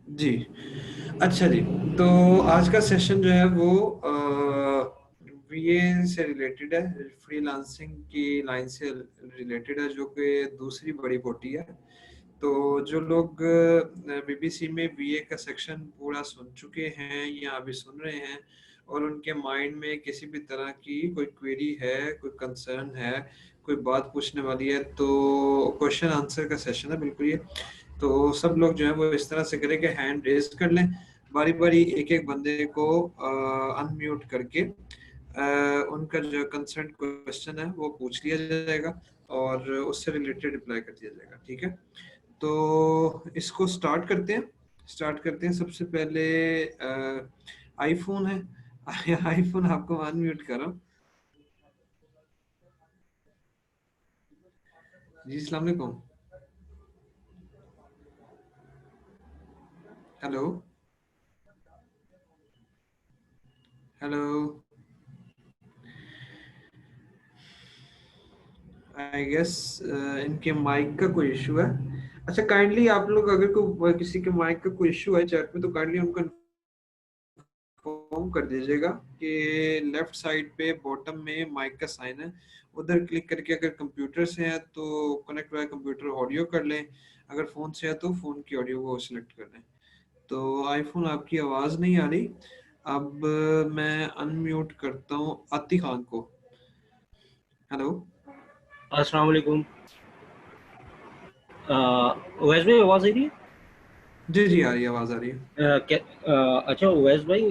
जी। अच्छा जी, तो आज का सेशन जो है वो वीए से रिलेटेड है, फ्रीलांसिंग की लाइन से रिलेटेड है, जो कि दूसरी बड़ी बोटी है। तो जो लोग बीबीसी में वीए का सेक्शन पूरा सुन चुके हैं या अभी सुन रहे हैं और उनके माइंड में किसी भी तरह की कोई क्वेरी है, कोई कंसर्न है, कोई बात पूछने वाली है, तो क्वेश्चन आंसर का सेशन है बिल्कुल ये। तो सब लोग जो है वो इस तरह से करें कि हैंड रेज कर लें, बारी बारी एक एक बंदे को अनम्यूट करके उनका जो कंसर्न क्वेश्चन है वो पूछ लिया जाएगा और उससे रिलेटेड रिप्लाई कर दिया जाएगा। ठीक है, तो इसको स्टार्ट करते हैं। सबसे पहले आईफोन है। आईफोन आपको अनम्यूट करो। जी अस्सलाम वालेकुम। हेलो। हेलो। आई गेस इनके माइक का कोई इशू है। अच्छा, काइंडली आप लोग अगर किसी के माइक का कोई इशू है चैट में, तो काइंडली उनको इन्फॉर्म कर दीजिएगा कि लेफ्ट साइड पे बॉटम में माइक का साइन है, उधर क्लिक करके अगर कंप्यूटर से है तो कनेक्ट वाया कंप्यूटर ऑडियो कर लें, अगर फ़ोन से है तो फ़ोन की ऑडियो को सिलेक्ट कर लें। तो आईफोन आपकी आवाज़ नहीं आ रही। अब मैं अनम्यूट करता हूँ आती खान को। हेलो। अस्सलाम वालेकुम। उवैस भाई आवाज़ आ रही है? जी जी, आ रही है, आवाज़ आ रही है। अच्छा उवैस भाई,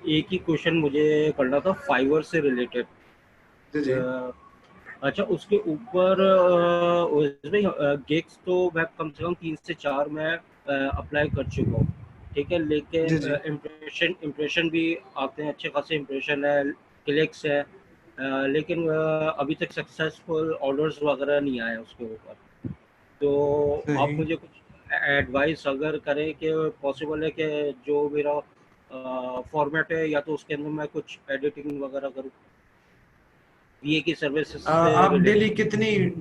एक ही क्वेश्चन मुझे करना था फाइवर से रिलेटेड। जी जी। अच्छा उसके ऊपर उवैस भाई, गिग्स तो मैं कम से कम 3 से 4 मैं अप्लाई कर चुका हूँ। ठीक है, जी लेकिन जी। इम्प्रेशन इम्प्रेशन भी आते हैं, अच्छे खासे इम्प्रेशन है, क्लिक्स है, लेकिन अभी तक सक्सेसफुल ऑर्डर्स वगैरह नहीं आए उसके ऊपर। तो सही। आप मुझे कुछ एडवाइस अगर करें कि पॉसिबल है कि जो मेरा फॉर्मेट है या तो उसके अंदर मैं कुछ एडिटिंग वगैरह करूँ वीए की सर्विसेज से आप रिलेटेड।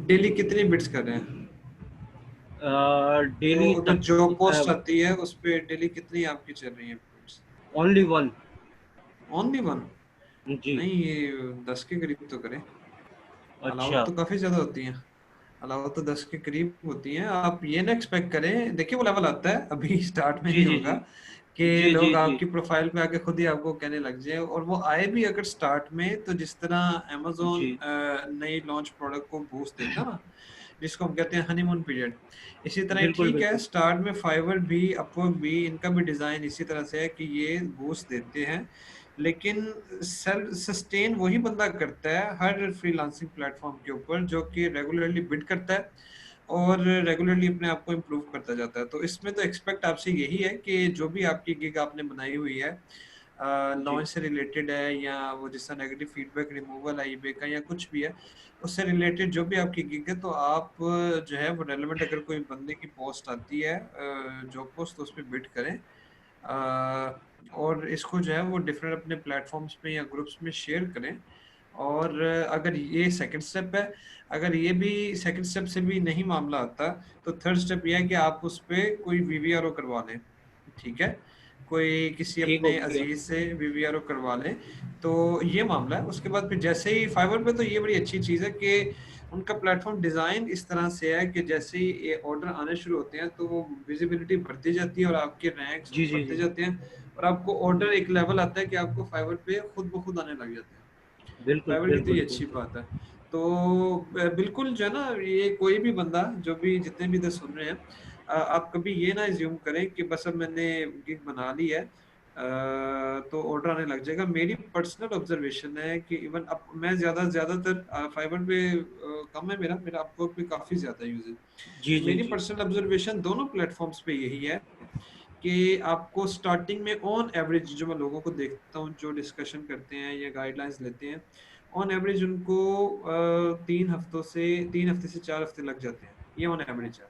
डेली कितनी बिट्स कर रहे हैं? जो डेली जो जॉब पोस्ट तक आती है उस पे डेली कितनी आपकी चल रही है bits? Only one. Only one? जी। नहीं, ये 10 के करीब तो करें। अलाउड अच्छा। तो काफी ज्यादा होती है। अलाउड तो 10 के करीब होती है। आप ये ना एक्सपेक्ट करें, देखिए वो लेवल आता है, अभी स्टार्ट में जी नहीं जी होगा जी कि जी जी लोग जी आपकी प्रोफाइल पे आके खुद ही आपको कहने लग जाए, और वो आए भी अगर स्टार्ट में तो जिस तरह amazon जी। नई लॉन्च प्रोडक्ट को बूस्ट देता है ना, जिसको हम कहते हैं हनीमून पीरियड, इसी तरह बिल्कुल ठीक है बिल्कुल। स्टार्ट में फाइवर भी अपवर्क भी इनका भी डिजाइन इसी तरह से है कि ये बूस्ट देते हैं, लेकिन सेल्फ सस्टेन वही बंदा करता है हर फ्रीलांसिंग प्लेटफॉर्म के ऊपर जो कि रेगुलरली बिड करता है और रेगुलरली अपने आप को इम्प्रूव करता जाता है। तो इसमें तो एक्सपेक्ट आपसे यही है कि जो भी आपकी गिग आपने बनाई हुई है, जी लॉन्च से रिलेटेड है या वो जिसका नेगेटिव फीडबैक रिमूवल है ईबे का या कुछ भी है, उससे रिलेटेड जो भी आपकी गिग है, तो आप जो है वो रेलेवेंट अगर कोई बंदे की पोस्ट आती है जॉब पोस्ट, तो उस पर बिड करें। और इसको जो है वो डिफरेंट अपने प्लेटफॉर्म्स पे या ग्रुप्स में शेयर करें। और अगर ये सेकंड स्टेप है, अगर ये भी सेकंड स्टेप से भी नहीं मामला आता, तो थर्ड स्टेप ये है कि आप उस पे कोई वीवीआरओ करवा लें। ठीक है, कोई किसी ठीक अपने हो गया। अजीज से वीवीआरओ करवा लें। तो ये मामला है। उसके बाद फिर जैसे ही फाइवर पे, तो ये बड़ी अच्छी चीज़ है कि उनका प्लेटफॉर्म डिज़ाइन इस तरह से है कि जैसे ही ये ऑर्डर आने शुरू होते हैं तो वो विजिबिलिटी बढ़ती जाती है और आपके रैंक्स जी जी बढ़ते जी। जाते हैं, और आपको ऑर्डर एक लेवल आता है कि आपको फाइवर पे खुद ब खुद आने लग जाते हैं। बिल्कुल फाइवर की तो बिल्कुल ये अच्छी बिल्कुल। बात है। तो बिल्कुल जो है ना, ये कोई भी बंदा जो भी जितने भी इधर सुन रहे हैं, आप कभी ये ना एज्यूम करें कि बस अब मैंने गिग बना ली है तो ऑर्डर आने लग जाएगा। मेरी पर्सनल ऑब्जर्वेशन है कि इवन अब मैं ज्यादातर फाइबर पे कम है, मेरा मेरा अपवर्क पे काफी ज्यादा यूज है। जी तो जी मेरी जी पर्सनल ऑब्जर्वेशन दोनों प्लेटफॉर्म्स पे यही है कि आपको स्टार्टिंग में ऑन एवरेज, जो मैं लोगों को देखता हूँ जो डिस्कशन करते हैं या गाइडलाइंस लेते हैं, ऑन एवरेज उनको 3 हफ्ते से 4 हफ्ते लग जाते हैं, ये ऑन एवरेज है।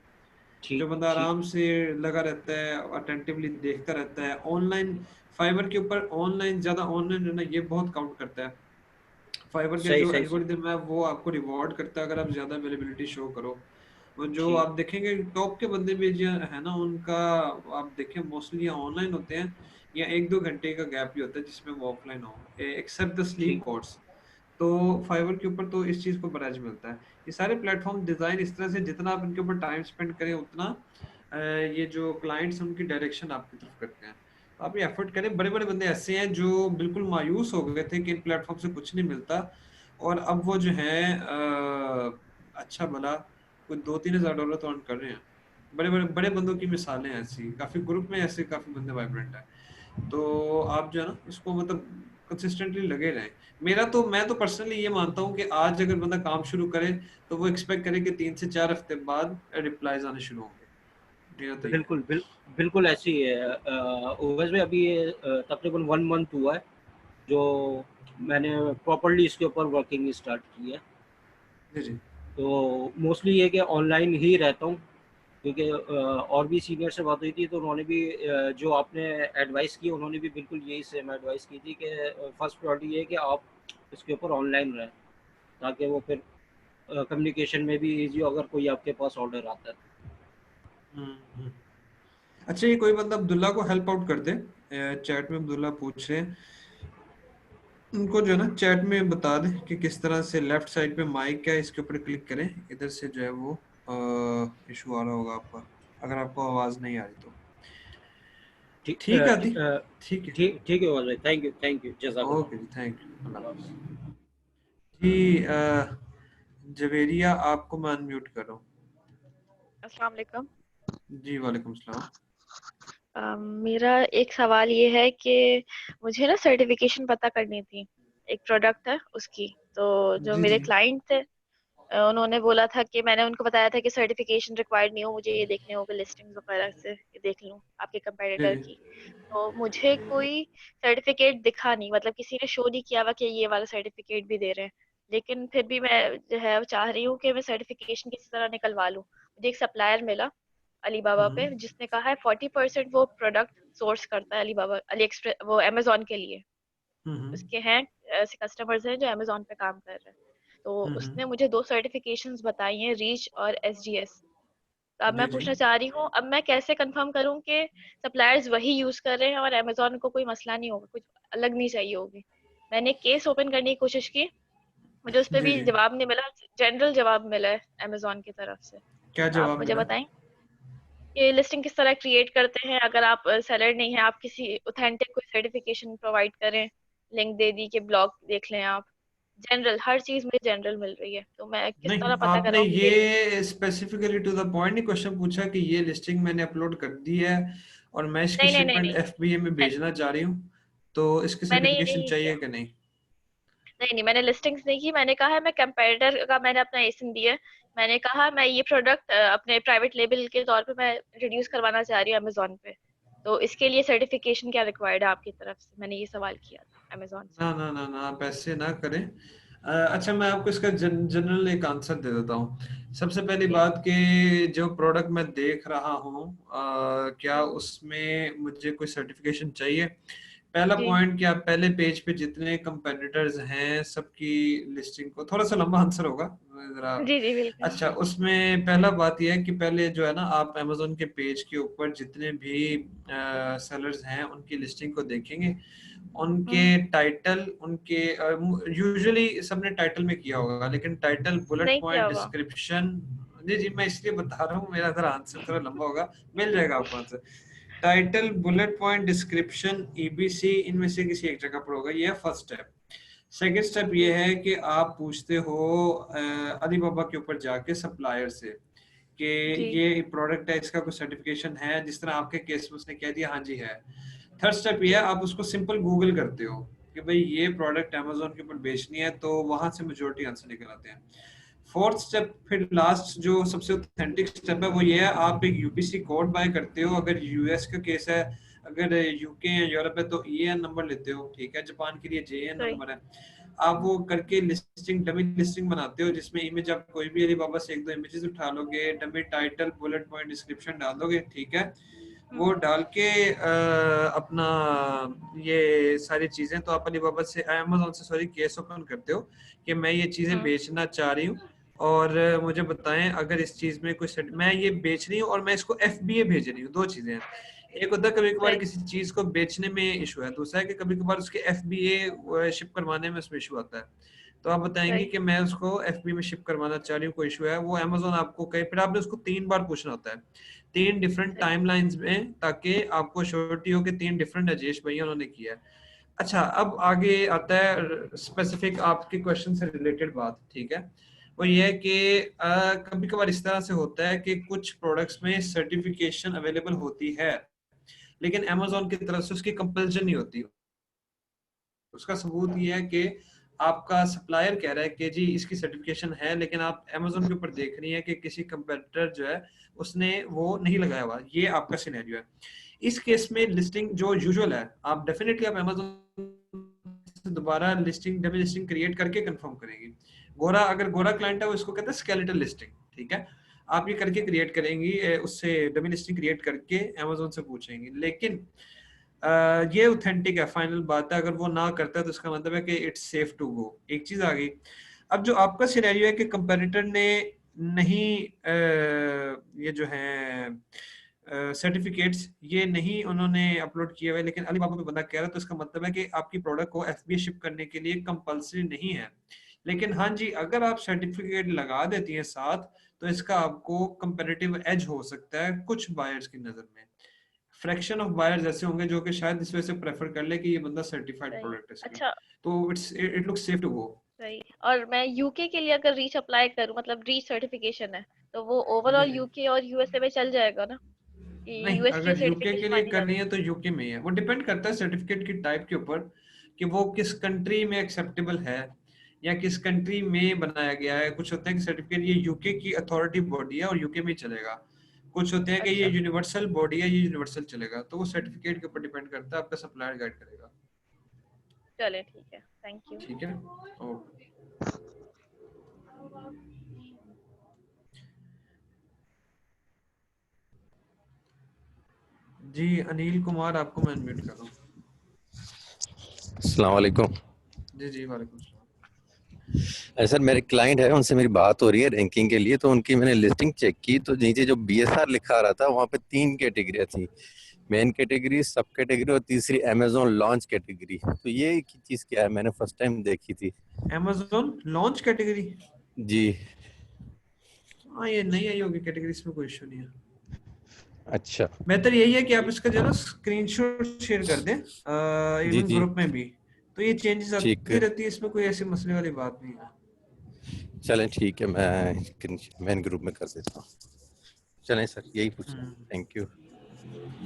जो ठीक बंदा ठीक। आराम से लगा रहता है, अटेंटिवली देखता रहता है ऑनलाइन, फाइबर के ऊपर ऑनलाइन, ज्यादा ऑनलाइन रहना ये बहुत काउंट करता है। फाइबर के सही जो सही सही। एल्गोरिदम है वो आपको रिवॉर्ड करता है अगर आप ज्यादा अवेलेबिलिटी शो करो। और जो ठीक। आप देखेंगे टॉप के बंदे भी जो है ना, उनका आप देखें मोस्टली या ऑनलाइन होते हैं या 1-2 घंटे का गैप भी होता है जिसमें वो ऑफलाइन हो, एक्सेप्ट द स्लीप ठीक। कोड्स। तो फाइवर के ऊपर तो इस चीज को बड़ा मिलता है। ये सारे प्लेटफॉर्म डिजाइन इस तरह से, जितना आप इनके ऊपर टाइम स्पेंड करें उतना ये जो क्लाइंट्स उनकी डायरेक्शन आपकी तरफ करते हैं। तो आप ये एफर्ट करें। बड़े बड़े बंदे ऐसे हैं जो बिल्कुल मायूस हो गए थे कि इन प्लेटफॉर्म से कुछ नहीं मिलता, और अब वो जो है अच्छा भला कोई 2-3 हज़ार डॉलर तो अर्न कर रहे हैं। बड़े बड़े बड़े बंदों की मिसालें हैं ऐसी, काफी ग्रुप में ऐसे काफी बंदे वाइब्रेंट हैं। तो आप जो है ना इसको मतलब कंसिस्टेंटली लगे रहें। मैं तो पर्सनली ये मानता हूँ कि आज अगर बंदा काम शुरू करे तो वो एक्सपेक्ट करे कि 3 से 4 हफ्ते बाद रिप्लाईज आने शुरू होंगे। मेरा तो ये है। बिल्कुल, बिल्कुल ऐसी ही है। ओवैस में अभी ये तकरीबन 1 मंथ हुआ है जो मैंने प्रॉपर्ली इसके ऊपर वर्किंग स्टार्ट की है। जी जी तो मोस्टली ये कि ऑनलाइन ही रहता हूँ, क्योंकि और भी सीनियर से बात हुई थी तो उन्होंने भी जो आपने एडवाइस की, उन्होंने भी बिल्कुल यही सेम एडवाइस की थी कि फर्स्ट प्रायोरिटी ये है कि आप इसके ऊपर ऑनलाइन रहें, ताकि वो फिर कम्युनिकेशन में भी ईज़ी हो अगर कोई आपके पास ऑर्डर आता है। हम्म। अच्छा, ये कोई बंदा अब्दुल्ला को हेल्प आउट कर दे। चैट में अब्दुल्ला पूछ रहे हैं, उनको जो है ना चैट में बता दें कि किस तरह से लेफ्ट साइड पे माइक है, इसके ऊपर क्लिक करें, इधर से जो है वो इशू आ रहा होगा आपका, अगर आपको आवाज नहीं आ रही तो। ठीक ठीक है आदि। ठीक है। ठीक ठीक है भाई, थैंक यू, ओके जज़ाकल्लाह। जी, थैंक यू, अल्लाह हाफिज़। जी जवेरिया, आपको मैं अनम्यूट कर रहा हूँ। अस्सलाम वालेकुम। जी वालेकुम सलाम। मेरा एक सवाल ये है कि मुझे ना सर्टिफिकेशन पता करनी थी, एक प्रोडक्ट है उसकी। तो जो जी मेरे जी क्लाइंट थे, उन्होंने बोला था कि मैंने उनको बताया था कि सर्टिफिकेशन रिक्वायर्ड नहीं हो, मुझे ये देखने होगा लिस्टिंग्स वगैरह से ये देख लूँ आपके जी कंपेटिटर जी। की। तो मुझे कोई सर्टिफिकेट दिखा नहीं, मतलब किसी ने शो नहीं किया हुआ कि ये वाला सर्टिफिकेट भी दे रहे हैं। लेकिन फिर भी मैं जो है वो चाह रही हूँ कि मैं सर्टिफिकेशन किसी तरह निकलवा लूँ। मुझे एक सप्लायर मिला अलीबाबा पे, हम्म जिसने कहा है 40% वो प्रोडक्ट सोर्स करता है अलीबाबा, अली एक्सप्रेस, वो अमेजोन के लिए। हम्म उसके हैं ऐसे कस्टमर्स हैं जो अमेजोन पे काम कर रहे हैं। तो हम्म। उसने मुझे दो सर्टिफिकेशंस बताई हैं, रीच और एसजीएस। तो अब जी मैं जी। पूछना चाह रही हूँ, अब मैं कैसे कंफर्म करूँ कि सप्लायर्स वही यूज कर रहे हैं और अमेजोन को कोई मसला नहीं होगा, कुछ अलग नहीं चाहिए होगी। मैंने केस ओपन करने की कोशिश की, मुझे उस पर जी भी जी। जवाब नहीं मिला। जनरल जवाब मिला है अमेजोन की तरफ से। क्या तो आप जवाब मुझे मिला? बताएं ये लिस्टिंग किस तरह क्रिएट करते हैं। अगर आप सेलर नहीं है, आप किसी ऑथेंटिक कोई सर्टिफिकेशन प्रोवाइड करें, लिंक दे दी कि ब्लॉग देख लें आप। जनरल हर चीज मुझे जनरल मिल रही है, तो मैं किस नहीं, तरह पता आपने कराऊं कि ये। ये स्पेसिफिकली टू द पॉइंट ही क्वेश्चन पूछा कि ये लिस्टिंग मैंने अपलोड कर दी है और मैं इसकी नहीं नहीं नहीं शिपमेंट नहीं, एफबीए में मैं, भेजना चाह रही हूँ, तो इसकी मैंने ये सर्टिफिकेशन नहीं किया। चाहिए कि नहीं? नहीं नहीं, मैंने लिस्टिंग्स नहीं की। मैंने कहा है मैं कंपेटिटर का मैंने अपना एसिन दिया है। मैंने कहा मैं ये प्रोडक्ट अपने प्राइवेट लेबल के तौर पे मैं रिड्यूस करवाना चाह रही हूँ अमेजोन पे। तो इसके लिए सर्टिफिकेशन क्या रिक्वायर्ड है आपकी तरफ से, मैंने ये सवाल किया था अमेजोन से। ना ना ना ना, आप ऐसे ना करें। अच्छा, मैं आपको इसका जनरल एक आंसर दे देता हूँ। सबसे पहली जी बात कि जो प्रोडक्ट मैं देख रहा हूँ, क्या हम्म, उसमें मुझे कोई सर्टिफिकेशन चाहिए? पहला जी पॉइंट कि आप पहले पेज पे जितने कंपेटिटर्स हैं सबकी लिस्टिंग को, थोड़ा सा लंबा आंसर होगा जरा। जी जी बिल्कुल। अच्छा, उसमें पहला बात यह है कि पहले जो है ना, आप अमेजोन के पेज के ऊपर जितने भी सेलर्स हैं उनकी लिस्टिंग को देखेंगे। उनके हम्म, टाइटल, उनके यूजुअली सबने टाइटल में किया होगा, लेकिन टाइटल, बुलेट नहीं किया पॉइंट, होगा। डिस्क्रिप्शन। जी जी, मैं इसलिए बता रहा हूँ, मेरा अगर आंसर थोड़ा लंबा होगा, मिल जाएगा आपको answer. Title, bullet point, description, EBC, इनमें से किसी एक जगह पर होगा। ये है फर्स्ट स्टेप। सेकेंड स्टेप ये है कि आप पूछते हो अलीबाबा के ऊपर जाके सप्लायर से कि जी ये प्रोडक्ट है, इसका कोई सर्टिफिकेशन है, जिस तरह आपके केस में उसने कह दिया हाँ जी है। थर्ड स्टेप ये है, जी आप उसको सिंपल गूगल करते हो कि भाई ये प्रोडक्ट अमेजोन के ऊपर बेचनी है, तो वहां से मेजोरिटी आंसर निकल आते हैं। फोर्थ स्टेप, फिर लास्ट जो सबसे ऑथेंटिक स्टेप है, वो ये है, आप एक यूपीसी कोड बाय करते हो। अगर यूएस का केस है, अगर यूके या यूरोप है तो ईएन नंबर लेते हो, ठीक है, जापान के लिए जेएन सही। नंबर है। आप वो करके लिस्टिंग, डमी लिस्टिंग बनाते हो, जिसमें इमेज आप कोई भी अलीबाबा से एक दो इमेजेस उठा लोगे, dummy title, bullet point, description डाल दोगे, ठीक है। वो हम्म डाल के अपना ये सारी चीजें, तो आप अलीबाबा से, अमेजोन से सॉरी, केस ओपन करते हो कि मैं ये चीजें हम्म बेचना चाह रही हूँ। और मुझे बताएं अगर इस चीज में कोई मैं ये बेच रही हूँ और मैं इसको FBA भेज रही हूँ, दो चीजें हैं। एक होता है कभी कभार Right. किसी चीज को बेचने में इशू है, दूसरा है कि कभी कभार उसके FBA शिप करवाने में उसमें इशू आता है। तो आप बताएंगे Right. कि मैं उसको FBA में शिप करवाना चाह रही हूँ, कोई इशू है, वो Amazon आपको कहे, फिर आपने उसको 3 बार पूछना होता है, 3 डिफरेंट Right. टाइमलाइंस में, ताकि आपको श्योरिटी हो कि 3 डिफरेंट अजेश भैया उन्होंने किया है। अच्छा, अब आगे आता है स्पेसिफिक आपके क्वेश्चन से रिलेटेड बात, ठीक है। वो ये है कि कभी कभार इस तरह से होता है कि कुछ प्रोडक्ट्स में सर्टिफिकेशन अवेलेबल होती है, लेकिन अमेजोन की तरफ से उसकी कंपल्शन नहीं होती। उसका सबूत ये है कि आपका सप्लायर कह रहा है कि जी इसकी सर्टिफिकेशन है, लेकिन आप अमेजोन के ऊपर देख रही हैं कि किसी कंपेटिटर जो है उसने वो नहीं लगाया हुआ। ये आपका सिनेरियो है। इस केस में लिस्टिंग जो यूजुअल है, आप डेफिनेटली आप अमेजोन दोबारा लिस्टिंग, डमी लिस्टिंग क्रिएट करके कंफर्म करेंगी। गोरा, अगर गोरा क्लाइंट है वो इसको कहते हैं स्केलेटल लिस्टिंग, ठीक है। आप ये करके क्रिएट करेंगी, उससे डमी लिस्टिंग क्रिएट करके अमेजोन से पूछेंगी। लेकिन ये ऑथेंटिक है, फाइनल बात है। अगर वो ना करता है तो इसका मतलब है कि इट्स सेफ टू गो। एक चीज आ गई। अब जो आपका सिनेरियो है कि कंपेटिटर ने नहीं ये जो है सर्टिफिकेट्स ये नहीं उन्होंने अपलोड किए हुए, लेकिन अलीबाबा पे बंदा कह रहा है, तो इसका मतलब है कि आपकी प्रोडक्ट को FBA शिप करने के लिए कंपल्सरी नहीं है। लेकिन हाँ जी, अगर आप सर्टिफिकेट लगा देती हैं साथ, तो इसका आपको कंपेरेटिव एज हो सकता है कुछ बायर्स की नजर में। फ्रैक्शन ऑफ बायर्स ऐसे होंगे जो कि शायद इस वजह से प्रेफर कर ले कि ये बंदा सर्टिफाइड Right. प्रोडक्ट है इसकी, अच्छा। तो it looks safe to go. Right. और मैं यूके के लिए अगर रीच अप्लाई करूँ, मतलब रीच सर्टिफिकेशन है, तो वो जी ओवरऑल जी। यूके और यूएसए में चल जाएगा ना, कि नहीं, यूएसडीए अगर यूके के सर्टिफिकेशन लिए मानी करनी जाती है तो यूके में ही है। वो डिपेंड करता है सर्टिफिकेट की टाइप के ऊपर, कि वो किस कंट्री में एक्सेप्टेबल है या किस कंट्री में बनाया गया है। कुछ होते हैं कि सर्टिफिकेट ये यूके की अथॉरिटी बॉडी है और यूके में ही चलेगा। कुछ होते हैं है? कि ये अच्छा। यूनिवर्सल बॉडी है, ये यूनिवर्सल चलेगा। तो वो सर्टिफिकेट के ऊपर डिपेंड करता है, आपका सप्लायर गाइड करेगा। चले, ठीक है, थैंक यू। ठीक है, ओके। जी अनिल कुमार, आपको मैं अनम्यूट कर रहा हूँ। अस्सलाम वालेकुम। जी जी, वालेकुम सलाम। सर मेरे क्लाइंट है, उनसे मेरी बात हो रही है रैंकिंग के लिए। तो उनकी मैंने लिस्टिंग चेक की तो नीचे जो BSR लिखा रहा था वहाँ पे 3 कैटेगरियाँ थी, मेन कैटेगरी, सब कैटेगरी और तीसरी अमेजोन लॉन्च कैटेगरी। तो ये चीज़ क्या है, मैंने फर्स्ट टाइम देखी थी। Amazon launch category? जी हाँ, ये नहीं आई होगी कैटेगरी, इसमें कोई इशू नहीं है। अच्छा। बेहतर यही है कि आप इसका जो है ना स्क्रीनशॉट शेयर कर दें जी इवन जी ग्रुप में भी, तो ये चेंजेस ठीक आती है, रहती है, इसमें कोई ऐसे मसले वाली बात नहीं है। चलें ठीक है, मैं मेन ग्रुप में कर देता हूँ। चलें सर, यही पूछना। Thank you.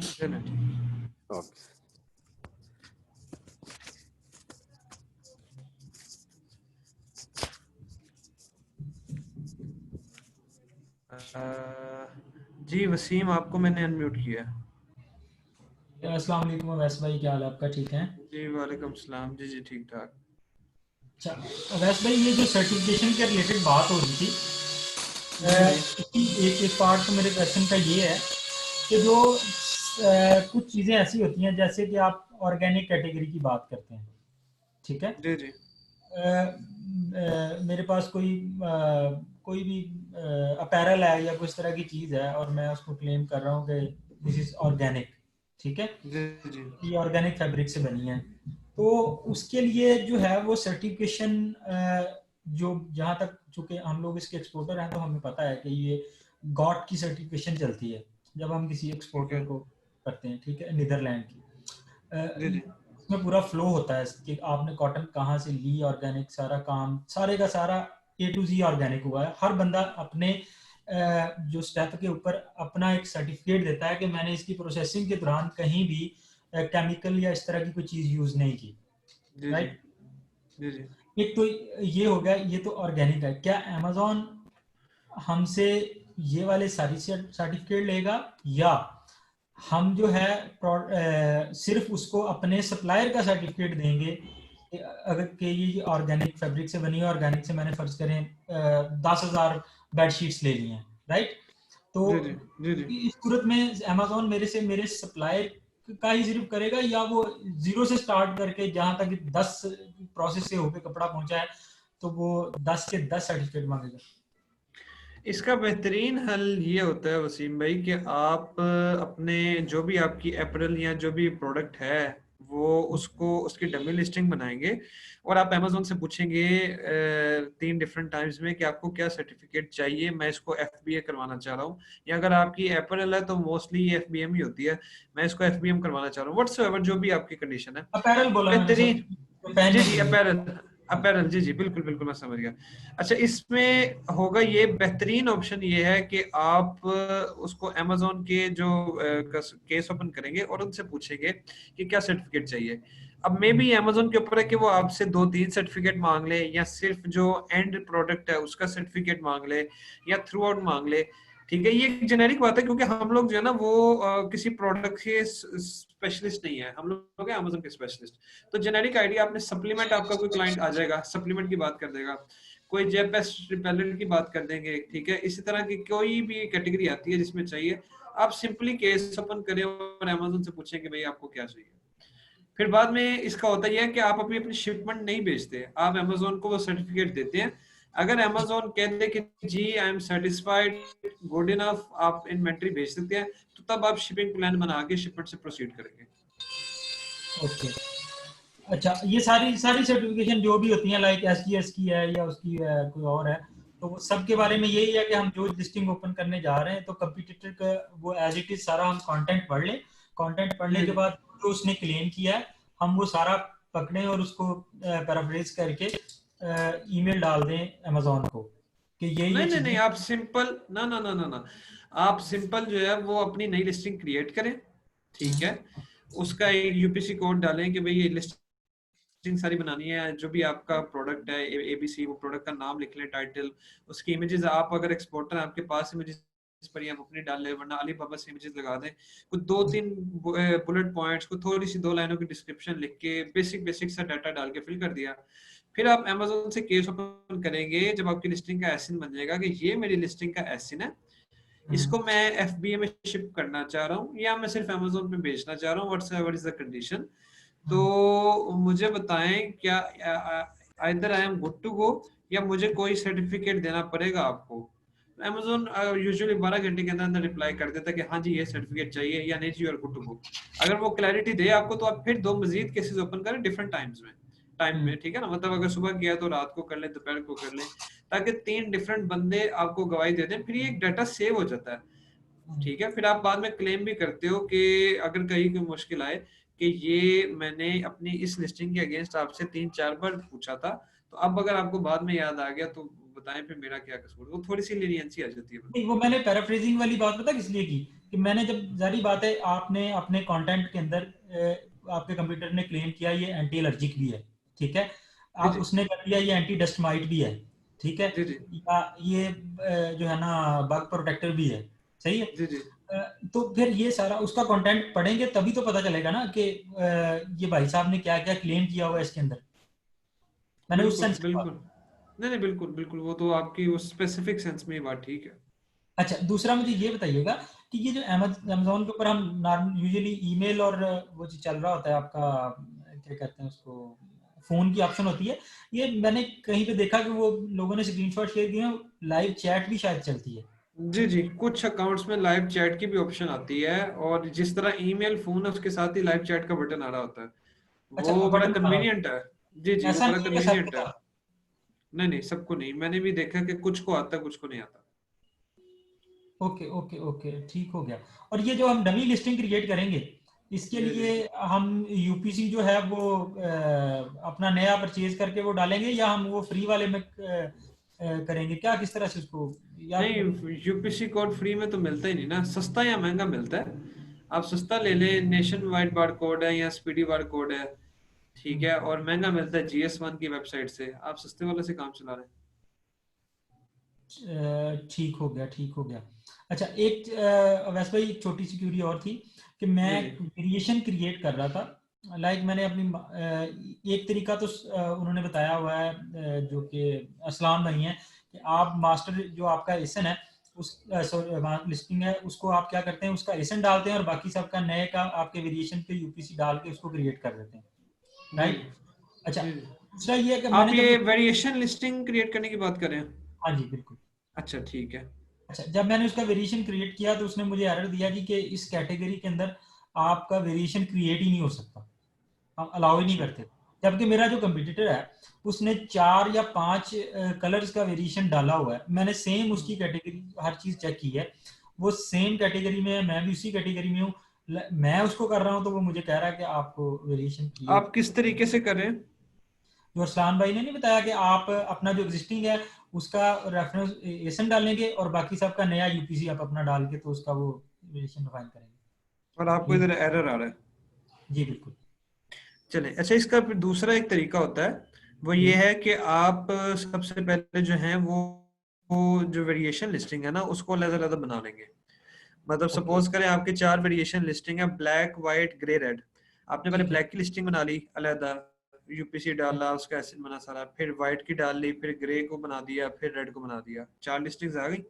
चलें, ठीक। ओके। जी वसीम, आपको मैंने अनम्यूट किया है। अस्सलाम वालेकुम अवैस भाई, क्या हाल है आपका? ठीक है जी वालेकुम सलाम। जी जी, ठीक ठाक। अच्छा अवैस भाई, ये जो सर्टिफिकेशन के रिलेटेड बात हो रही थी, इसकी एक पार्ट तो मेरे क्वेश्चन का ये है कि जो कुछ चीज़ें ऐसी होती हैं, जैसे कि आप ऑर्गेनिक कैटेगरी की बात करते हैं, ठीक है। जी जी मेरे पास कोई भी अपैरल है या कुछ तरह की चीज़ है और मैं उसको क्लेम कर रहा हूँ कि दिस इज़ ऑर्गेनिक, ठीक है, जी जी ये ऑर्गेनिक फैब्रिक से बनी है। तो उसके लिए जो है वो सर्टिफिकेशन, जो जहाँ तक चूंकि हम लोग इसके एक्सपोर्टर हैं तो हमें पता है कि ये गॉट की सर्टिफिकेशन चलती है जब हम किसी ठीक है। एक्सपोर्टर को करते हैं, ठीक है, नीदरलैंड की। जी जी इसमें पूरा फ्लो होता है कि आपने कॉटन कहाँ से ली, ऑर्गेनिक सारा काम, सारे का सारा A to Z ऑर्गेनिक हुआ है। हर बंदा अपने जो स्टेप के ऊपर अपना एक सर्टिफिकेट देता है कि मैंने इसकी प्रोसेसिंग के दौरान कहीं भी केमिकल या इस तरह की कोई चीज़ यूज़ नहीं की, जी जी राइट। जी जी। एक तो ये हो गया, ये तो ऑर्गेनिक है। क्या अमेजोन हमसे ये वाले सारी सर्टिफिकेट लेगा, या हम जो है सिर्फ उसको अपने सप्लायर का सर्टिफिकेट देंगे अगर कि ये ऑर्गेनिक फैब्रिक से बनी है, ऑर्गेनिक से मैंने फर्ज करें 10,000 बेडशीट्स ले ली हैं, राइट। तो जी जी जी जी। इस सूरत में अमेजोन मेरे सप्लायर का ही सिर्फ करेगा, या वो जीरो से स्टार्ट करके जहां तक 10 प्रोसेस से होकर कपड़ा पहुंचा है तो वो 10 के 10 सर्टिफिकेट मांगेगा? इसका बेहतरीन हल ये होता है वसीम भाई कि आप अपने जो भी आपकी अपैरल या जो भी प्रोडक्ट है वो उसको उसकी डमी लिस्टिंग बनाएंगे और आप अमेज़न से पूछेंगे 3 डिफरेंट टाइम्स में कि आपको क्या सर्टिफिकेट चाहिए, मैं इसको FBA करवाना चाह रहा हूँ, या अगर आपकी अपैरल है तो मोस्टली ये FBM ही होती है, मैं इसको FBM करवाना चाह रहा हूँ, व्हाटसोएवर जो भी आपकी कंडीशन है। अपैरल बोला मैंने सर, बेहतरीन, जी जी अपैरल, अपैरल, जी जी बिल्कुल बिल्कुल मैं समझ गया। अच्छा, इसमें होगा ये बेहतरीन ऑप्शन ये है कि आप उसको अमेज़न के जो केस ओपन करेंगे और उनसे पूछेंगे कि क्या सर्टिफिकेट चाहिए। अब मे भी अमेज़न के ऊपर है कि वो आपसे 2-3 सर्टिफिकेट मांग ले, या सिर्फ जो एंड प्रोडक्ट है उसका सर्टिफिकेट मांग ले, या थ्रू आउट मांग ले। ठीक है, ये जेनेरिक बात है क्योंकि हम लोग जो है ना वो किसी प्रोडक्ट के स्पेशलिस्ट नहीं है, हम लोग हैं अमेज़न के स्पेशलिस्ट। तो जेनेरिक आइडिया, आपने सप्लीमेंट, आपका कोई क्लाइंट आ जाएगा सप्लीमेंट की बात कर देगा, कोई जेपेस्ट रिपेलेंट की बात कर देंगे, ठीक है, इसी तरह की कोई भी कैटेगरी आती है जिसमें चाहिए, आप सिंपली केस ओपन करें और अमेज़न से पूछें कि भाई आपको क्या चाहिए। फिर बाद में इसका होता यह है कि आप अभी अपनी शिपमेंट नहीं भेजते, आप अमेज़न को वो सर्टिफिकेट देते हैं। अगर अमेज़न कह दे कि जी I am satisfied, good enough, आप इन्वेंट्री भेज सकते हैं, तो तब आप शिपिंग प्लान बना के शिपमेंट से प्रोसीड करेंगे। ओके। अच्छा, ये सारी सारी सर्टिफिकेशन जो भी होती हैं, लाइक SGS की है या उसकी कोई और है, तो वो सब के बारे में यही है कि हम जो लिस्टिंग ओपन करने जा रहे हैं तो कंपटीटर का वो एज इट इज सारा हम कंटेंट पढ़ लें, कंटेंट पढ़ने के बाद जो उसने क्लेम किया है हम वो सारा पकड़ें और उसको पैराफ्रेज करके ईमेल डाल दें अमेज़न को कि ये नहीं चीजें। आप सिंपल ना, आप सिंपल जो है वो अपनी नई लिस्टिंग क्रिएट करें, ठीक है, उसका एक UPC कोड डालें कि भाई ये लिस्टिंग सारी बनानी है, जो भी आपका प्रोडक्ट है ABC, वो प्रोडक्ट का नाम लिख लें, टाइटल, उसकी इमेजेस, आप अगर एक्सपोर्टर हैं आपके पास इमेजेस पर ही आप अपनी डाल लें, वरना अलीबाबा से इमेजेस लगा दें, कुछ 2-3 बुलेट पॉइंट्स को थोड़ी सी 2 लाइनों की डिस्क्रिप्शन लिख के बेसिक सा डाटा डाल के फिल कर दिया। फिर आप अमेज़न से केस ओपन करेंगे जब आपकी लिस्टिंग का एसिन बन जाएगा कि ये मेरी लिस्टिंग का एसिन है, इसको मैं FBA में शिप करना चाह रहा हूँ या मैं सिर्फ अमेज़न पे बेचना चाह रहा हूँ, व्हाटएवर इज द कंडीशन, तो मुझे बताएं क्या either I am good to go या मुझे कोई सर्टिफिकेट देना पड़ेगा आपको। अमेज़न यूजुअली 12 घंटे के अंदर रिप्लाई कर देता है कि हाँ जी ये सर्टिफिकेट चाहिए या नहीं जी you are good to go. अगर वो क्लैरिटी दे आपको तो आप फिर 2 मजीद केसेस ओपन करें डिफरेंट टाइम में, ठीक है ना, मतलब अगर सुबह किया तो रात को कर ले, दोपहर को कर ले, ताकि 3 डिफरेंट बंदे आपको गवाही दे दें, फिर ये एक डाटा सेव हो जाता है, ठीक है। फिर आप बाद में क्लेम भी करते हो कि अगर कहीं कोई मुश्किल आए कि ये मैंने अपनी इस लिस्टिंग के अगेंस्ट आपसे 3-4 बार पूछा था, तो अब अगर आपको बाद में याद आ गया तो बताएं फिर मेरा क्या कसूर है, वो थोड़ी सी लीनियंसी आ जाती है। नहीं, वो मैंने पैराफ्रेजिंग वाली बात पता किस लिए की कि मैंने जब जारी बात है आपने अपने कंटेंट के अंदर आपके कंप्यूटर ने क्लेम किया ये एंटी एलर्जिक भी है, ठीक है, आप उसने कर दिया ये एंटी डस्ट माइट भी है, ठीक है, या ये जो है ना बग प्रोटेक्टर भी है, सही है, तो फिर ये सारा उसका कंटेंट पढ़ेंगे तभी तो पता चलेगा ना कि ये भाई साहब ने क्या क्या क्लेम किया हुआ है इसके अंदर। मैंने उस सेंस बिल्कुल नहीं बिल्कुल वो तो आपकी वो स्पेसिफिक सेंस में बात ठीक है। अच्छा, दूसरा मुझे ये बताइएगा कि ये जो अमेज़न के ऊपर हम यूजुअली ईमेल और वो जो चल रहा होता है आपका क्या कहते हैं उसको, फोन की ऑप्शन होती है, ये मैंने कहीं पे देखा कि वो लोगों ने स्क्रीनशॉट शेयर किए हैं, लाइव चैट भी शायद चलती है। जी कुछ अकाउंट्स में लाइव चैट की भी ऑप्शन आती है, और जिस तरह ईमेल फोन है उसके साथ ही लाइव चैट का बटन आ रहा होता है, अच्छा, वो बड़ा बटन कन्वीनियंट है। जी वो ऐसा बड़ा नहीं है कन्वीनियंट सबके है। साथ? नहीं सबको नहीं, मैंने भी देखा कि कुछ को आता है कुछ को नहीं आता। ओके ओके ओके, ठीक हो गया। और ये जो हम डमी लिस्टिंग क्रिएट करेंगे इसके लिए हम यूपीसी जो है वो अपना नया परचेज करके वो डालेंगे या हम वो फ्री वाले में करेंगे, क्या किस तरह से उसको, या नहीं, यूपीसी कोड फ्री में तो मिलता ही नहीं ना, सस्ता या महंगा मिलता है। आप सस्ता ले लें, नेशन वाइड बार कोड है या स्पीडी बार कोड है, ठीक है, और महंगा मिलता है GS1 की वेबसाइट से, आप सस्ते वाले से काम चला रहे हैं। ठीक हो गया, ठीक हो गया। अच्छा, एक वैसे भाई एक छोटी सी क्यूरी और थी कि मैं वेरिएशन क्रिएट कर रहा था, लाइक मैंने अपनी एक तरीका तो उन्होंने बताया हुआ है जो कि असलाम नहीं है कि आप मास्टर जो आपका एसन है उस लिस्टिंग है उसको आप क्या करते हैं, उसका एसन डालते हैं और बाकी सबका नए का आपके वेरिएशन पे यूपीसी डाल के उसको क्रिएट कर देते हैं, राइट। अच्छा, दूसरा ये है कि आप मैंने ये वेरिएशन लिस्टिंग क्रिएट करने की बात कर रहे हैं? हाँ जी बिल्कुल। अच्छा ठीक है। अच्छा, जब मैंने उसका वेरिएशन क्रिएट किया तो उसने मुझे एरर दिया कि इस कैटेगरी के अंदर आपका वेरिएशन क्रिएट ही नहीं हो सकता, हम अलाउ ही नहीं अच्छा करते। जबकि मेरा जो कंपटीटर है उसने 4 या 5 कलर्स का वेरिएशन डाला हुआ है, मैंने सेम उसकी कैटेगरी हर चीज चेक की है, वो सेम कैटेगरी में है, मैं भी उसी कैटेगरी में हूँ, मैं उसको कर रहा हूँ तो वो मुझे कह रहा है कि आपको वेरिएशन आप किस तरीके से कर रहे हैं? जो अरसलान भाई ने नहीं बताया कि आप अपना जो एग्जिस्टिंग है उसका रेफरेंस एसन डालेंगे और बाकी सबका नया यूपीसी आप अपना डाल के तो उसका वो वेरिएशन डिफाइन और आपको करेंगे। इधर एरर आ रहा है? जी बिल्कुल। चले, अच्छा इसका फिर दूसरा एक तरीका होता है, वो ये है कि आप सबसे पहले जो है वो जो वेरिएशन लिस्टिंग है ना उसको अलग अलग बना लेंगे। मतलब ओके सपोज करें आपके 4 वेरिएशन लिस्टिंग है, ब्लैक वाइट ग्रे रेड। आपने पहले ठीक है। ब्लैक की लिस्टिंग बना ली अलहदा, यूपीसी डाला, उसका एसिड बना सारा, फिर वाइट की डाल ली, फिर ग्रे को बना दिया, फिर रेड को बना दिया, 4 लिस्टिंग्स आ गई।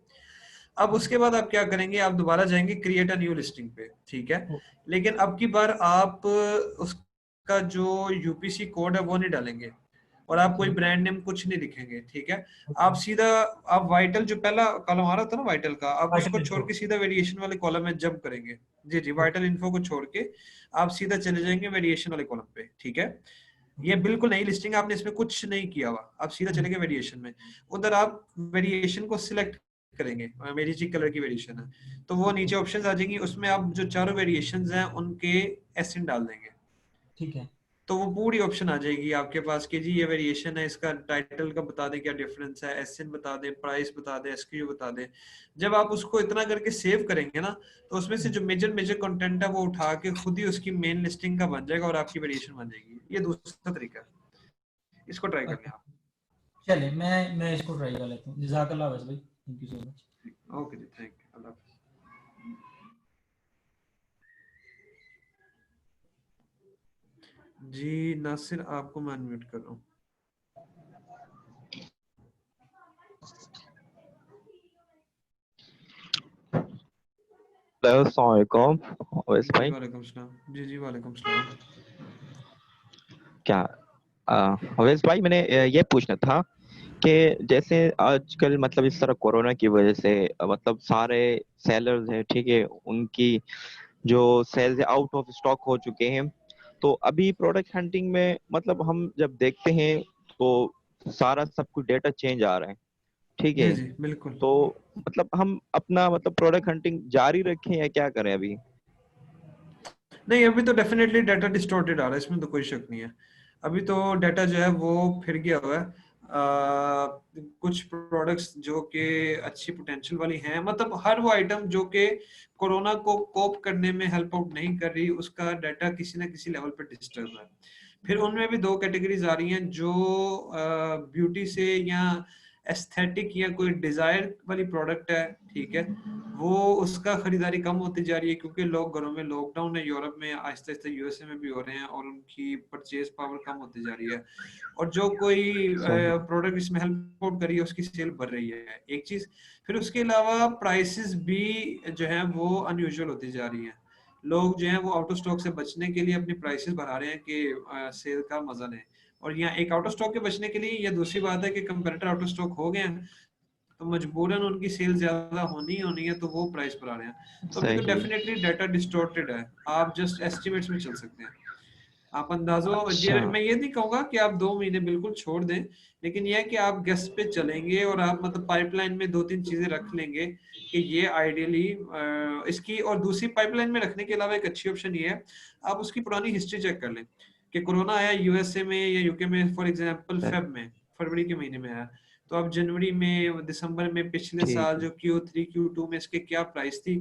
अब उसके बाद आप क्या करेंगे, आप दोबारा जाएंगे क्रिएट अ न्यू लिस्टिंग पे, ठीक है। ओ- लेकिन अब की बार आप उसका जो यूपीसी कोड है वो नहीं डालेंगे और आप कोई ठीक। ब्रांड नेम कुछ नहीं लिखेंगे, ठीक है। ओके। आप सीधा, आप वाइटल जो पहला कॉलम आ रहा था ना वाइटल का, आप आइटम उसको छोड़ इनको। के सीधा वेरिएशन वाले कॉलम में जंप करेंगे। जी जी, ओके वाइटल इन्फो को छोड़ के आप सीधा चले जाएंगे वेरिएशन वाले कॉलम पे, ठीक है। ये ओके। बिल्कुल नई लिस्टिंग, आपने इसमें कुछ नहीं किया हुआ, आप सीधा चले गए वेरिएशन में। उधर आप वेरिएशन को सिलेक्ट करेंगे, मेरी जी कलर की वेरिएशन है तो वो ओके नीचे ऑप्शंस आ जाएंगी, उसमें आप जो चारों वेरिएशंस हैं उनके एसिन डाल देंगे। ठीक है। तो वो पूरी ऑप्शन आ जाएगी आपके पास कि जी ये वेरिएशन है, इसका टाइटल का बता दें क्या डिफरेंस है, एसएन बता दें, प्राइस बता दें, एसक्यू बता दें। जब आप उसको इतना करके सेव करेंगे ना तो उसमें से जो मेजर मेजर कंटेंट है वो उठा के खुद ही उसकी मेन लिस्टिंग का बन जाएगा और आपकी वेरिएशन बन जाएगी। ये दूसरा तरीका है, इसको ट्राई कर लें अच्छा, आप। चलिए मैं इसको ट्राई कर लेता हूँ। जज़ाकल्लाह वैसे भाई, thank you so much. Okay जी, थैंक यू, अल्लाह हाफिज़। जी नासिर, आपको मैं अनम्यूट कर रहा हूँ। हेलो, अस्सलाम वालेकुम अवैस जी भाई। वालेकुम सलाम। जी जी वालेकुम सलाम। क्या अवैस भाई, मैंने ये पूछना था कि जैसे आजकल मतलब इस तरह कोरोना की वजह से मतलब सारे सेलर्स हैं, ठीक है, उनकी जो सेल्स आउट ऑफ स्टॉक हो चुके हैं। तो अभी प्रोडक्ट हंटिंग में मतलब हम जब देखते हैं तो सारा सब कुछ डेटा चेंज आ रहा है, ठीक जी है। जी बिल्कुल। तो मतलब हम अपना मतलब प्रोडक्ट हंटिंग जारी रखें या क्या करें अभी? नहीं, अभी तो डेफिनेटली डाटा डिस्टॉर्टेड आ रहा है, इसमें तो कोई शक नहीं है। अभी तो डाटा जो है वो फिर गया हुआ है। कुछ प्रोडक्ट्स जो कि अच्छी पोटेंशियल वाली हैं, मतलब हर वो आइटम जो कि कोरोना को कोप करने में हेल्प आउट नहीं कर रही, उसका डाटा किसी ना किसी लेवल पर डिस्टर्ब है। फिर उनमें भी दो कैटेगरीज आ रही हैं, जो ब्यूटी से या एस्थेटिक या कोई डिजायर वाली प्रोडक्ट है, ठीक है, वो उसका खरीदारी कम होती जा रही है क्योंकि लोग घरों में, लॉकडाउन है यूरोप में, आहिस्ता आहिस्ता यूएसए में भी हो रहे हैं और उनकी परचेज पावर कम होती जा रही है। और जो कोई सही। प्रोडक्ट इसमें हेल्प आउट करी है उसकी सेल बढ़ रही है, एक चीज। फिर उसके अलावा प्राइसेस भी जो है वो अनयूजुअल होती जा रही है। लोग जो है वो आउट ऑफ स्टॉक से बचने के लिए अपनी प्राइसेस बढ़ा रहे हैं कि सेल का मजा लें। और यहाँ एक आउट ऑफ स्टॉक के बचने के लिए ये दूसरी बात है कि कंपेरेटर आउट ऑफ स्टॉक हो गए हैं तो मजबूरन उनकी सेल ज्यादा होनी ही होनी है, तो वो प्राइस पर आ रहे हैं। तो अभी तो सही। डेफिनेटली डाटा डिस्टॉर्टेड है, आप जस्ट एस्टिमेट्स में चल सकते हैं। आप अंदाजों, अच्छा। मैं ये नहीं कहूंगा कि आप 2 महीने बिल्कुल छोड़ दें, लेकिन यह है कि आप गेस पे चलेंगे और आप मतलब पाइपलाइन में 2-3 चीजें रख लेंगे कि ये आइडियली इसकी। और दूसरी पाइपलाइन में रखने के अलावा एक अच्छी ऑप्शन ये है, आप उसकी पुरानी हिस्ट्री चेक कर लें कि कोरोना आया यूएसए में या यूके में, फॉर एग्जांपल सही। फेब में, फरवरी के महीने में आया, तो आप जनवरी में, दिसंबर में पिछले ठीक साल है। जो Q3 Q2 में इसके क्या प्राइस थी,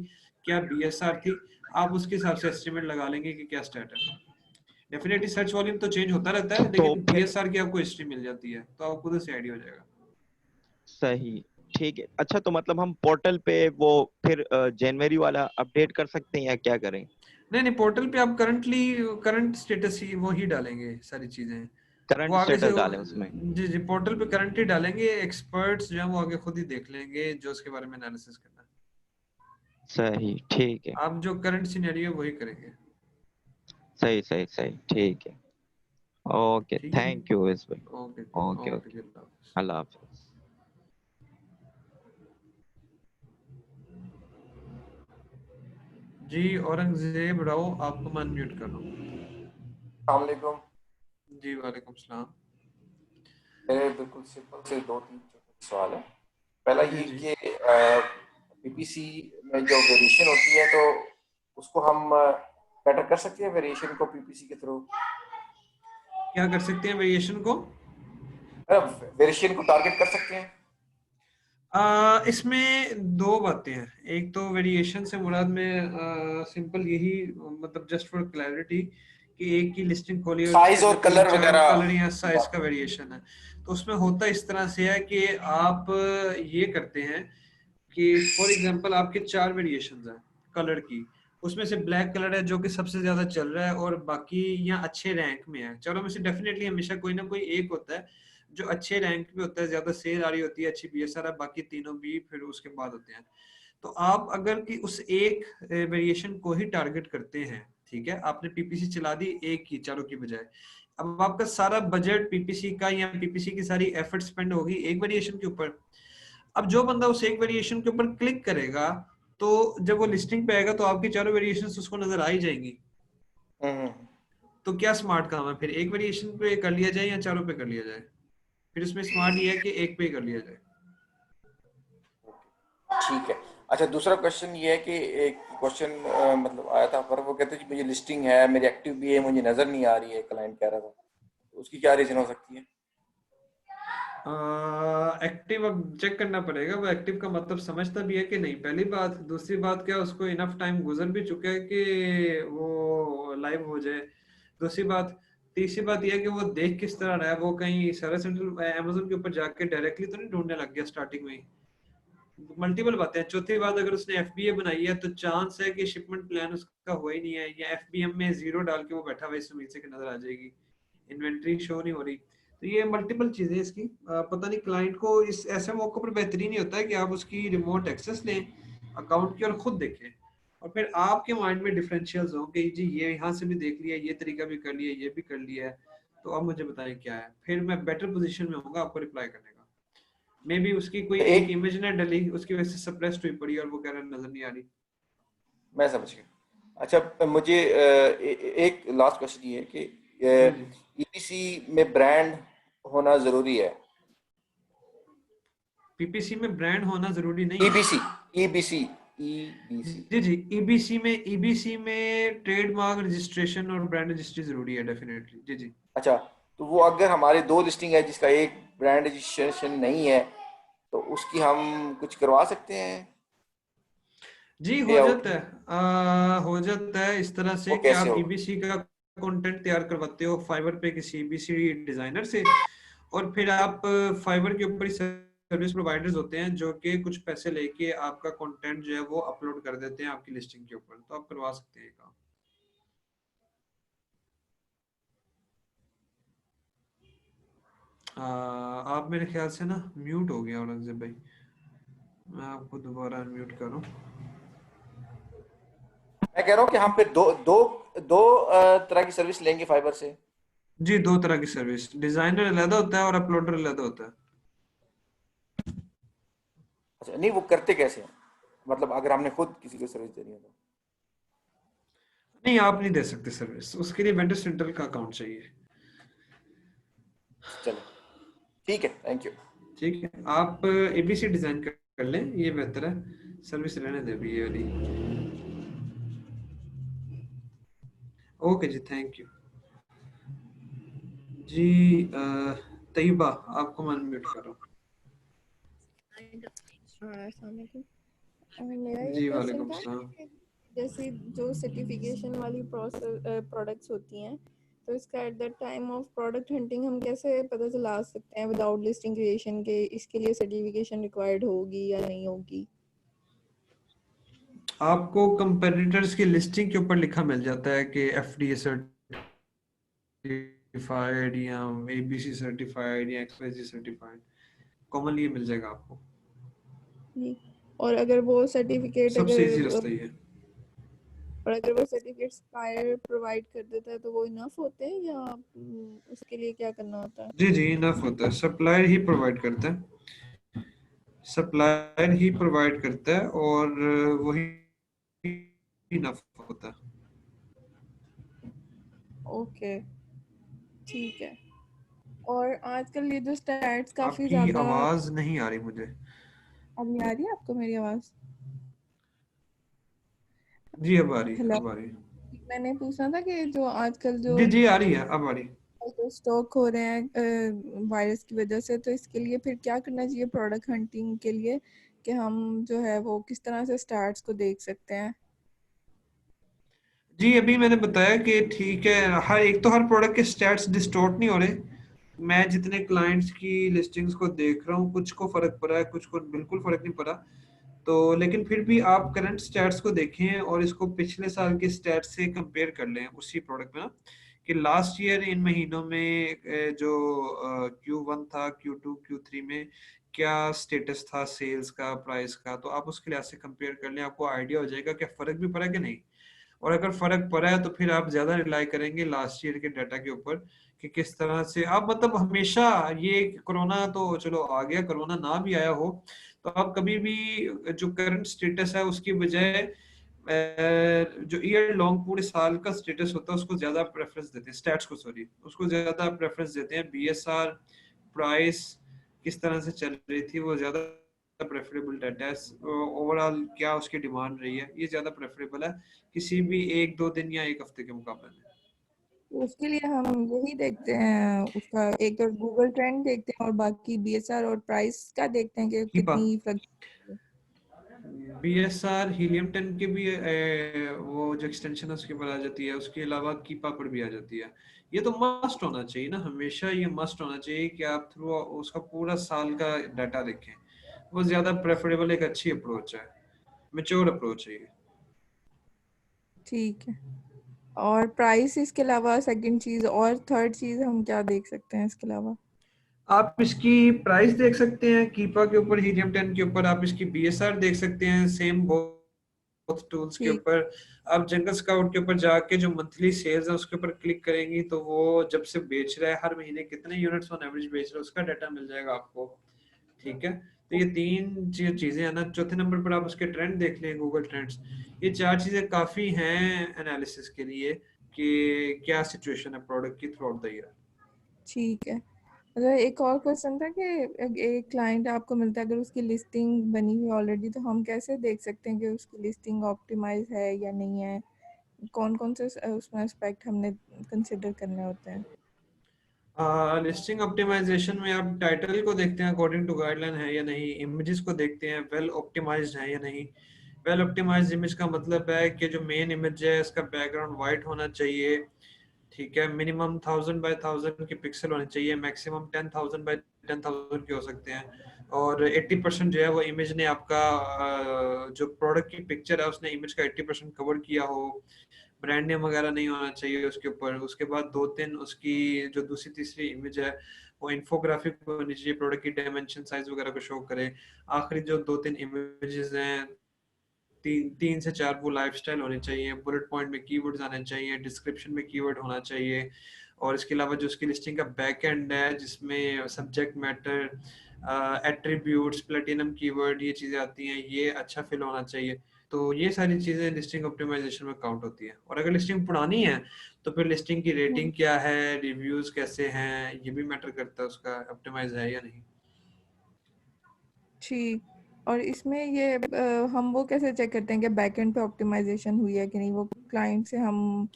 क्या बीएसआर थी, आप उसके हिसाब से एस्टिमेट लगा लेंगे कि क्या स्टेट है। डेफिनेटली सर्च वॉल्यूम तो चेंज होता रहता है, तो लेकिन फिर बीएसआर की आपको हिस्ट्री मिल जाती है तो आपको उधर से आइडिया हो जाएगा। सही। ठीक है। अच्छा, तो मतलब हम पोर्टल पे वो फिर जनवरी वाला अपडेट कर सकते हैं या क्या करें? नहीं नहीं, पोर्टल पे आप करंट स्टेटस ही वो ही डालेंगे सारी चीजें। वो करंट आगे से, स्टेटस डालें उसमें? जी जी, पोर्टल पे करंट ही डालेंगे, एक्सपर्ट्स जो है वो आगे खुद ही देख लेंगे जो उसके बारे में एनालिसिस करना है। सही। ठीक है। आप जो करंट सिनेरियो वही करेंगे। सही सही सही। ठीक है। ओके, ठीक है थैंक यू इस भाई। जी, ओके ओके ओके ओके। जी, अल्लाह हाफिज़। अल्लाह हाफिज। जी औरंगजेब राव, आपको मैं अनम्यूट कर रहा हूँ। अस्सलाम वालेकुम। जी वालेकुम सलाम। मेरे बिल्कुल सिंपल से 2-3 छोटे सवाल है। पहला जी ये जी कि पीपीसी में जो वेरिएशन होती है तो उसको हम बेटर कर सकते हैं वेरिएशन को पीपीसी के थ्रू? क्या कर सकते हैं वेरिएशन को? वेरिएशन को टारगेट कर सकते हैं? इसमें दो बातें हैं। एक तो वेरिएशन से मुराद में सिंपल यही, मतलब जस्ट फॉर क्लैरिटी, कि एक की लिस्टिंग खोली और उसके साइज अंदर और तीन कलर चार वगैरह कलर या की साइज बात का वेरिएशन है। तो उसमें होता इस तरह से है कि आप ये करते हैं कि फॉर एग्जांपल आपके चार वेरिएशंस हैं कलर की, उसमें से ब्लैक कलर है जो कि सबसे ज्यादा चल रहा है और बाकी यहाँ अच्छे रैंक में है। चारों में से डेफिनेटली हमेशा कोई ना कोई एक होता है जो अच्छे रैंक पे होता है, ज्यादा सेल आ रही होती है, अच्छी बीएसआर है, बाकी तीनों भी फिर उसके बाद होते हैं। तो आप अगर कि उस एक वेरिएशन को ही टारगेट करते हैं, ठीक है, आपने पीपीसी चला दी एक की चारों की बजाय, अब आपका सारा बजट पीपीसी का या पीपीसी की सारी एफर्ट स्पेंड होगी एक वेरिएशन के ऊपर। अब जो बंदा उस एक वेरिएशन के ऊपर क्लिक करेगा तो जब वो लिस्टिंग पे आएगा तो आपकी चारों वेरिएशंस उसको नजर आ ही जाएंगी। हम्म, तो क्या स्मार्ट काम है फिर, एक वेरिएशन पे कर लिया जाए या चारों पे कर लिया जाए? फिर इसमें स्मार्ट ये है कि एक पे ही कर लिया जाए। ठीक है। अच्छा, दूसरा क्वेश्चन ये है कि एक क्वेश्चन मतलब आया था पर वो कहते हैं जी मुझे लिस्टिंग है, मेरी एक्टिव भी है, मुझे नजर नहीं आ रही है, क्लाइंट कह रहा था, तो उसकी क्या रीजन हो सकती है? एक्टिव अब चेक करना पड़ेगा वो एक्टिव का मतलब समझता भी है कि नहीं, पहली बात। दूसरी बात क्या, उसको इनफ टाइम गुजर भी चुका है कि वो लाइव हो जाए। दूसरी बात, तीसरी बात यह है कि वो देख किस तरह रहा है, वो कहीं सर्विस सेंटर अमेजोन के ऊपर जाके डायरेक्टली तो नहीं ढूंढने लग गया स्टार्टिंग में ही। मल्टीपल बातें हैं। चौथी बात, अगर उसने एफबीए बनाई है तो चांस है कि शिपमेंट प्लान उसका हुआ ही नहीं है, या एफबीएम में जीरो डाल के वो बैठा हुआ इस उम्मीद से कि नजर आ जाएगी, इन्वेंट्री शो नहीं हो रही। तो ये मल्टीपल चीजें इसकी, पता नहीं क्लाइंट को इस ऐसे मौके पर बेहतरीन ही होता है कि आप उसकी रिमोट एक्सेस लें अकाउंट की और खुद देखें, और फिर आपके माइंड में डिफरेंशियल्स हो कि जी ये यहाँ से भी देख लिया, ये तरीका भी कर लिया, ये भी कर लिया है, तो अब मुझे बताएं क्या है, फिर मैं बेटर पोजीशन में होऊंगा आपको रिप्लाई करने का। मे बी उसकी कोई तो एक एक इमेज ना डली, उसकी वजह से सप्रेस्ड हुई पड़ी और वो कह रहा नजर नहीं आ रही। मैं समझ गया। अच्छा, मुझे एक लास्ट क्वेश्चन ये है कि जी जी। ईपीसी में ब्रांड होना जरूरी है? पीपीसी में ब्रांड होना जरूरी नहीं है। ईबीसी ईबीसी ईबीसी जी जी, ईबीसी में ट्रेडमार्क रजिस्ट्रेशन और ब्रांड रजिस्ट्री जरूरी है डेफिनेटली। जी जी। अच्छा, तो वो अगर हमारे दो लिस्टिंग है जिसका एक ब्रांड रजिस्ट्रेशन नहीं है तो उसकी हम कुछ करवा सकते हैं जी पे हो आउट? जाता है, हो जाता है इस तरह वो से कि कैसे आप होगा? ईबीसी का कंटेंट तैयार करवाते हो फाइवर पे किसी ईबीसी डिजाइनर से, और फिर आप फाइवर के ऊपर सर्विस प्रोवाइडर्स होते हैं जो कि कुछ पैसे लेके आपका कंटेंट जो है वो अपलोड कर देते हैं आपकी लिस्टिंग के ऊपर, तो आप करवा सकते हैं ये काम। आप मेरे ख्याल से ना म्यूट हो गया औरंगजेब भाई, मैं आपको दोबारा अनम्यूट करूं। मैं कह रहा हूँ कि हम फिर दो दो दो तरह की सर्विस लेंगे फाइबर से। जी, दो तरह की सर्विस, डिजाइनर अलग होता है और अपलोडर अलग होता है। अच्छा, नहीं वो करते कैसे हैं, मतलब अगर हमने खुद किसी को सर्विस देनी है तो? नहीं, आप नहीं दे सकते सर्विस, उसके लिए वेंडर सेंटर का अकाउंट चाहिए। चले, ठीक है, थैंक यू। ठीक है, आप एबीसी डिजाइन कर लें, ये बेहतर है, सर्विस रहने दे अभी ये वाली। ओके जी, थैंक यू जी। तैयबा, आपको मैं अनम्यूट कर रहा हूँ। अस्सलाम वालेकुम। मेरा ये जी क्वेश्चन वालेकुम था सलाम। कि जैसे जो सर्टिफिकेशन वाली प्रोडक्ट्स होती हैं तो इसका at the time of product hunting हम कैसे पता चला सकते हैं विदाउट लिस्टिंग क्रिएशन के इसके लिए सर्टिफिकेशन रिक्वायर्ड होगी या नहीं होगी? आपको कंपेटिटर्स की लिस्टिंग के ऊपर लिखा मिल जाता है कि एफडीए सर्टिफाइड या एबीसी सर्टिफाइड या एक्सवाईजी सर्टिफाइड, कॉमनली ये मिल जाएगा आपको। जी। और अगर वो सर्टिफिकेट सबसे इजी रास्ता ये है। और अगर वो सर्टिफिकेट सप्लायर प्रोवाइड कर देता है तो वो इनफ होते हैं या उसके लिए क्या करना होता है? जी जी, इनफ होता है, सप्लायर ही प्रोवाइड करता है, सप्लायर ही प्रोवाइड करता है और वही इनफ होता है। ओके, ठीक है। और आजकल ये जो स्टैट्स काफी आपकी ज्यादा, आवाज नहीं आ रही मुझे। अब नहीं आ रही है आपको मेरी आवाज? जी अब आ रही है, हेलो, अब आ रही है। मैंने पूछना था कि जो आजकल जो जी जी आ रही है, अब आ रही है। स्टॉक हो रहे हैं वायरस की वजह से, तो इसके लिए फिर क्या करना चाहिए प्रोडक्ट हंटिंग के लिए, कि हम जो है वो किस तरह से स्टार्ट्स को देख सकते हैं? जी अभी मैंने बताया कि ठीक है, हर एक तो हर प्रोडक्ट के स्टैट्स डिस्टॉर्ट नहीं हो रहे। मैं जितने क्लाइंट्स की लिस्टिंग्स को देख रहा हूँ, कुछ को फर्क पड़ा है, कुछ को बिल्कुल फर्क नहीं पड़ा। तो लेकिन फिर भी आप करंट स्टैट्स को देखें और इसको पिछले साल के स्टैट्स से कंपेयर कर लें उसी प्रोडक्ट में ना, कि लास्ट ईयर इन महीनों में जो Q1 था, Q2 Q3 में क्या स्टेटस था सेल्स का, प्राइस का। तो आप उसके लिहाज से कंपेयर कर लें, आपको आइडिया हो जाएगा क्या फर्क भी पड़ा कि नहीं। और अगर फर्क पड़ा है तो फिर आप ज्यादा रिलाई करेंगे लास्ट ईयर के डाटा के ऊपर कि किस तरह से आप मतलब हमेशा ये कोरोना तो चलो आ गया, कोरोना ना भी आया हो तो आप कभी भी जो करंट स्टेटस है उसकी बजाय जो ईयर लॉन्ग पूरे साल का स्टेटस होता है उसको ज्यादा प्रेफरेंस देते हैं, स्टैट्स को सॉरी, उसको ज्यादा प्रेफरेंस देते हैं। बीएसआर प्राइस किस तरह से चल रही थी वो ज्यादा प्रेफरेबल डाटा है। ओवरऑल क्या उसकी डिमांड रही है ये ज्यादा प्रेफरेबल है किसी भी एक दो दिन या एक हफ्ते के मुकाबले में। तो उसके लिए हम यही देखते हैं, उसका एक तो गूगल ट्रेंड देखते हैं और बाकी बीएसआर और प्राइस का देखते हैं कि कीपा कितनी फ्लक्चुएट। बीएसआर हीलियम 10 के भी वो जो एक्सटेंशन है उसके ऊपर आ जाती है, उसके अलावा कीपा पर भी आ जाती है। ये तो मस्ट होना चाहिए ना, हमेशा ये मस्ट होना चाहिए कि आप थ्रू उसका पूरा साल का डाटा देखें। वो ज्यादा प्रेफरेबल एक अच्छी अप्रोच है, मेच्योर अप्रोच है ये। ठीक है। और प्राइस इसके अलावा सेकंड चीज और थर्ड चीज हम क्या देख सकते हैं इसके अलावा? आप इसकी प्राइस देख सकते हैं कीपा के ऊपर, हीलियम 10 के ऊपर। आप इसकी बीएसआर देख सकते हैं सेम बोथ टूल्स के ठीक। ऊपर। आप जंगल स्काउट के ऊपर जाके जो मंथली सेल्स है उसके ऊपर क्लिक करेंगी तो वो जब से बेच रहा है हर महीने कितने यूनिट्स ऑन एवरेज बेच रहा है उसका डाटा मिल जाएगा आपको। ठीक है, तो ये तीन चीजें हैं ना। चौथे नंबर पर आप उसके ट्रेंड देख लें, गूगल ट्रेंड्स। ये चार चीजें काफी हैं एनालिसिस के लिए कि क्या सिचुएशन है प्रोडक्ट की थ्रू आउट द ईयर। ठीक है। अगर एक और क्वेश्चन था कि एक क्लाइंट आपको मिलता है, अगर उसकी लिस्टिंग बनी हुई ऑलरेडी, तो हम कैसे देख सकते हैं कि उसकी लिस्टिंग ऑप्टिमाइज है या नहीं है? कौन कौन से उसमें एस्पेक्ट हमने कंसिडर करने होते हैं? लिस्टिंग ऑप्टिमाइजेशन में आप टाइटल को देखते हैं अकॉर्डिंग टू गाइडलाइन है या नहीं, इमेजेस को देखते हैं वेल ऑप्टिमाइज्ड है या नहीं। वेल ऑप्टिमाइज्ड इमेज का मतलब है कि जो मेन इमेज है इसका बैकग्राउंड वाइट होना चाहिए। ठीक है, मिनिमम 1000 बाय 1000 के पिक्सल होने चाहिए, मैक्सिमम 10,000 बाय 10,000 के हो सकते हैं। और 80% जो है वो इमेज ने आपका जो प्रोडक्ट की पिक्चर है उसने इमेज का 80% कवर किया हो। ब्रांड नेम वगैरह नहीं होना चाहिए उसके ऊपर। उसके बाद दो तीन उसकी जो दूसरी तीसरी इमेज है वो इन्फोग्राफिक होनी चाहिए, प्रोडक्ट की डायमेंशन साइज वगैरह को शो करे। आखिरी जो दो तीन इमेजेस हैं, तीन से चार, वो लाइफस्टाइल होनी चाहिए। बुलेट पॉइंट में कीवर्ड्स आने चाहिए, डिस्क्रिप्शन में कीवर्ड होना चाहिए। और इसके अलावा जो उसकी लिस्टिंग का बैक एंड है जिसमें subject matter, attributes, platinum keyword, ये चीजें आती हैं, ये अच्छा फिल होना चाहिए। तो ये सारी चीजें लिस्टिंग ऑप्टिमाइजेशन में काउंट होती है। और अगर लिस्टिंग पुरानी है तो फिर लिस्टिंग की रेटिंग क्या है, रिव्यूज कैसे हैं, ये भी मैटर करता है उसका ऑप्टिमाइज है या नहीं। ठीक। और इसमें ये हम वो कैसे चेक करते हैं कि बैकएंड पे ऑप्टिमाइजेशन हुई है कि नहीं? वो क्लाइंट से हम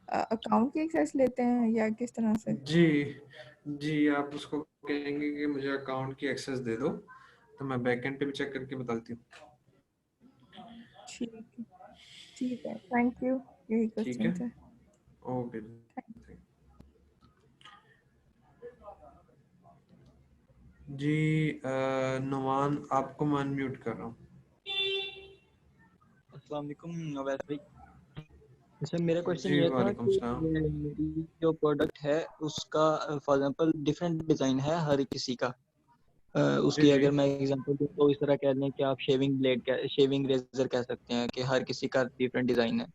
अकाउंट की एक्सेस लेते हैं या किस तरह से? जी जी, आप उसको कहेंगे कि मुझे अकाउंट की एक्सेस दे दो तो मैं बैकएंड पे भी चेक करके बताती हूँ। ठीक है। ठीक है, थैंक यू। यही ठीक है, क्वेश्चन थे। ओके। जी नुमान, आपको मैं अनम्यूट कर रहा हूँ। अस्सलाम वालेकुम नवाज भाई। अच्छा, मेरा क्वेश्चन जी ये था वालेकुम कि सलाम। मेरी जो प्रोडक्ट है उसका फॉर एग्जांपल डिफरेंट डिज़ाइन है हर किसी का। जी उसकी जी अगर मैं एग्जांपल दूं तो इस तरह कह दें कि आप शेविंग ब्लेड शेविंग रेजर कह सकते हैं कि हर किसी का डिफरेंट डिज़ाइन है।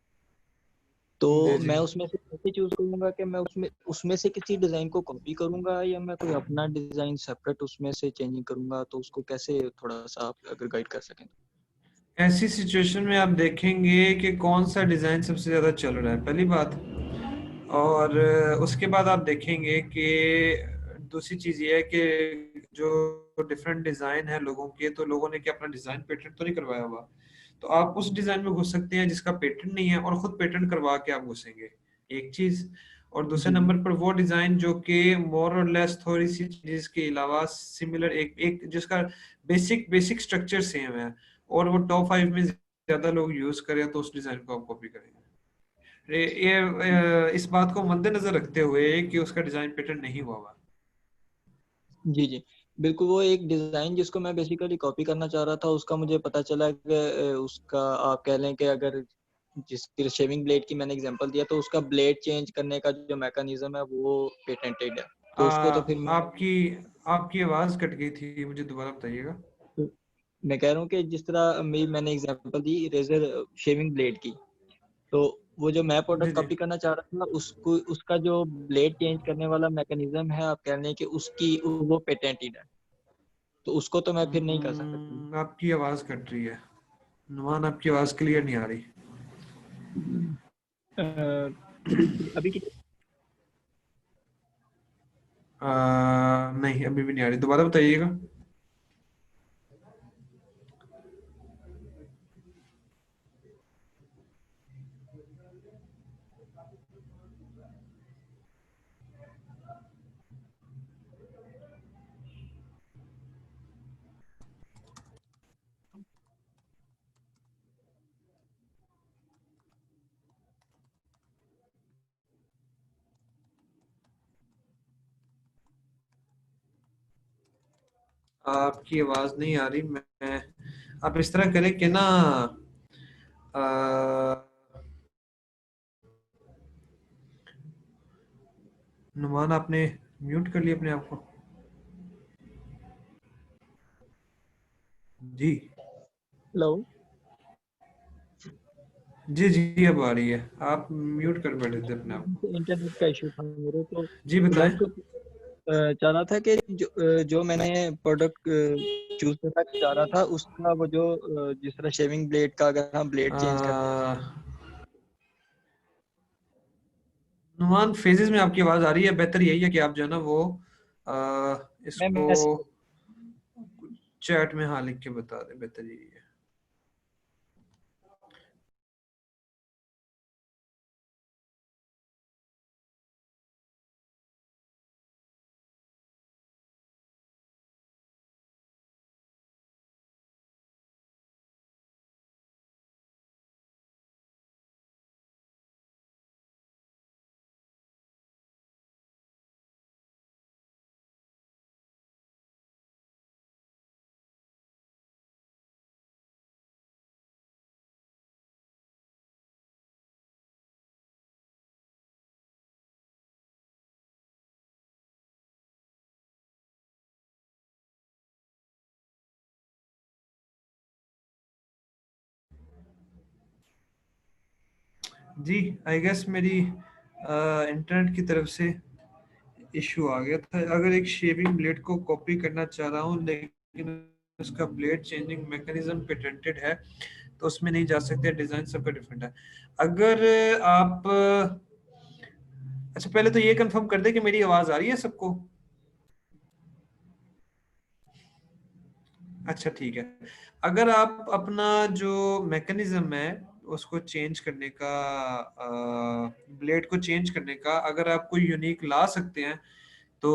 तो जी जी। मैं उसमें से कैसे चूज करूंगा कि मैं उसमें उसमें से किसी डिज़ाइन को कॉपी करूंगा या मैं कोई अपना डिज़ाइन सेपरेट उसमें से चेंजिंग करूंगा? तो उसको कैसे थोड़ा सा आप अगर गाइड कर सकें। ऐसी सिचुएशन में आप देखेंगे कि कौन सा डिजाइन सबसे ज्यादा चल रहा है, पहली बात। और उसके बाद आप देखेंगे कि दूसरी चीज ये है कि जो डिफरेंट डिजाइन है लोगों के, तो लोगों ने क्या अपना डिजाइन पेटेंट तो नहीं करवाया हुआ, तो आप उस डिजाइन में घुस सकते हैं जिसका पेटेंट नहीं है और खुद पेटेंट करवा के आप घुसेंगे, एक चीज। और दूसरे जी नंबर पर वो डिजाइन जो कि मोर और लेस थोड़ी सी चीज के अलावा सिमिलर, एक एक जिसका बेसिक बेसिक स्ट्रक्चर सेम है और वो टॉप 5 में ज्यादा लोग यूज करें, तो उस डिजाइन को आप कॉपी करेंगे। इस बात को मद्देनजर रखते हुए कि उसका डिजाइन पेटेंट नहीं हुआ हुआ। जी जी बिल्कुल। वो एक डिज़ाइन जिसको मैं बेसिकली कॉपी करना चाह रहा था, उसका मुझे पता चला कि उसका आप कह लें कि अगर जिस शेविंग ब्लेड की मैंने एग्जांपल दिया, तो उसका ब्लेड चेंज करने का जो मैकेनिज्म है वो पेटेंटेड है। तो उसको तो फिर आपकी आपकी आवाज कट गई थी, मुझे दोबारा बताइएगा। मैं कह रहा हूँ कि जिस तरह मैंने एग्जांपल दी इरेजर शेविंग ब्लेड की, तो वो जो मैं जी प्रोडक्ट जी। कॉपी करना चाह रहा था उसको, उसका जो ब्लेड चेंज करने वाला मैकेनिज्म है, आप कह लें कि उसकी वो पेटेंटेड है, तो उसको तो मैं फिर नहीं कर सकता। आपकी आवाज कट रही है नुमान, आपकी आवाज क्लियर नहीं आ रही। अ, अभी अभी की नहीं, अभी भी नहीं आ रही, दोबारा बताइएगा। आपकी आवाज नहीं आ रही। मैं आप इस तरह करें कि ना, अ, नुमान आपने म्यूट कर लिया अपने आप को। जी हेलो। जी जी, अब आ रही है। आप म्यूट कर बैठे थे अपने आप को। इंटरनेट का इशू था मेरे, तो जी मैं बताएं। आपको चाह रहा था कि जो मैंने प्रोडक्ट चूज करना चाह रहा था, उसका वो जो जिस तरह शेविंग ब्लेड का अगर हम ब्लेड चेंज करते हैं। नुमान, फेजेस में आपकी आवाज आ रही है, बेहतर यही है कि आप जो है ना वो मैं इसको मैसेज चैट में हाँ लिख के बता दें, बेहतर यही है। जी, आई गेस मेरी इंटरनेट की तरफ से इशू आ गया था। अगर एक शेविंग ब्लेड को कॉपी करना चाह रहा हूँ लेकिन उसका ब्लेड चेंजिंग मैकेनिज्म पेटेंटेड है, तो उसमें नहीं जा सकते, डिजाइन सबका डिफरेंट है। अगर आप अच्छा, पहले तो ये कंफर्म कर दे कि मेरी आवाज आ रही है सबको। अच्छा ठीक है। अगर आप अपना जो मैकेनिज्म है उसको चेंज करने का, ब्लेड को चेंज करने का, अगर आप कोई यूनिक ला सकते हैं तो,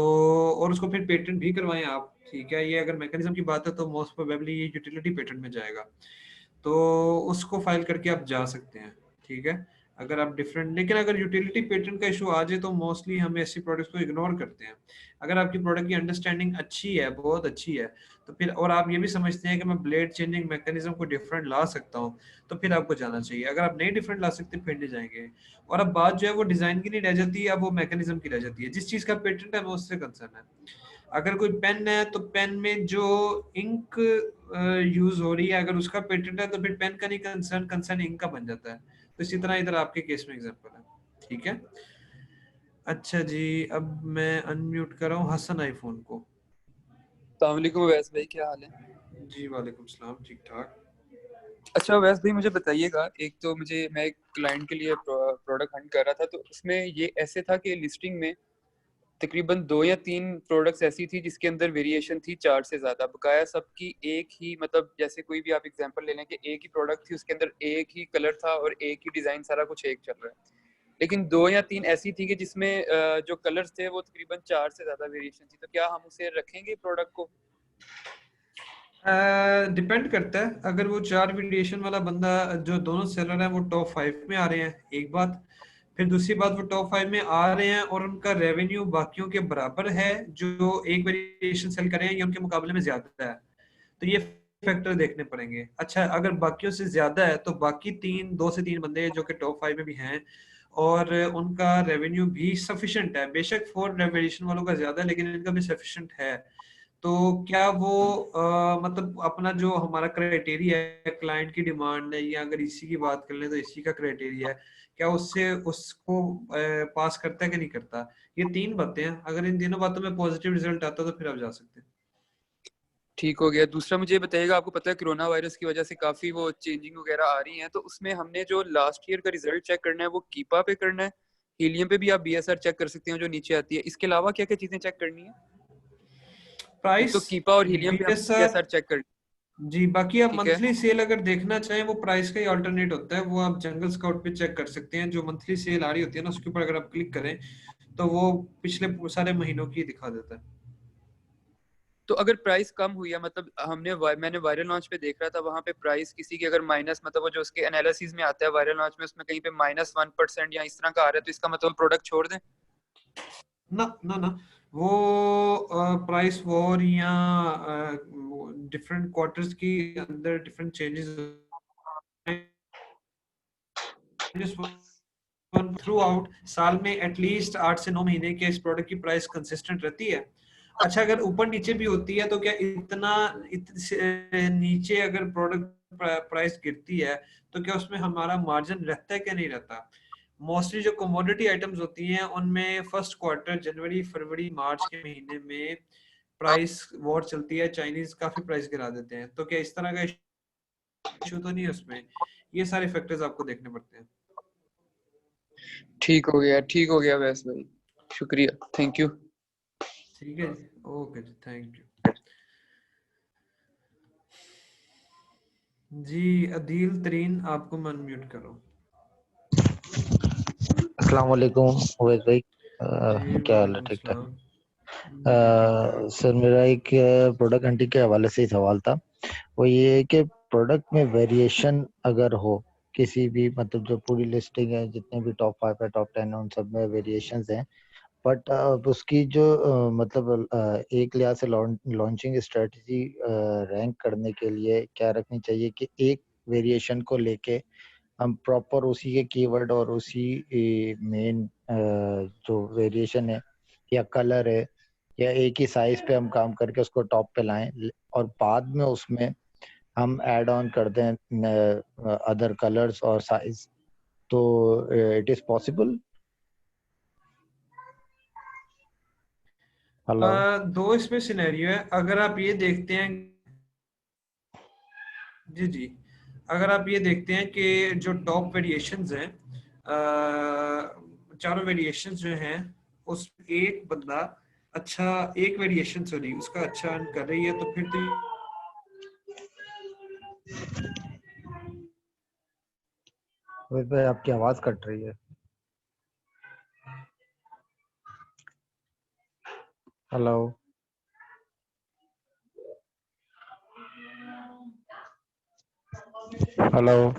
और उसको फिर पेटेंट भी करवाएं आप, ठीक है। ये अगर मैकेनिज्म की बात है तो मोस्ट प्रोबेबली ये यूटिलिटी पेटेंट में जाएगा, तो उसको फाइल करके आप जा सकते हैं, ठीक है। अगर आप डिफरेंट, लेकिन अगर यूटिलिटी पेटेंट का इशू आ जाए तो मोस्टली हम ऐसी प्रोडक्ट्स को इग्नोर करते हैं। अगर आपकी प्रोडक्ट की अंडरस्टैंडिंग अच्छी है, बहुत अच्छी है, तो फिर, और आप ये भी समझते हैं कि मैं ब्लेड चेंजिंग मैकेनिज्म को डिफरेंट ला सकता हूँ, तो फिर आपको जाना चाहिए। अगर आप नहीं डिफरेंट ला सकते फिर नहीं जाएंगे। और अब बात जो है वो डिजाइन की नहीं रह जाती है, अब वो मैकेनिज्म की रह जाती है। जिस चीज का पेटेंट है वो उससे कंसर्न है। अगर कोई पेन है तो पेन में जो इंक यूज हो रही है, अगर उसका पेटेंट है तो फिर पेन का नहीं कंसर्न, कंसर्न इंक का बन जाता है। तो इसी तरह इधर आपके केस में एग्जांपल है, ठीक है। अच्छा जी, अब मैं अनम्यूट कर रहा हूँ हसन आईफोन को। अस्सलाम वालेकुम वैस भाई, क्या हाल है? जी वालेकुम सलाम, ठीक ठाक। अच्छा वैसे भी मुझे बताइएगा, एक तो मैं एक क्लाइंट के लिए प्रोडक्ट हंट कर रहा था, तो उसमें ये ऐसे था कि लिस्टिंग में तकरीबन 2 या 3 प्रोडक्ट्स ऐसी थी जिसके अंदर वेरिएशन थी 4 से ज्यादा, बकाया सबकी एक ही, मतलब जैसे कोई भी आप एग्जांपल ले लें कि एक ही प्रोडक्ट थी, उसके अंदर एक ही कलर था और एक ही डिजाइन, सारा कुछ एक चल रहा है। लेकिन 2 या 3 ऐसी थी कि जिसमें जो कलर्स थे वो तकरीबन 4 से ज्यादा वेरिएशन थी, तो क्या हम उसे रखेंगे प्रोडक्ट को? डिपेंड करता है। अगर वो 4 वेरिएशन वाला बंदा, जो दोनों सेलर हैं वो टॉप 5 में आ रहे हैं, एक बात। फिर दूसरी बात, वो टॉप 5 में आ रहे हैं और उनका रेवेन्यू बाकियों के बराबर है, जो एक वेरिएशन सेल कर रहे हैं, या उनके मुकाबले में ज्यादा है, तो ये फैक्टर देखने पड़ेंगे। अच्छा, अगर बाकियों से ज्यादा है तो बाकी 2 से 3 बंदे जो कि टॉप 5 में भी हैं और उनका रेवेन्यू भी सफिशिएंट है, बेशक 4 वेरिएशन वालों का ज्यादा है लेकिन इनका भी सफिशिएंट है, तो क्या वो मतलब अपना जो हमारा क्राइटेरिया है, क्लाइंट की डिमांड है, या अगर इसी की बात कर लें तो इसी का क्राइटेरिया है, क्या उससे उसको पास करता है कि नहीं करता। ये 3 बातें हैं। अगर इन तीनों बातों में पॉजिटिव रिजल्ट आता है तो फिर आप जा सकते हैं। ठीक हो गया। दूसरा मुझे ये बताइएगा, आपको पता है कोरोना वायरस की वजह से काफी वो चेंजिंग वगैरह आ रही हैं, तो उसमें हमने जो लास्ट ईयर का रिजल्ट चेक करना है वो कीपा पे करना है, हीलियम पे भी आप बीएसआर चेक कर सकते हैं जो नीचे आती है, इसके अलावा क्या क्या चीजें चेक करनी है? एक प्राइस, तो कीपा और हीलियम पे हम बीएसआर, बीएसआर चेक कर, जी। बाकी आप ठीक है। मंथली सेल अगर देखना चाहें, वो प्राइस का ही अल्टरनेट होता है, वो आप जंगल स्काउट पे चेक कर सकते हैं। जो मंथली सेल आ रही होती है ना, उसके ऊपर अगर आप क्लिक करें तो वो पिछले सारे महीनों की दिखा देता है। तो अगर प्राइस कम हुई है, मतलब मैंने वायरल लॉन्च पे देख रहा था, वहां पे प्राइस किसी की अगर माइनस, मतलब वो जो उसके एनालिसिस में आता है वायरल लॉन्च में, उसमें कहीं पे -1% या इस तरह का आ रहा है, तो इसका मतलब प्रोडक्ट छोड़ दें? ना ना ना, वो प्राइस वॉर या डिफरेंट क्वार्टर्स की अंदर डिफरेंट चेंजेस थ्रू आउट साल में एटलीस्ट 8 से 9 महीने के इस प्रोडक्ट की प्राइस कंसिस्टेंट रहती है। अच्छा, अगर ऊपर नीचे भी होती है तो क्या नीचे अगर प्रोडक्ट प्राइस गिरती है तो क्या उसमें हमारा मार्जिन रहता है क्या नहीं रहता। मोस्टली जो कमोडिटी आइटम्स होती हैं उनमें फर्स्ट क्वार्टर, जनवरी फरवरी मार्च के महीने में प्राइस वॉर चलती है, चाइनीज काफी प्राइस गिरा देते हैं, तो क्या इस तरह का इशू तो नहीं है उसमें। ये सारे फैक्टर्स आपको देखने पड़ते हैं। ठीक हो गया वैस भाई, शुक्रिया, थैंक यू। ठीक है जी, ओके जी, थैंक यू जी। अदील तरीन, आपको मैं अनम्यूट करो। अस्सलाम वालेकुम उवैस भाई, जी क्या हाल है? वालेकुम ठीक ठाक। सलाम। जी ठीक ठाक। सर मेरा एक प्रोडक्ट हंटिंग के हवाले से ही सवाल था। वो ये है कि प्रोडक्ट में वेरिएशन अगर हो किसी भी, मतलब जो पूरी लिस्टिंग है, जितने भी टॉप 5 है, टॉप 10 है, उन सब में वेरिएशंस हैं, बट उसकी जो मतलब एक लिहाज से लॉन्चिंग स्ट्रेटजी रैंक करने के लिए क्या रखनी चाहिए कि एक वेरिएशन को लेके हम प्रॉपर उसी के कीवर्ड और उसी मेन जो वेरिएशन है या कलर है या एक ही साइज पे हम काम करके उसको टॉप पे लाएं, और बाद में उसमें हम ऐड ऑन कर दें अदर कलर्स और साइज, तो इट इज पॉसिबल? हेलो। दो इसमें सिनेरियो है। अगर आप ये देखते हैं, जी जी, अगर आप ये देखते हैं कि जो टॉप वेरिएशंस हैं, चारों वेरिएशंस जो हैं, उस एक बंदा अच्छा, एक वेरिएशन सॉरी उसका अच्छा अर्न कर रही है, तो फिर तो उवैस भाई आपकी आवाज कट रही है। हेलो। हेलो।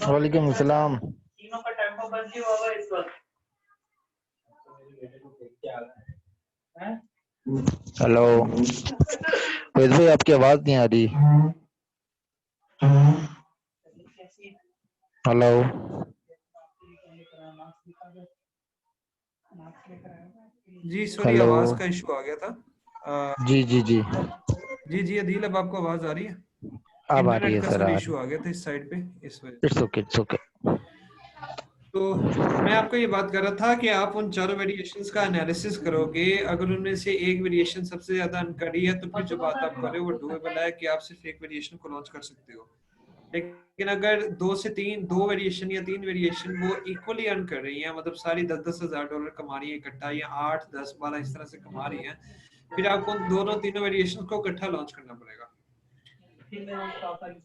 वालेकुम अस्सलाम। हेलो उवैस भाई आपकी आवाज नहीं आ रही। हेलो। जी सॉरी, हेलो। आवाज का इशू आ गया था। जी जी जी। जी जी अदील, अब आपको आवाज आ रही है? अब आ रही इंटरनेट है का सर, सर आ रही इशू आ गया था इस साइड पे, इस वजह से। It's okay, it's okay. तो मैं आपको ये बात कर रहा था कि आप उन चारों वेरिएशंस का एनालिसिस करोगे, अगर उनमें से एक वेरिएशन सबसे ज्यादा अनकड़ी है तो फिर जो बात आप कर रहे हो वो डूएबल है कि आप सिर्फ एक वेरिएशन को लॉन्च कर सकते हो। लेकिन अगर दो वेरिएशन या तीन वेरिएशन वो इक्वली अर्न कर रही हैं, मतलब सारी 10-10 हजार डॉलर कमा रही है इकट्ठा, या 8, 10, 12 इस तरह से कमा रही हैं, फिर आपको उन दोनों तीनों वेरिएशन को इकट्ठा लॉन्च करना पड़ेगा।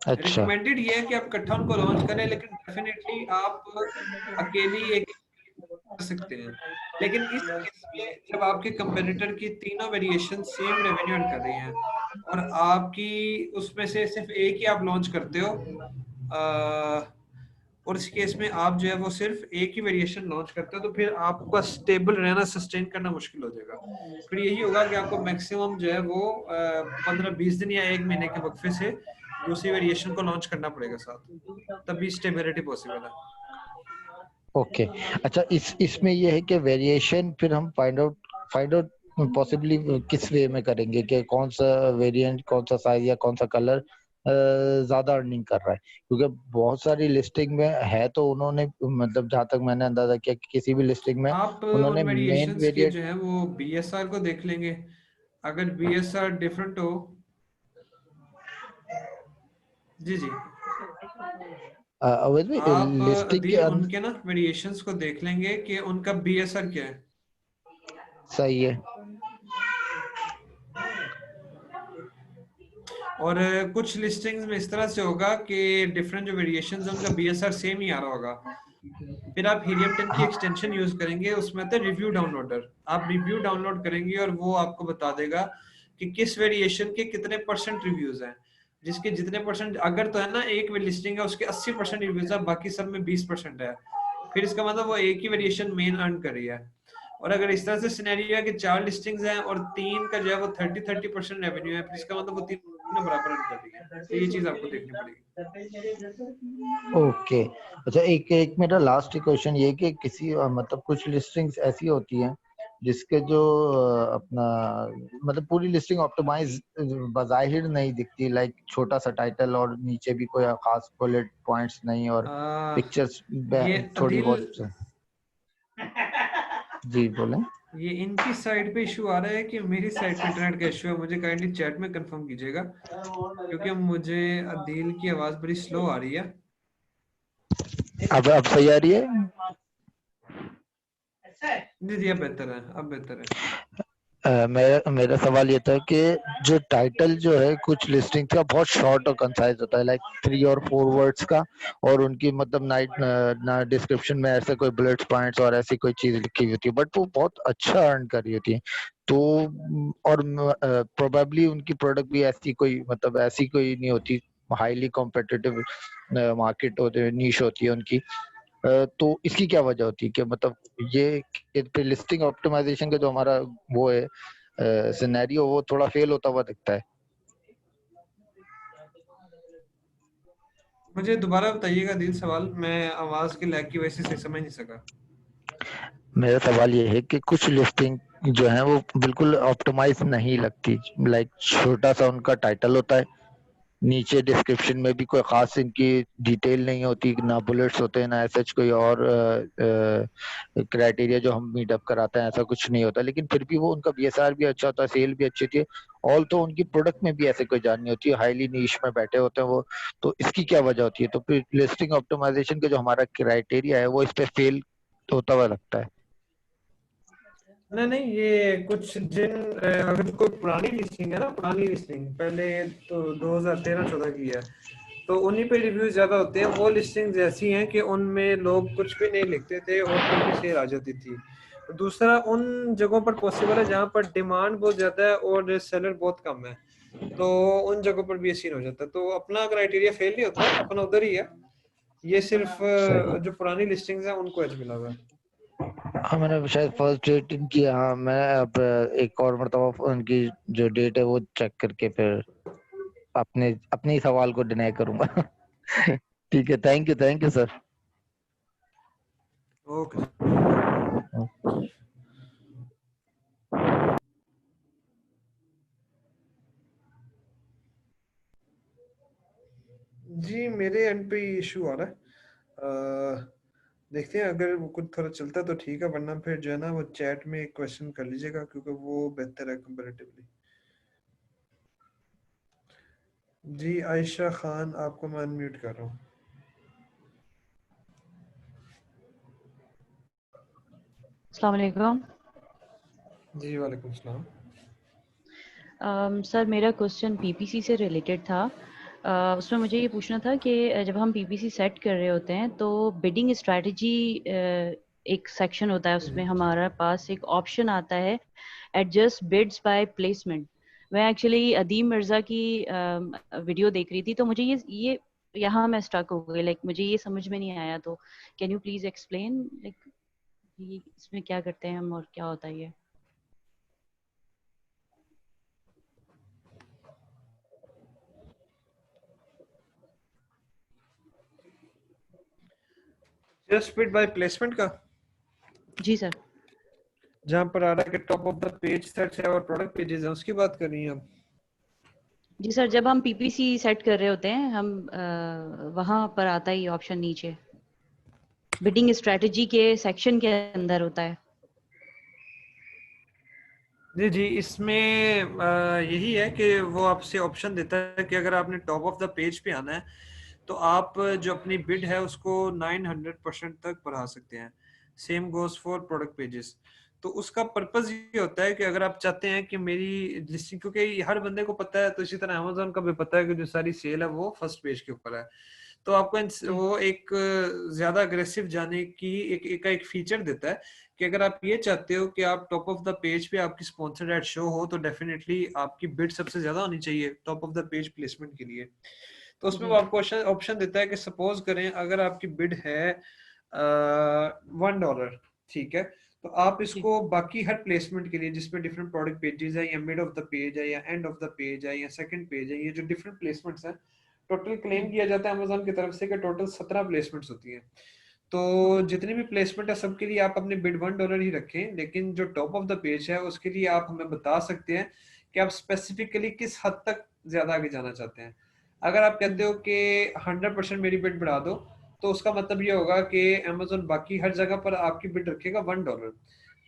अच्छा, रिकमेंडेड ये है कि आप इकट्ठा उनको लॉन्च करें, लेकिन डेफिनेटली आप अकेली एक कर सकते हैं। लेकिन इस केस में जब आपके कंपेटिटर की तीनों वेरिएशन सेम रेवेन्यू अर्न कर रही हैं और आपकी उसमें से सिर्फ एक ही आप लॉन्च करते हो, और इस केस में आप जो है वो सिर्फ एक ही वेरिएशन लॉन्च करते हो, तो फिर आपका स्टेबल रहना, सस्टेन करना मुश्किल हो जाएगा। फिर यही होगा कि आपको मैक्सिमम जो है वो 15-20 दिन या 1 महीने के वक्फे से दूसरी वेरिएशन को लॉन्च करना पड़ेगा साथ, तभी स्टेबिलिटी पॉसिबल है। ओके। अच्छा, इसमें ये है कि वेरिएशन फिर हम फाइंड आउट पॉसिबली किस वे में करेंगे कि कौन सा वेरिएंट, कौन सा साइज या कौन सा कलर ज्यादा अर्निंग कर रहा है, क्योंकि बहुत सारी लिस्टिंग में है तो उन्होंने, मतलब जहां तक मैंने अंदाजा किया कि किसी भी लिस्टिंग में आप उन्होंने उन मेन वेरिएशंस के वेरिएंट, जो है वो बीएसआर को देख लेंगे। अगर बीएसआर डिफरेंट हो, जी जी, अवैध में आप लिस्टिंग के उनके ना वेरिएशंस को देख लेंगे कि उनका बीएसआर क्या है। सही है। और कुछ लिस्टिंग्स में इस तरह से होगा कि डिफरेंट जो वेरिएशंस है उनका बीएसआर सेम ही आ रहा होगा। फिर आप हीलियम 10 की एक्सटेंशन यूज करेंगे, उसमें आता है रिव्यू डाउनलोडर। आप रिव्यू डाउनलोड करेंगे और वो आपको बता देगा कि किस वेरिएशन के कितने % रिव्यूज हैं, जिसके जितने %, अगर तो है ना एक लिस्टिंग है उसके 80% रिव्यूज है, बाकी सब में 20% है, फिर इसका मतलब वो एक ही वेरिएशन मेन अर्न कर रही है। और अगर इस तरह से सिनेरियो है कि 4 लिस्टिंग्स हैं और 3 का जो है वो 30% रेवेन्यू है, फिर इसका मतलब वो तीनों बराबर अर्न कर रही है। तो ये चीज आपको देखनी पड़ेगी। ओके। अच्छा, एक एक मेरा लास्ट क्वेश्चन ये कि किसी मतलब कुछ लिस्टिंग्स ऐसी होती हैं जिसके जो अपना मतलब पूरी लिस्टिंग ऑप्टिमाइज बज़ाहिर नहीं दिखती, लाइक छोटा सा टाइटल और नीचे भी कोई खास बुलेट पॉइंट्स नहीं और पिक्चर्स ये थोड़ी अदील, बहुत। जी बोलें। ये इनकी साइड पे इशू आ रहा है कि मेरी साइड पे इंटरनेट का इशू है? मुझे काइंडली चैट में कंफर्म कीजिएगा, क्योंकि मुझे अदील की आवाज बड़ी स्लो आ रही है। अब सही आ रही है? जी जी, अब बेहतर है, अब बेहतर है। मेरा सवाल ये था कि जो टाइटल जो है कुछ लिस्टिंग का बहुत शॉर्ट और कंसाइज होता है, लाइक 3 और 4 वर्ड्स का, और उनकी मतलब ना डिस्क्रिप्शन में ऐसे कोई बुलेट पॉइंट्स और ऐसी कोई चीज लिखी हुई होती है, बट वो बहुत अच्छा अर्न कर रही होती है। तो और प्रोबेबली उनकी प्रोडक्ट भी ऐसी कोई मतलब ऐसी कोई नहीं होती, हाईली कॉम्पिटिटिव मार्केट होते हैं, नीश होती है उनकी। तो इसकी क्या वजह होती है कि मतलब ये लिस्टिंग ऑप्टिमाइजेशन का जो हमारा वो है सिनेरियो, वो थोड़ा फेल होता हुआ दिखता है। मुझे दोबारा बताइएगा दिल सवाल, मैं आवाज के लैग की वजह से सही समझ नहीं सका। मेरा सवाल ये है कि कुछ लिस्टिंग जो है वो बिल्कुल ऑप्टिमाइज नहीं लगती, लाइक छोटा सा उनका टाइटल होता है, नीचे डिस्क्रिप्शन में भी कोई खास इनकी डिटेल नहीं होती, ना बुलेट्स होते हैं ना ऐसा कोई और क्राइटेरिया जो हम मीटअप कराते हैं, ऐसा कुछ नहीं होता, लेकिन फिर भी वो उनका बीएसआर भी अच्छा होता है, सेल भी अच्छी होती है, ऑल तो उनकी प्रोडक्ट में भी ऐसे कोई जान नहीं होती है, हाईली नीश में बैठे होते हैं वो। तो इसकी क्या वजह होती है? तो फिर लिस्टिंग ऑप्टिमाइजेशन का जो हमारा क्राइटेरिया है वो इस पे फेल होता हुआ लगता है। नहीं नहीं, ये कुछ अगर कोई पुरानी लिस्टिंग है ना, पुरानी लिस्टिंग पहले तो 2013-14 की है, तो उन्हीं पे रिव्यूज ज्यादा होते हैं। वो लिस्टिंग्स ऐसी हैं कि उनमें लोग कुछ भी नहीं लिखते थे और फिर भी सेल आ जाती थी। दूसरा, उन जगहों पर पॉसिबल है जहाँ पर डिमांड बहुत ज्यादा है और सेलर बहुत कम है, तो उन जगहों पर भी ये सीन हो जाता है। तो अपना क्राइटेरिया फेल नहीं होता, अपना उधर ही है। ये सिर्फ जो पुरानी लिस्टिंग्स हैं उनको एज मिला हुआ है। हाँ, मैंने शायद फर्स्ट डेट इनकी, हाँ मैं अब एक और मरतबा उनकी जो डेट है वो चेक करके फिर अपने ही सवाल को डिनाई करूंगा। ठीक है, थैंक यू सर। ओके। जी मेरे एंड पे इशू आ रहा है। देखते हैं, अगर वो कुछ थोड़ा चलता तो ठीक है, वरना फिर जो है ना वो चैट में एक क्वेश्चन कर लीजिएगा, क्योंकि वो बेहतर है कंपैरेटिवली। जी आयशा खान, आपको मैं अनम्यूट कर रहा हूँ। अस्सलाम वालेकुम। जी वालेकुम सलाम। सर मेरा क्वेश्चन पीपीसी से रिलेटेड था। उसमें मुझे ये पूछना था कि जब हम पीपीसी सेट कर रहे होते हैं तो बिडिंग स्ट्रैटेजी एक सेक्शन होता है, उसमें हमारा पास एक ऑप्शन आता है एडजस्ट बिड्स बाय प्लेसमेंट। मैं एक्चुअली अदीम मिर्ज़ा की वीडियो देख रही थी, तो मुझे ये यहाँ मैं स्टक हो गई, लाइक मुझे ये समझ में नहीं आया। तो can you please explain like इसमें क्या करते हैं हम और क्या होता है ये? जस्ट बिट बाय प्लेसमेंट का? जी सर। जहाँ पर आ रहा है कि top of the page set है और प्रोडक्ट पेजेस हैं, उसकी बात कर रही हैं आप? जी सर, जब हम पीपीसी सेट कर रहे होते हैं हम वहां पर आता है ये ऑप्शन नीचे, बिडिंग स्ट्रेटजी के सेक्शन के अंदर होता है। जी जी, इसमें यही है कि वो आपसे ऑप्शन देता है कि अगर आपने टॉप ऑफ द पेज पे आना है तो आप जो अपनी बिड है उसको 900% तक बढ़ा सकते हैं। Same goes for product pages. तो उसका पर्पस ये होता है कि अगर आप चाहते हैं कि मेरी लिस्टिंग, क्योंकि हर बंदे को पता है, तो इसी तरह अमेजोन का भी पता है कि जो सारी सेल है वो फर्स्ट पेज के ऊपर है, तो आपको वो एक ज्यादा अग्रेसिव जाने की एक फीचर देता है कि अगर आप ये चाहते हो कि आप टॉप ऑफ द पेज पे आपकी स्पॉन्सर्ड एड शो हो, तो डेफिनेटली आपकी बिड सबसे ज्यादा होनी चाहिए top of the page placement के लिए। तो उसमें वो आपको ऑप्शन देता है कि सपोज करें अगर आपकी बिड है $1, ठीक है, तो आप इसको बाकी हर प्लेसमेंट के लिए जिसमें डिफरेंट प्रोडक्ट पेजेस है, या मिड ऑफ द पेज है, या एंड ऑफ द पेज है, या सेकंड पेज है, ये जो डिफरेंट प्लेसमेंट्स हैं, टोटल क्लेम किया जाता है अमेजोन की तरफ से कि टोटल 17 प्लेसमेंट्स होती हैं। तो जितनी भी प्लेसमेंट है सबके लिए आप अपने बिड $1 ही रखें, लेकिन जो टॉप ऑफ द पेज है उसके लिए आप हमें बता सकते हैं कि आप स्पेसिफिकली किस हद तक ज्यादा आगे जाना चाहते हैं। अगर आप कहते हो कि 100% मेरी बिड बढ़ा दो, तो उसका मतलब ये होगा कि अमेजोन बाकी हर जगह पर आपकी बिड रखेगा $1।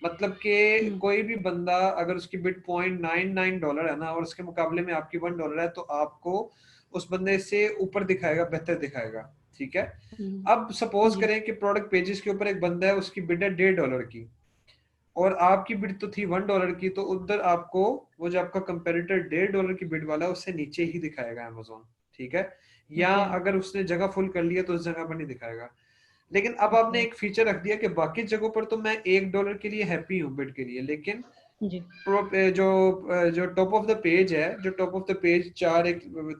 मतलब कि कोई भी बंदा अगर उसकी बिड $0.99 है ना, और उसके मुकाबले में आपकी $1 है, तो आपको उस बंदे से ऊपर दिखाएगा, बेहतर दिखाएगा, ठीक है। अब सपोज करें कि प्रोडक्ट पेजेस के ऊपर एक बंदा है, उसकी बिड है $1.5 की, और आपकी बिड तो थी $1 की, तो उधर आपको वो जो आपका कंपेरेटर $1.5 की बिड वाला है उससे नीचे ही दिखाएगा अमेजोन, ठीक है। या अगर उसने जगह फुल कर लिया तो उस जगह पर नहीं दिखाएगा। लेकिन अब आपने एक फीचर रख दिया कि बाकी जगहों पर तो मैं $1 के लिए हैप्पी हूँ बिड के लिए, लेकिन जो टॉप ऑफ द पेज है, जो टॉप ऑफ द पेज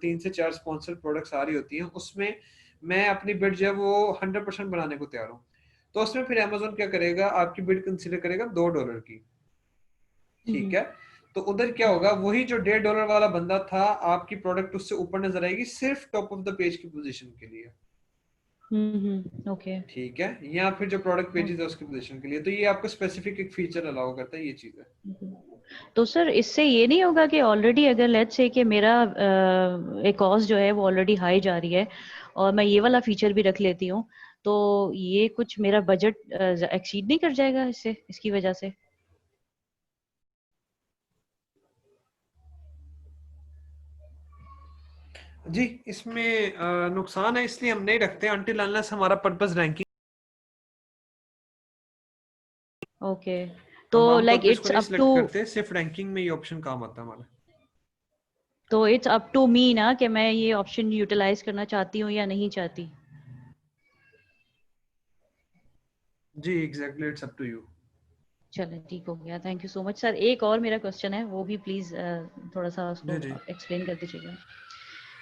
3 से 4 स्पॉन्सर्ड प्रोडक्ट्स आ रही होती हैं, उसमें मैं अपनी बिड जो है वो 100% बनाने को तैयार हूँ। तो उसमें फिर अमेजोन क्या करेगा, आपकी बिड कंसीडर करेगा $2 की, ठीक है। तो उधर क्या होगा, वही जो $1.5 वाला बंदा था, आपकी प्रोडक्ट उससे ऊपर नजर आएगी सिर्फ टॉप ऑफ द पेज की पोजीशन के लिए, ओके, ठीक है, या फिर जो प्रोडक्ट पेजेस है उसकी पोजीशन के लिए। तो ये आपको स्पेसिफिक एक फीचर अलाउ करता है, ये चीज है। तो सर इससे ये नहीं होगा कि ऑलरेडी अगर लेट्स से कि मेरा एक कॉस्ट जो है वो ऑलरेडी हाई जा रही है और मैं ये वाला फीचर भी रख लेती हूँ, तो ये कुछ मेरा बजट एक्सीड नहीं कर जाएगा इससे, इसकी वजह से? जी, इसमें नुकसान है, इसलिए हम नहीं रखते अनटिल अनलेस हमारा पर्पस रैंकिंग। ओके, तो लाइक इट्स अप टू, करते सिर्फ रैंकिंग में ये ऑप्शन काम आता है हमारा। तो इट्स अप टू मी ना कि मैं ये ऑप्शन यूटिलाइज करना चाहती हूँ या नहीं चाहती। जी exactly, it's up to you. चलो ठीक हो गया, thank you so much sir. एक और मेरा क्वेश्चन है, वो भी प्लीज थोड़ा सा उसको एक्सप्लेन कर दीजिएगा।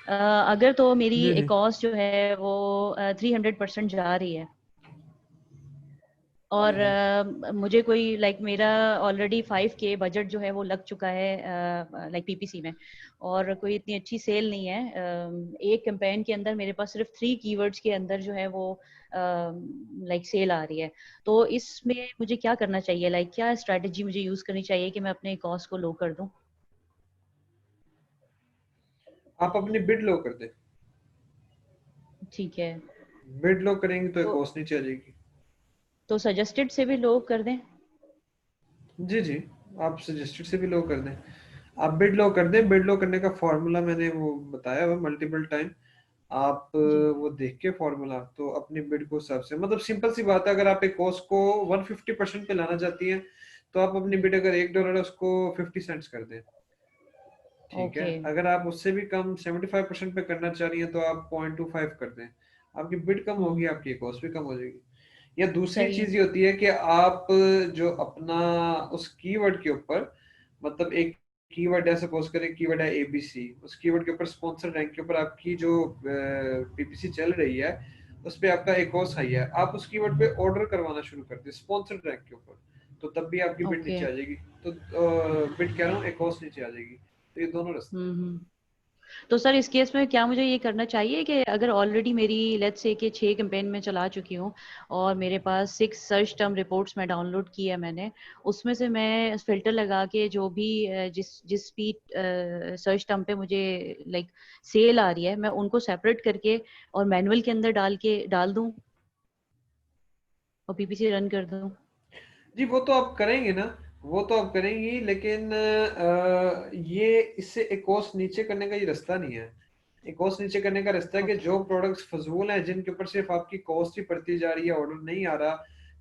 अगर तो मेरी कॉस्ट जो है वो 300% जा रही है और मुझे कोई लाइक मेरा ऑलरेडी 5K बजट जो है वो लग चुका है लाइक पीपीसी में, और कोई इतनी अच्छी सेल नहीं है। एक कैंपेन के अंदर मेरे पास सिर्फ 3 कीवर्ड्स के अंदर जो है वो लाइक सेल आ रही है, तो इसमें मुझे क्या करना चाहिए, लाइक क्या स्ट्रैटेजी मुझे यूज करनी चाहिए कि मैं अपने कॉस्ट को लो कर दूं? आप अपनी बिड लो कर दे। ठीक है, बिड लो करेंगे तो तो कॉस्ट नीचे आ जाएगी। तो सजेस्टेड से भी लो कर दें? जी जी, आप सजेस्टेड से भी लो कर दें, आप बिड लो कर दें। बिड लो करने का फॉर्मूला मैंने वो बताया हुआ मल्टीपल टाइम, आप जी। वो देख के फॉर्मूला तो अपनी बिड को हिसाब से, मतलब सिंपल सी बात है, अगर आप एक कॉस्ट को 150% पे लाना चाहती हैं तो आप अपनी बिड अगर $1 है उसको 50 सेंट्स कर दें, ठीक है। ओके। अगर आप उससे भी कम 75% पे करना चाह रही हैं तो आप 0.25 कर दें, आपकी बिड कम होगी, आपकी कॉस्ट भी कम हो जाएगी। या दूसरी सही है। चीज ये होती है कि आप जो अपना उस कीवर्ड के ऊपर, मतलब एक कीवर्ड है, सपोज करें कीवर्ड है एबीसी, उस कीवर्ड के ऊपर स्पॉन्सर रैंक के ऊपर आपकी जो पीपीसी चल रही है उस पे आपका एक और सही है, आप उस कीवर्ड पे ऑर्डर करवाना शुरू कर दें स्पॉन्सर रैंक के ऊपर, तो तब भी आपकी बिड ओके। नीचे आ जाएगी। तो बिड कह रहा हूँ, एक कॉस्ट नीचे आ जाएगी। तो ये दोनों रास्ते हैं। हम्म। तो सर इस केस में क्या मुझे ये करना चाहिए कि अगर ऑलरेडी मेरी लेट्स से कि 6 कैंपेन में चला चुकी हूँ और मेरे पास 6 सर्च टर्म रिपोर्ट्स में डाउनलोड की है मैंने, उसमें से मैं फिल्टर लगा के जो भी जिस भी सर्च टर्म पे मुझे लाइक सेल आ रही है, मैं उनको सेपरेट करके और मैनुअल के अंदर डाल दूं और पीपीसी रन कर दूं? जी वो तो आप करेंगे ना, वो तो आप करेंगी, लेकिन ये इससे एक कॉस्ट नीचे करने का ये रास्ता नहीं है। एक कॉस्ट नीचे करने का रास्ता है कि जो प्रोडक्ट्स फजूल हैं, जिनके ऊपर सिर्फ आपकी कॉस्ट ही बढ़ती जा रही है, ऑर्डर नहीं आ रहा,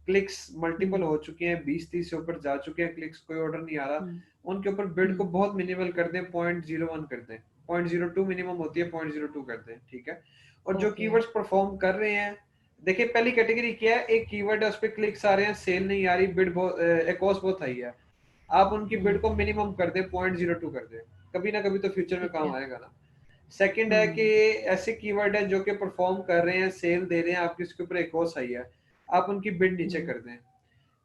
क्लिक्स मल्टीपल हो चुके हैं, 20-30 से ऊपर जा चुके हैं क्लिक्स, कोई ऑर्डर नहीं आ रहा, उनके ऊपर बिड को बहुत मिनिमल कर दें, 0.01 कर दें, 0.02 मिनिमम होती है, 0.02 कर दें, ठीक है। और जो ओके। कीवर्ड्स परफॉर्म कर रहे हैं, देखिए पहली कैटेगरी क्या है, एक कीवर्ड है उस पर क्लिक्स आ रहे हैं, सेल नहीं आ रही, बिड बहुत कॉस्ट बहुत हाई है, आप उनकी बिड को मिनिमम कर दें, 0.02 कर दें, कभी ना कभी तो फ्यूचर में ठीक काम है। आएगा ना। सेकंड है कि ऐसे कीवर्ड है जो कि परफॉर्म कर रहे हैं, सेल दे रहे हैं, आपकी उसके ऊपर एक कॉस्ट आई है, आप उनकी बिड नीचे कर दें।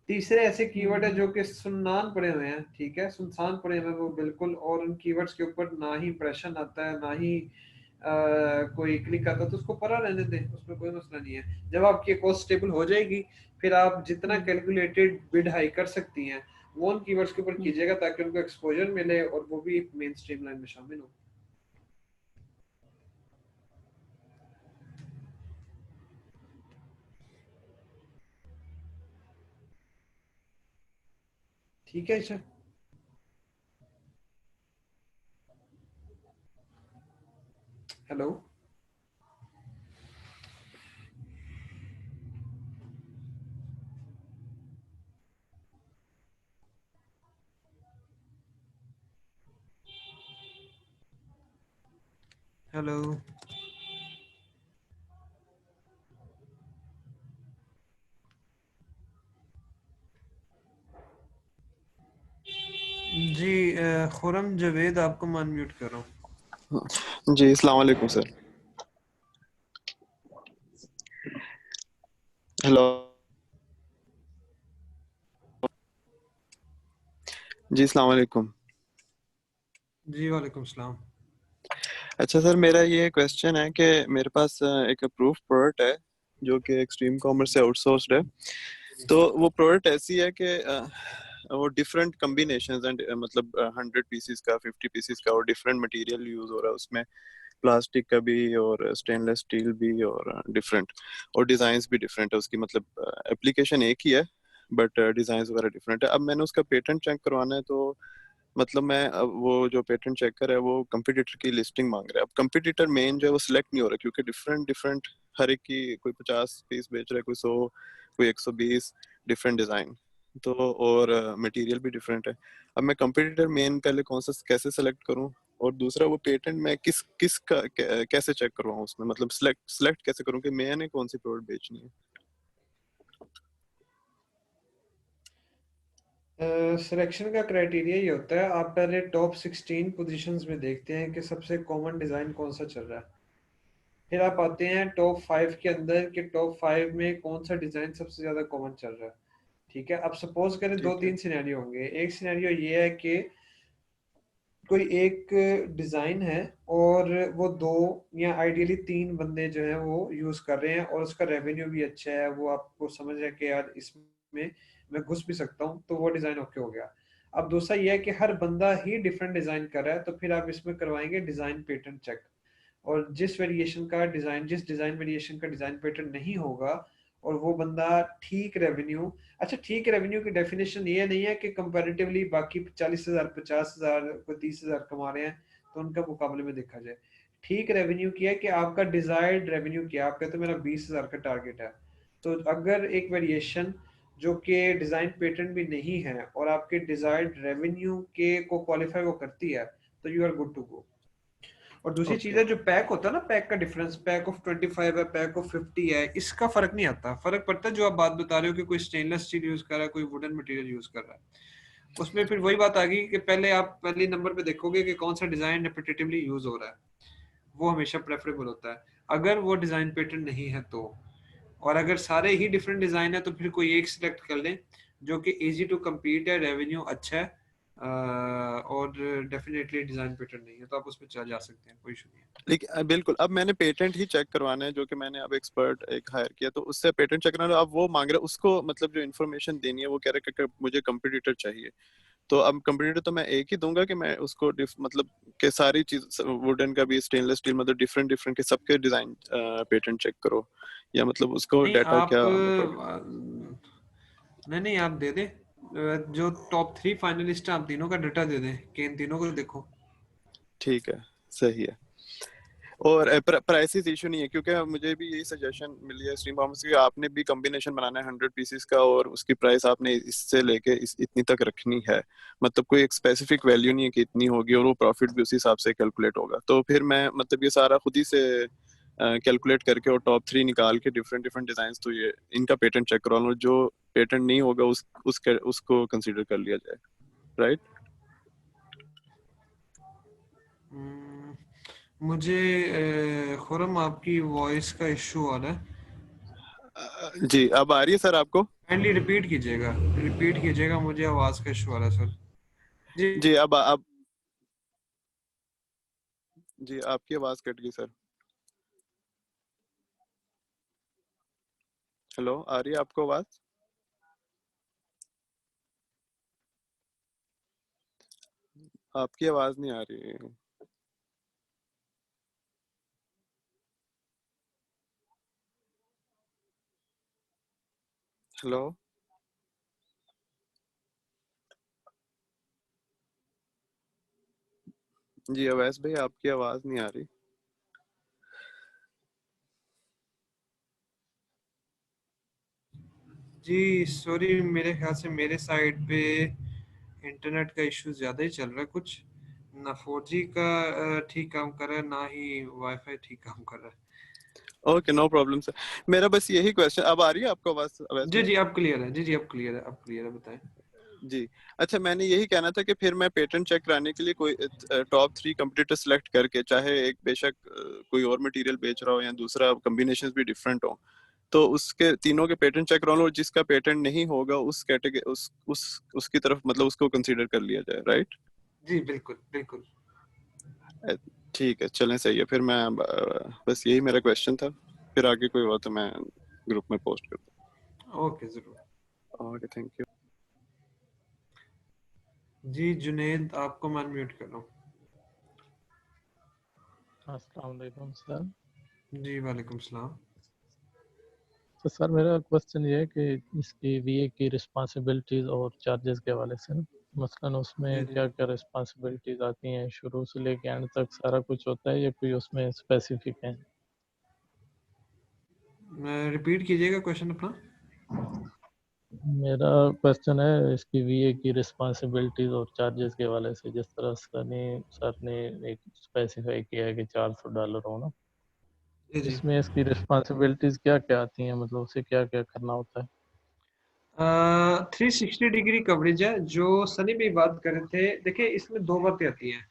तीसरे ऐसे कीवर्ड है जो कि सुनसान पड़े हुए हैं, ठीक है, सुनसान पड़े हुए हैं वो बिल्कुल, और उन कीवर्ड्स के ऊपर ना ही इंप्रेशन आता है, ना ही कोई क्लिक आता है, तो उसको पड़ा रहने दें, उसमें कोई मसला नहीं है। जब आपकी कॉस्ट स्टेबल हो जाएगी, फिर आप जितना कैलकुलेटेड बिड हाई कर सकती हैं वो उन कीवर्ड्स के ऊपर कीजिएगा, ताकि उनको एक्सपोजर मिले और वो भी मेन स्ट्रीम लाइन में शामिल हो। ठीक है ईशा। हेलो। हेलो। जी खुरम जवेद, आपको मैं अनम्यूट कर रहा हूँ। जी अस्सलाम वालेकुम सर। हेलो जी अस्सलाम वालेकुम। जी वालेकुम सलाम। अच्छा सर, मेरा ये क्वेश्चन है कि मेरे पास एक अप्रूव प्रोडक्ट है जो कि एक्सट्रीम कॉमर्स से आउटसोर्स्ड है, तो वो प्रोडक्ट ऐसी है कि वो डिफरेंट कम्बिनेशंस एंड मतलब 100 पीसीस का, 50 पीसीस का, और डिफरेंट मटेरियल यूज हो रहा है उसमें, प्लास्टिक का भी और स्टेनलेस स्टील भी, और डिफरेंट, और डिजाइन्स भी डिफरेंट है उसकी, मतलब एप्लीकेशन एक ही है बट डिजाइन्स वगैरह डिफरेंट है। अब मैंने उसका पेटेंट चेक करवाना है, तो मतलब मैं अब वो जो पेटेंट चेकर है वो कंपटीटर की लिस्टिंग मांग रहा है। अब कंपटीटर मेन जो है वो सिलेक्ट नहीं हो रहा, क्योंकि डिफरेंट डिफरेंट हर एक की, कोई 50 पीस बेच रहा है, कोई 100, कोई 120, डिफरेंट डिजाइन, तो और मटेरियल भी डिफरेंट है। अब मैं कंपटीटर मेन पहले कौन सा कैसे सेलेक्ट करूं, और दूसरा वो पेटेंट मैं किस का कैसे चेक करवाऊं उसमें, मतलब सिलेक्ट कैसे करूं कि मैंने कौन सी प्रोडक्ट बेचनी है। सिलेक्शन का क्राइटेरिया ये होता है, आप पहले टॉप 16 पोजीशंस में देखते हैं कि सबसे कॉमन डिज़ाइन कौन सा चल रहा है, फिर आप आते हैं टॉप 5 के अंदर कि टॉप 5 में कौन सा डिज़ाइन सबसे ज़्यादा कॉमन चल रहा है, ठीक है। अब सपोज करें 2-3 सिनेरियो होंगे। एक सिनेरियो ये है कि कोई एक डिज़ाइन है और वो 2 या आइडियली 3 बंदे जो हैं वो यूज़ कर रहे हैं और उसका रेवेन्यू भी अच्छा है, वो आपको समझ है कि यार इसमें मैं घुस भी सकता हूँ, तो वो डिज़ाइन ओके हो गया। अब दूसरा ये है कि हर बंदा ही डिफरेंट डिज़ाइन कर रहा है, तो फिर आप इसमें करवाएंगे डिज़ाइन पेटेंट चेक। और जिस डिजाइन वेरिएशन का डिजाइन पैटर्न नहीं होगा और वो बंदा ठीक रेवेन्यू, अच्छा ठीक रेवेन्यू की डेफिनेशन ये नहीं है कि कंपैरेटिवली बाकी 40,000 50,000 कोई 30,000 कमा रहे हैं तो उनका मुकाबले में देखा जाए। ठीक रेवेन्यू किया है कि आपका डिजायर्ड रेवेन्यू क्या, आप कहते हो मेरा 20,000 का टारगेट है, तो अगर एक वेरिएशन जो कि डिजाइन पैटर्न भी नहीं है और आपके डिजायर्ड रेवेन्यू के को क्वालिफाई वो करती है तो you are good to go. और दूसरी चीज है जो पैक होता है ना, पैक का डिफरेंस, पैक ऑफ 25 है, पैक ऑफ 50 है, इसका फर्क नहीं आता। फर्क पड़ता है जो आप बात बता रहे हो कि कोई स्टेनलेस स्टील यूज कर रहा है, कोई वुडन मटेरियल यूज कर रहा है। उसमें फिर वही बात आ गई कि पहले आप पहले नंबर पे देखोगे कि कौन सा डिजाइन रिपीटेटिवली यूज हो रहा है, वो हमेशा प्रेफरेबल होता है। अगर वो डिजाइन पैटर्न नहीं है तो, और अगर सारे ही डिफरेंट डिजाइन है तो फिर कोई एक सिलेक्ट कर लें जो कि इजी टू कम्पीट है, रेवेन्यू अच्छा है और डेफिनेटली डिजाइन पैटर्न नहीं है तो आप उसमें चला जा सकते हैं, कोई इशू नहीं है। लेकिन बिल्कुल, अब मैंने पेटेंट ही चेक करवाना है, जो कि मैंने अब एक्सपर्ट एक हायर किया, तो उससे पेटेंट चेक करवाना, अब वो मांग रहे उसको, मतलब जो इन्फॉर्मेशन देनी है वो कह रहे कि मुझे कंपटीटर चाहिए। तो अब कंपटीटर तो मैं एक ही दूंगा कि मैं उसको मतलब के सारी चीज वुडन का भी, स्टेनलेस स्टील, मतलब डिफरेंट डिफरेंट के सबके डिजाइन पेटेंट चेक करो, या मतलब उसको नहीं डाटा आप क्या मतलब? नहीं आप दे दें जो टॉप 3 फाइनलिस्ट हैं, आप तीनों का डाटा दे दें कि इन तीनों को देखो। ठीक है, सही है। और प्राइसेस इशू नहीं है, क्योंकि मुझे भी यही सजेशन मिली है स्ट्रीम फार्मेसी की, आपने भी कॉम्बिनेशन बनाना है 100 पीसेस का और उसकी प्राइस आपने इससे लेके इतनी तक रखनी है, मतलब कोई एक स्पेसिफिक वैल्यू नहीं है कि इतनी होगी, और वो प्रॉफिट भी उसी हिसाब से कैलकुलेट होगा। तो फिर मैं मतलब ये सारा खुद ही से कैलकुलेट करके और टॉप 3 निकाल के डिफरेंट डिफरेंट डिजाइन, तो ये इनका पेटेंट चेक करवा लूँ, जो पेटेंट नहीं होगा उसको कंसीडर कर लिया जाए, राइट? मुझे खुरम आपकी वॉइस का इशू आ रहा है। जी, अब आ रही है सर आपको? काइंडली रिपीट कीजिएगा, मुझे आवाज का इशू आ रहा है सर। जी, अब जी, आपकी आवाज कट गई सर। हेलो, आ रही है आपको आवाज? आपकी आवाज नहीं आ रही है। हेलो, जी अवैस भाई, आपकी आवाज नहीं आ रही। जी सॉरी, मेरे ख्याल से मेरे साइड पे इंटरनेट का इशू ज्यादा ही चल रहा है कुछ, ना 4G का ठीक काम कर रहा है, ना ही वाईफाई ठीक काम कर रहा है। Okay, no problem sir. मेरा बस यही क्वेश्चन, अब आ रही है आपको आवाज अवैस जी भाई? जी अब क्लियर है, जी अब क्लियर है, बताएं। जी, अच्छा, मैंने यही कहना था कि फिर मैं पेटेंट चेक कराने के लिए कोई टॉप 3 कंपटीटर सिलेक्ट करके, चाहे एक बेशक कोई और मटेरियल बेच रहा हो या दूसरा कॉम्बिनेशंस भी डिफरेंट हो, तो उसके तीनों के पेटेंट चेक करा लो, और जिसका पेटेंट नहीं होगा उस कैटेगरी उसकी तरफ मतलब उसको कंसीडर कर लिया जाए, राइट? जी बिल्कुल। ठीक है, चलें, सही है। फिर मैं बस यही मेरा क्वेश्चन था, फिर आगे कोई हुआ तो मैं ग्रुप में पोस्ट कर दूँ। ओके जरूर। Okay, thank you. जी जुनेद, आपको मैं अनम्यूट कर रहा हूँ। अस्सलाम वालेकुम सर। जी वालेकुम सलाम। तो सर मेरा क्वेश्चन ये है कि इसकी वीए की रिस्पांसिबिलिटीज और चार्जेस के हवाले से ना, मसलन उसमें क्या क्या रिस्पांसिबिलिटीज आती हैं, शुरू से लेके एंड तक सारा कुछ होता है या कोई उसमें स्पेसिफिक है? रिपीट कीजिएगा क्वेश्चन अपना। मेरा क्वेश्चन है इसकी वीए की रिस्पांसिबिलिटीज और चार्जेस के हवाले से, जिस तरह सर ने एक स्पेसिफाई किया है कि $400 हो ना, जी। इसमें इसकी रिस्पांसिबिलिटीज क्या क्या आती हैं, मतलब उसे क्या क्या करना होता है? 360 डिग्री कवरेज है जो सनी भी बात कर रहे थे। देखिए इसमें दो बातें आती हैं,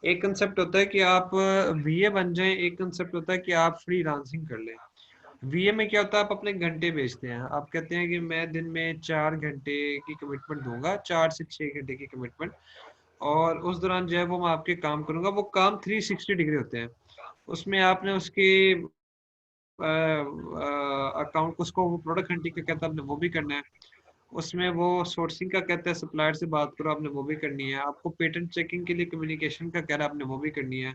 एक कंसेप्ट होता है कि आप वीए बन जाएं, एक कंसेप्ट होता है कि आप फ्रीलांसिंग कर लें। वीए में क्या होता है, आप अपने घंटे बेचते हैं, आप कहते हैं कि मैं दिन में 4 घंटे की कमिटमेंट दूंगा, 4 से 6 घंटे की कमिटमेंट, और उस दौरान जो है वो मैं आपके काम करूंगा। वो काम 360 डिग्री होते हैं, उसमें आपने उसके अकाउंट उसको वो प्रोडक्ट हंटिंग का कहता है आपने वो भी करना है, उसमें वो सोर्सिंग का कहता है सप्लायर से बात करो आपने वो भी करनी है, आपको पेटेंट चेकिंग के लिए कम्युनिकेशन का कह रहा है आपने वो भी करनी है,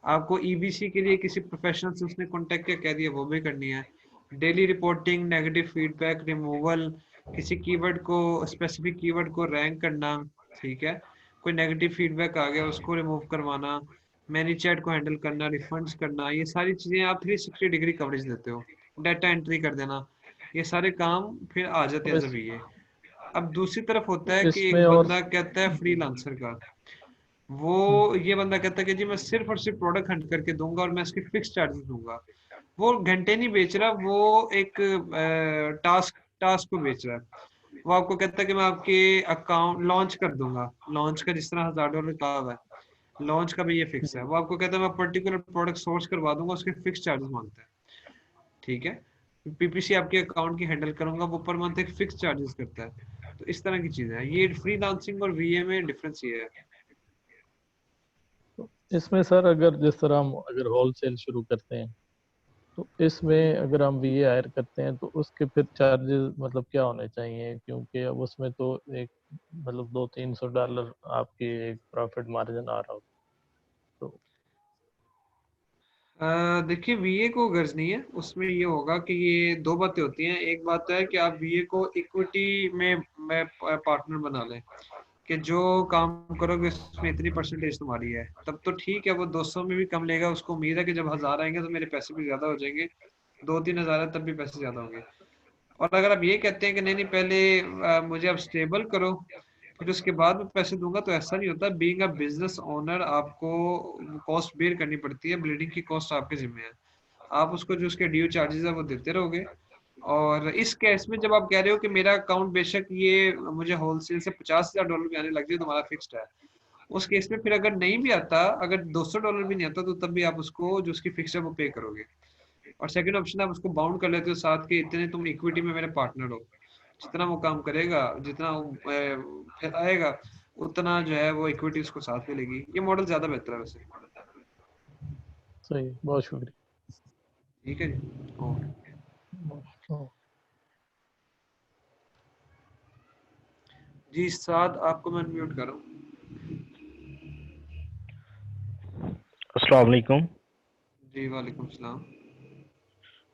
आपको ईबीसी के लिए किसी प्रोफेशनल से उसने कांटेक्ट किया, कह दिया, वो भी करनी है। Daily reporting, negative feedback, removal, किसी कीवर्ड को, स्पेसिफिक कीवर्ड को रैंक करना, ठीक है, कोई नेगेटिव फीडबैक आ गया उसको रिमूव करवाना, मैनी चैट को हैंडल करना, रिफंड्स करना, ये सारी चीजें आप 360 डिग्री कवरेज देते हो। डाटा एंट्री कर देना, ये सारे काम फिर आ जाते हैं इस, जब ये। अब दूसरी तरफ होता है कि इसमें एक और बंदा कहता है फ्रीलांसर का, वो ये बंदा कहता है कि जी मैं सिर्फ और सिर्फ प्रोडक्ट हंट करके दूंगा और मैं इसके फिक्स चार्जेस दूंगा। वो घंटे नहीं बेच रहा, वो एक टास्क को बेच रहा है। वो आपको कहता है कि मैं आपके अकाउंट लॉन्च कर दूंगा, लॉन्च का जिस तरह $1000 कहा हुआ है, लॉन्च का भी ये फिक्स है। वो आपको कहता है मैं पर्टिकुलर प्रोडक्ट सोर्स करवा दूंगा, उसके फिक्स चार्जेस मांगता है, ठीक है। पीपीसी आपके अकाउंट की हैंडल करूंगा, वो पर मंथ एक फिक्स चार्जेस करता है। तो इस तरह की चीजें हैं, ये फ्रीलांसिंग और वीए में डिफरेंस ये है। इसमें सर अगर जिस तरह हम अगर होलसेल शुरू करते हैं तो इसमें अगर हम वीए हायर करते हैं तो उसके फिर चार्जेस मतलब क्या होने चाहिए, क्योंकि अब उसमें तो एक मतलब $200-300 आपकी एक प्रॉफिट मार्जिन आ रहा हो तो देखिए वीए को गर्ज नहीं है, उसमें ये होगा कि ये दो बातें होती हैं। एक बात तो है कि आप वीए को इक्विटी में पार्टनर बना लें, कि जो काम करोगे उसमें इतनी परसेंटेज तुम्हारी है, तब तो ठीक है, वो 200 में भी कम लेगा, उसको उम्मीद है कि जब 1000 आएंगे तो मेरे पैसे भी ज्यादा हो जाएंगे, 2-3 हजार है तब भी पैसे ज्यादा होंगे। और अगर आप ये कहते हैं कि नहीं नहीं पहले मुझे आप स्टेबल करो फिर उसके बाद में पैसे दूंगा, तो ऐसा नहीं होता। बीइंग अ बिजनेस ओनर आपको कॉस्ट बेयर करनी पड़ती है, ब्लीडिंग की कॉस्ट आपके जिम्मे है, आप उसको जो उसके ड्यू चार्जेस है वो देते रहोगे। और इस केस में जब आप कह रहे हो कि मेरा अकाउंट बेशक ये मुझे होलसेल से $50,000 भी आने लग जाए, तुम्हारा फिक्स्ड है, उस केस में फिर अगर नहीं भी आता, अगर $200 भी नहीं आता, तो तब भी आप उसको जो उसकी फिक्स है वो पे करोगे। और सेकंड ऑप्शन आप उसको बाउंड कर लेते हो साथ के, इतने तुम इक्विटी में मेरे पार्टनर हो, जितना वो काम करेगा, जितना वो फैलाएगा, उतना जो है वो इक्विटी उसको साथ मिलेगी। ये मॉडल ज्यादा बेहतर है वैसे। सही, बहुत शुक्रिया। ठीक है जी। जी साद, आपको मैं म्यूट कर रहा हूँ। अस्सलाम वालेकुम। जी वालेकुम सलाम।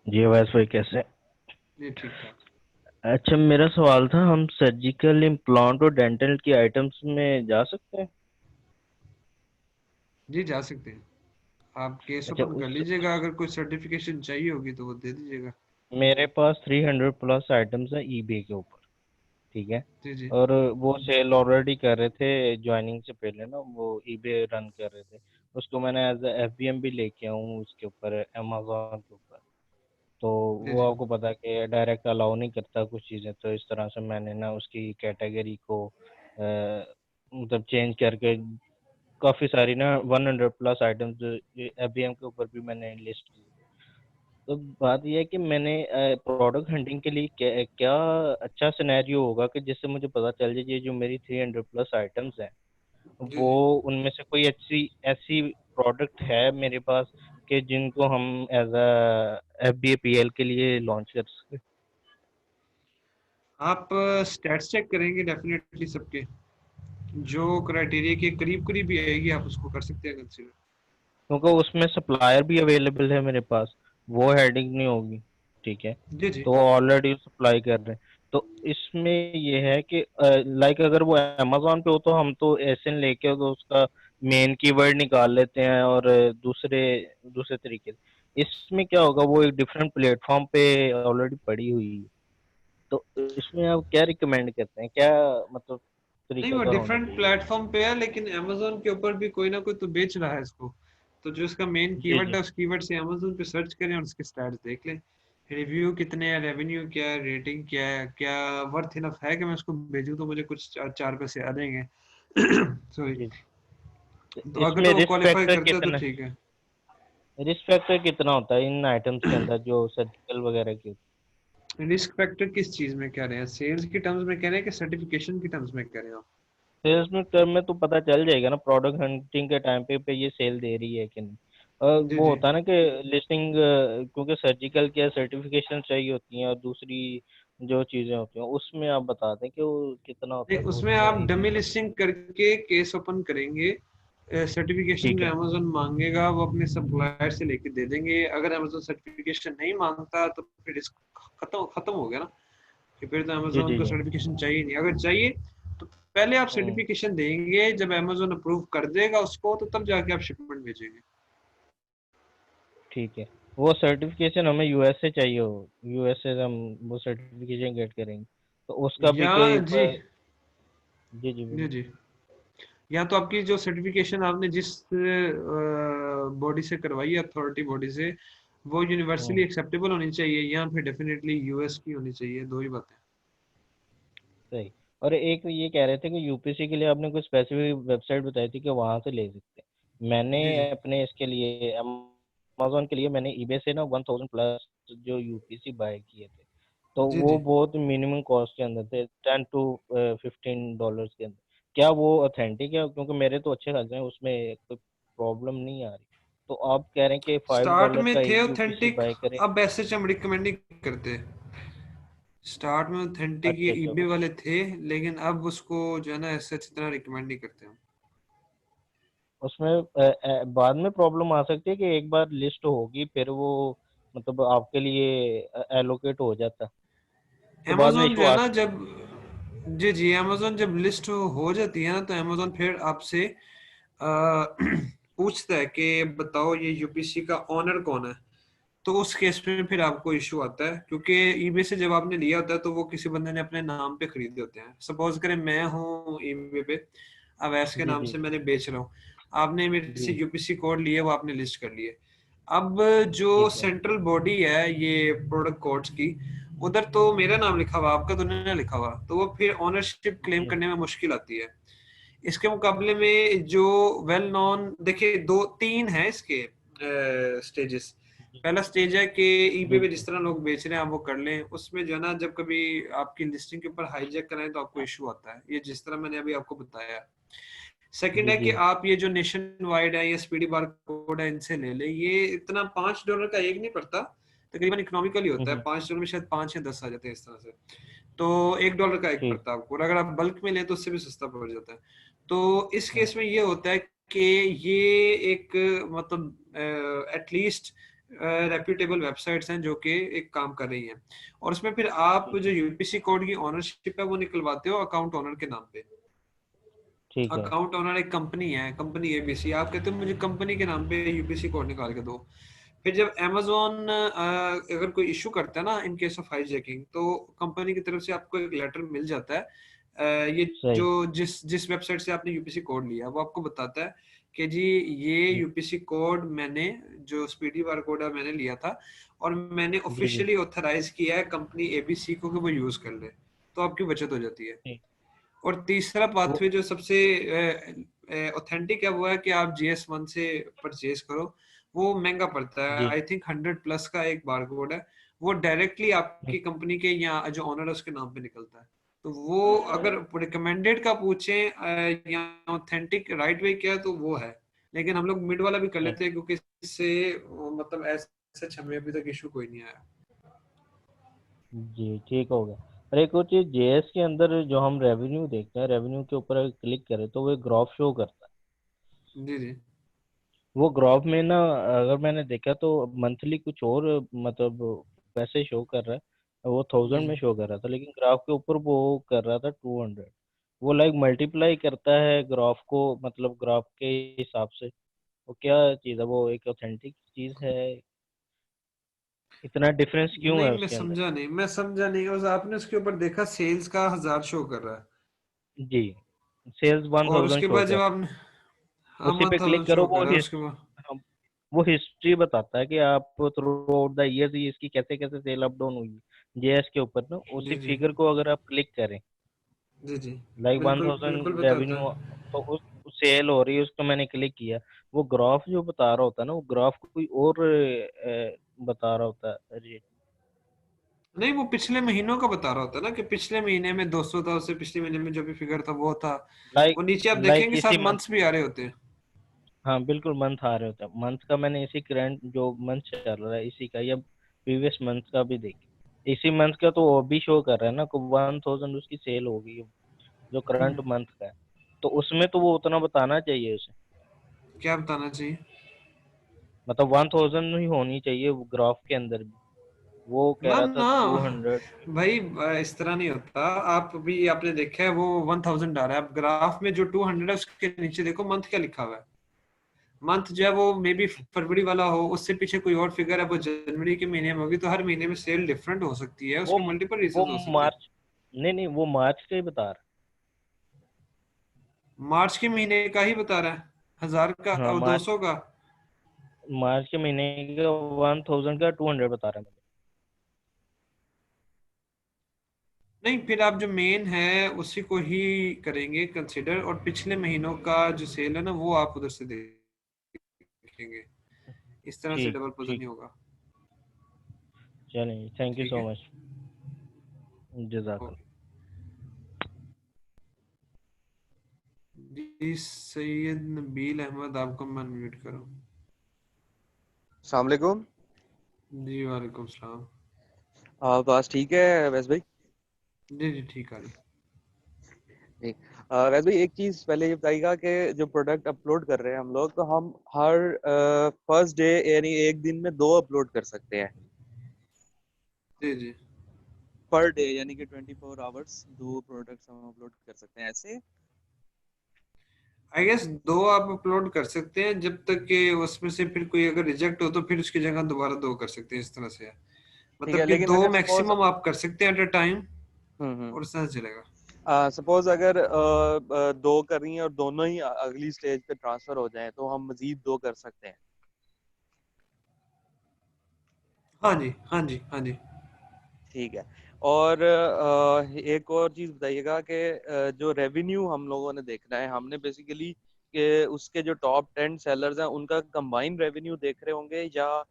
जी अवैस भाई कैसे? जी ठीक ठाक। अच्छा मेरा सवाल था, हम सर्जिकल इम्प्लांट और डेंटल की आइटम्स में जा सकते हैं? जी जा सकते हैं, आप केस अच्छा ओपन कर लीजिएगा, अगर कोई सर्टिफिकेशन चाहिए होगी तो वो दे दीजिएगा। मेरे पास 300 प्लस आइटम्स हैं ईबे के ऊपर, ठीक है, जी जी और वो सेल ऑलरेडी कर रहे थे ज्वाइनिंग से पहले ना, वो ईबे रन कर रहे थे, उसको मैंने एज एफबीएम भी लेके आऊँ उसके ऊपर अमेज़न के ऊपर, तो जी वो जी आपको पता है कि डायरेक्ट अलाउ नहीं करता कुछ चीज़ें, तो इस तरह से मैंने ना उसकी कैटेगरी को मतलब चेंज करके काफ़ी सारी ना 100 प्लस आइटम्स एफबीएम के ऊपर भी मैंने लिस्ट की। तो बात यह है कि मैंने प्रोडक्ट हंटिंग के लिए क्या क्या अच्छा सिनेरियो होगा कि जिससे मुझे पता चल जाए ये जो मेरी 300 प्लस आइटम्स हैं जी वो जी। उनमें से कोई अच्छी ऐसी प्रोडक्ट है मेरे पास कि जिनको हम एज अ एफबीएपीएल के लिए लॉन्च कर सकें। आप स्टैट्स चेक करेंगे डेफिनेटली सबके, जो क्राइटेरिया के करीब करीब भी आएगी आप उसको कर सकते हैं कंसीडर। क्योंकि उसमें सप्लायर भी अवेलेबल है मेरे पास, वो हेडिंग नहीं होगी, ठीक है, जी जी तो वो ऑलरेडी सप्लाई कर रहे हैं। तो इसमें ये है कि लाइक अगर वो अमेजोन पे हो तो हम तो एसएन लेके तो उसका मेन कीवर्ड निकाल लेते हैं और दूसरे दूसरे तरीके से। इसमें क्या होगा, वो एक डिफरेंट प्लेटफॉर्म पे ऑलरेडी पड़ी हुई है, तो इसमें आप क्या रिकमेंड करते हैं, क्या मतलब नहीं, वो तरीकाकार होना डिफरेंट चाहिए? प्लेटफॉर्म पे है, लेकिन अमेजोन के ऊपर भी कोई ना कोई तो बेच रहा है इसको, तो जो उसका मेन जी कीवर्ड जी। है उस कीवर्ड से अमेजोन पे सर्च करें और उसके स्टैट्स देख लें, रिव्यू कितने हैं, रेवेन्यू क्या है, रेटिंग क्या है, क्या वर्थ इनफ है कि मैं उसको भेजूं तो मुझे कुछ चार पैसे आ जाएंगे। सॉरी। जी। तो अगर इसमें वो रिस्क क्वालिफाई फैक्टर करता है तो कितना ठीक है। रिस्क फैक्टर कितना होता है इन आइटम्स के अंदर जो सर्जिकल वगैरह की? रिस्क फैक्टर किस चीज में कह रहे हैं, सेल्स की टर्म्स में कह रहे हैं कि सर्टिफिकेशन की टर्म्स में कह रहे हैं आप? सेल्स में टर्म में तो पता चल जाएगा ना प्रोडक्ट हंटिंग के टाइम पे ये सेल दे रही है कि नहीं। जी वो जी। होता है ना कि लिस्टिंग, क्योंकि सर्जिकल क्या सर्टिफिकेशन चाहिए होती हैं और दूसरी जो चीज़ें होती हैं उसमें आप बता दें कि वो कितना होता नहीं, है, तो उसमें उसमें आप इजी डमी पड़ता लिस्टिंग करके केस ओपन करेंगे सर्टिफिकेशन ठीक जो है अमेजोन मांगेगा वो अपने सप्लायर से लेके दे देंगे। अगर अमेजोन सर्टिफिकेशन नहीं मांगता तो फिर खत्म खत्म हो गया ना, कि फिर तो जी अमेजोन जी को जी सर्टिफिकेशन चाहिए नहीं। अगर चाहिए तो पहले आप हम्म सर्टिफिकेशन देंगे, जब अमेजोन अप्रूव कर देगा उसको तो तब जाके आप शिपमेंट भेजेंगे। ठीक है। वो सर्टिफिकेशन हमें यूएस से चाहिए हो, यूएस से हम वो सर्टिफिकेशन गेट करेंगे, तो उसका भी या कोई जी जी जी जी बोलिए। जी, या तो आपकी जो सर्टिफिकेशन आपने जिस बॉडी से करवाई है, अथॉरिटी बॉडी से, वो यूनिवर्सली हम्म एक्सेप्टेबल होनी चाहिए, या फिर डेफिनेटली यूएस की होनी चाहिए। दो ही बातें। सही। और एक ये कह रहे थे कि यूपीसी के लिए आपने कोई स्पेसिफिक वेबसाइट बताई थी कि वहां से ले सकते हैं। मैंने जी जी अपने इसके लिए अमेजोन के लिए मैंने ईबे से ना 1000 प्लस जो यूपीसी बाय किए थे, तो जी वो जी। बहुत मिनिमम कॉस्ट के अंदर थे, $10 to $15 के अंदर। क्या वो ऑथेंटिक है? क्योंकि मेरे तो अच्छे खासे हैं, उसमें कोई प्रॉब्लम नहीं आ रही। तो आप कह रहे हैं कि स्टार्ट $5 में का थे एक यूपीसी ऑथेंटिक, बाय करें? अब ऐसे हम रिकमेंड नहीं करते। स्टार्ट में ऑथेंटिक ये अच्छा अच्छा। ईबे वाले थे, लेकिन अब उसको जो है ना ऐसे अच्छी तरह रिकमेंड नहीं करते हम। उसमें बाद में प्रॉब्लम आ सकती है कि एक बार लिस्ट होगी फिर वो मतलब आपके लिए एलोकेट हो जाता है, तो बाद में अमेजोन इशू जो है आ ना सकता जब, जी जी, अमेजोन जब लिस्ट हो जाती है ना तो अमेजोन फिर आपसे अ, पूछता है कि बताओ ये यूपीसी का ऑनर कौन है। तो उस केस में फिर आपको इशू आता है, क्योंकि ईबे से जब आपने लिया होता है तो वो किसी बंदे ने अपने नाम पे खरीदे होते हैं। सपोज करें मैं हूँ ईबे पे, अवैस है। के जी नाम जी से मैंने बेच रहा हूँ, आपने मेरे से जी। यूपीसी कोड लिए, वो आपने लिस्ट कर लिए। अब जो ठीक है। सेंट्रल बॉडी है ये प्रोडक्ट कोड्स की, उधर तो मेरा नाम लिखा हुआ, आपका तो नहीं लिखा हुआ, तो वो फिर ऑनरशिप क्लेम जी करने में मुश्किल आती है। इसके मुकाबले में जो वेल नॉन, देखिए दो तीन है इसके स्टेजेस। पहला स्टेज है कि ईबे जी पे जी जिस तरह लोग बेच रहे हैं आप वो कर लें। उसमें जो है ना जब कभी आपकी लिस्टिंग के ऊपर हाईजैक कराएं तो आपको इशू आता है, ये जिस तरह मैंने अभी आपको बताया। सेकंड जी है कि जी आप ये जो नेशन वाइड है या स्पीडी बार कोड है इनसे ले ले, ये इतना $5 का एक नहीं पड़ता, तकरीबन इकोनॉमिकली होता है। हम्म। $5 में शायद 5 या 10 आ जाते हैं इस तरह से। तो $1 का एक ठीक। पड़ता है आपको, और अगर आप बल्क में लें तो उससे भी सस्ता पड़ जाता है। तो इस हम्म, केस में ये होता है कि ये एक मतलब एटलीस्ट रेप्यूटेबल वेबसाइट्स हैं जो कि एक काम कर रही हैं, और उसमें फिर आप ठीक जो है। यूपीसी कोड की ऑनरशिप है वो निकलवाते हो अकाउंट ओनर के नाम पे। ठीक है। अकाउंट ओनर एक कंपनी है, कंपनी एबीसी, आप कहते हो मुझे कंपनी के नाम पे यूपीसी कोड निकाल के दो। फिर जब अमेजोन अगर कोई इशू करता है ना इन केस ऑफ हाईजैकिंग, तो कंपनी की तरफ से आपको एक लेटर मिल जाता है। ये सही। जो जिस जिस वेबसाइट से आपने यूपीसी कोड लिया वो आपको बताता है कि जी ये जी यूपीसी कोड मैंने, जो स्पीडी बार कोड है मैंने लिया था, और मैंने जी जी। ऑफिशियली ऑथराइज किया है कंपनी एबीसी को कि वो यूज कर ले। तो आपकी बचत हो जाती है। ठीक। और तीसरा वो पाथवे जो सबसे ऑथेंटिक है वो है कि आप GS1 से परचेज करो। वो महंगा पड़ता है, जी। आई थिंक 100+ का एक बार कोड है। वो डायरेक्टली हम्म, आपकी कंपनी के या जो ओनर है उसके नाम पे निकलता है। तो वो अगर रिकमेंडेड का पूछें या ऑथेंटिक राइट वे क्या है तो वो है, लेकिन हम लोग मिड वाला भी कर सही। लेते हैं क्योंकि इससे मतलब ऐसे हमें अभी तक इशू कोई नहीं आया। जी ठीक हो गया। और एक और चीज, जेएस के अंदर जो हम रेवेन्यू देखते हैं, रेवेन्यू के ऊपर अगर क्लिक करें तो वो एक ग्राफ शो करता है। जी जी वो ग्राफ में ना, अगर मैंने देखा तो मंथली कुछ और मतलब वैसे शो कर रहा है, वो जी 1000 जी। में शो कर रहा था, लेकिन ग्राफ के ऊपर वो कर रहा था 200। वो लाइक मल्टीप्लाई करता है ग्राफ को, मतलब ग्राफ के हिसाब से। वो क्या चीज़ है? वो एक ऑथेंटिक चीज़ है? इतना डिफरेंस क्यों नहीं है मैं उसके अंदर? समझा नहीं, मैं समझा नहीं, उस आपने उसके ऊपर देखा सेल्स का 1000 शो कर रहा है, जी। सेल्स वन और थाउजेंड उसके शो बाद कर जब रहा आपने, है, हाँ उसी पे क्लिक 1000 करो। शो कर रहा है उसके बाद। वो हिस्ट्री बताता है कि आप थ्रू आउट द ईयर्स इसकी कैसे कैसे सेल अप डाउन हुई जेएस के ऊपर ना। उसी जी जी फिगर को अगर आप क्लिक करें, जी जी, लाइक वन बिल्कुल बिल्कुल थाउजेंड बताता रेवेन्यू, है। तो उस सेल हो रही है, उसको मैंने क्लिक किया। वो ग्राफ जो बता रहा होता है ना, वो ग्राफ कोई और बता रहा होता है रेट। नहीं वो पिछले महीनों का बता रहा होता है ना, कि पिछले महीने में 200 था, उससे पिछले महीने में जो भी फिगर था वो था। लाइक वो नीचे आप लाइक देखेंगे इसी साथ मंथ, मंथ्स भी आ रहे होते हैं। हाँ बिल्कुल मंथ आ रहे होते हैं। मंथ का मैंने इसी करंट जो मंथ चल रहा है इसी का, या प्रीवियस मंथ का भी देख, इसी मंथ का तो वो भी शो कर रहा है ना को 1000 उसकी सेल हो गई है, जो करंट मंथ का है। तो उसमें तो वो उतना बताना चाहिए उसे। क्या बताना चाहिए? मतलब 1000 ही होनी चाहिए ग्राफ के अंदर भी, वो कह ना रहा था ना 200। भाई, इस तरह नहीं होता। आप भी आपने देखा है वो 1000 आ रहा है, अब ग्राफ में जो 200 है उसके नीचे देखो मंथ क्या लिखा हुआ है। मंथ जो है वो मे बी फरवरी वाला हो, उससे पीछे कोई और फिगर है, वो जनवरी के महीने में होगी, तो हर महीने में सेल डिफरेंट हो सकती है, वो उसके मल्टीपल वो रीजन हो सकते हैं। मार्च, नहीं वो मार्च का ही बता रहा मार्च के महीने का ही बता रहा है, 1000 का है। हाँ और मार्च 200 का। मार्च के महीने का 1000 का 200 बता रहा है मुझे। नहीं, फिर आप जो मेन है उसी को ही करेंगे कंसिडर, और पिछले महीनों का जो सेल है ना वो आप उधर से देखेंगे। इस तरह से ठीक डबल पजन ठीक, नहीं होगा। चलिए थैंक यू ठीक सो है। मच, जज़ाकल्लाह। जी सैयद नबील अहमद, आपको मैं अनम्यूट करूं। अस्सलाम वालेकुम। जी वालेकुम सलाम। बस ठीक है वैस भाई। जी जी ठीक है। जी वैस भाई, एक चीज पहले ये बताइएगा कि जो प्रोडक्ट अपलोड कर रहे हैं हम लोग, तो हम हर फर्स्ट डे यानी एक दिन में 2 अपलोड कर सकते हैं जी जी पर डे, यानी कि 24 आवर्स 2 प्रोडक्ट्स हम अपलोड कर सकते हैं ऐसे। आई गेस 2 आप अपलोड कर सकते हैं, जब तक कि उसमें से फिर कोई अगर रिजेक्ट हो तो फिर उसकी जगह दोबारा 2 कर सकते हैं, इस तरह से है। ठीक है, मतलब कि लेकिन 2 अगर सपोज मैक्सिमम आप कर सकते हैं एट अ टाइम, हम्म और इस तरह से चलेगा। सपोज अगर 2 कर रही हैं और दोनों ही अगली स्टेज पे ट्रांसफर हो जाएं, तो हम मजीद 2 कर सकते हैं। हाँ जी हाँ जी हाँ जी। ठीक है। और एक और चीज बताइएगा कि जो रेवेन्यू हम लोगों ने देखना है, हमने बेसिकली कि उसके जो टॉप 10 सेलर्स हैं उनका कंबाइंड रेवेन्यू देख रहे होंगे, या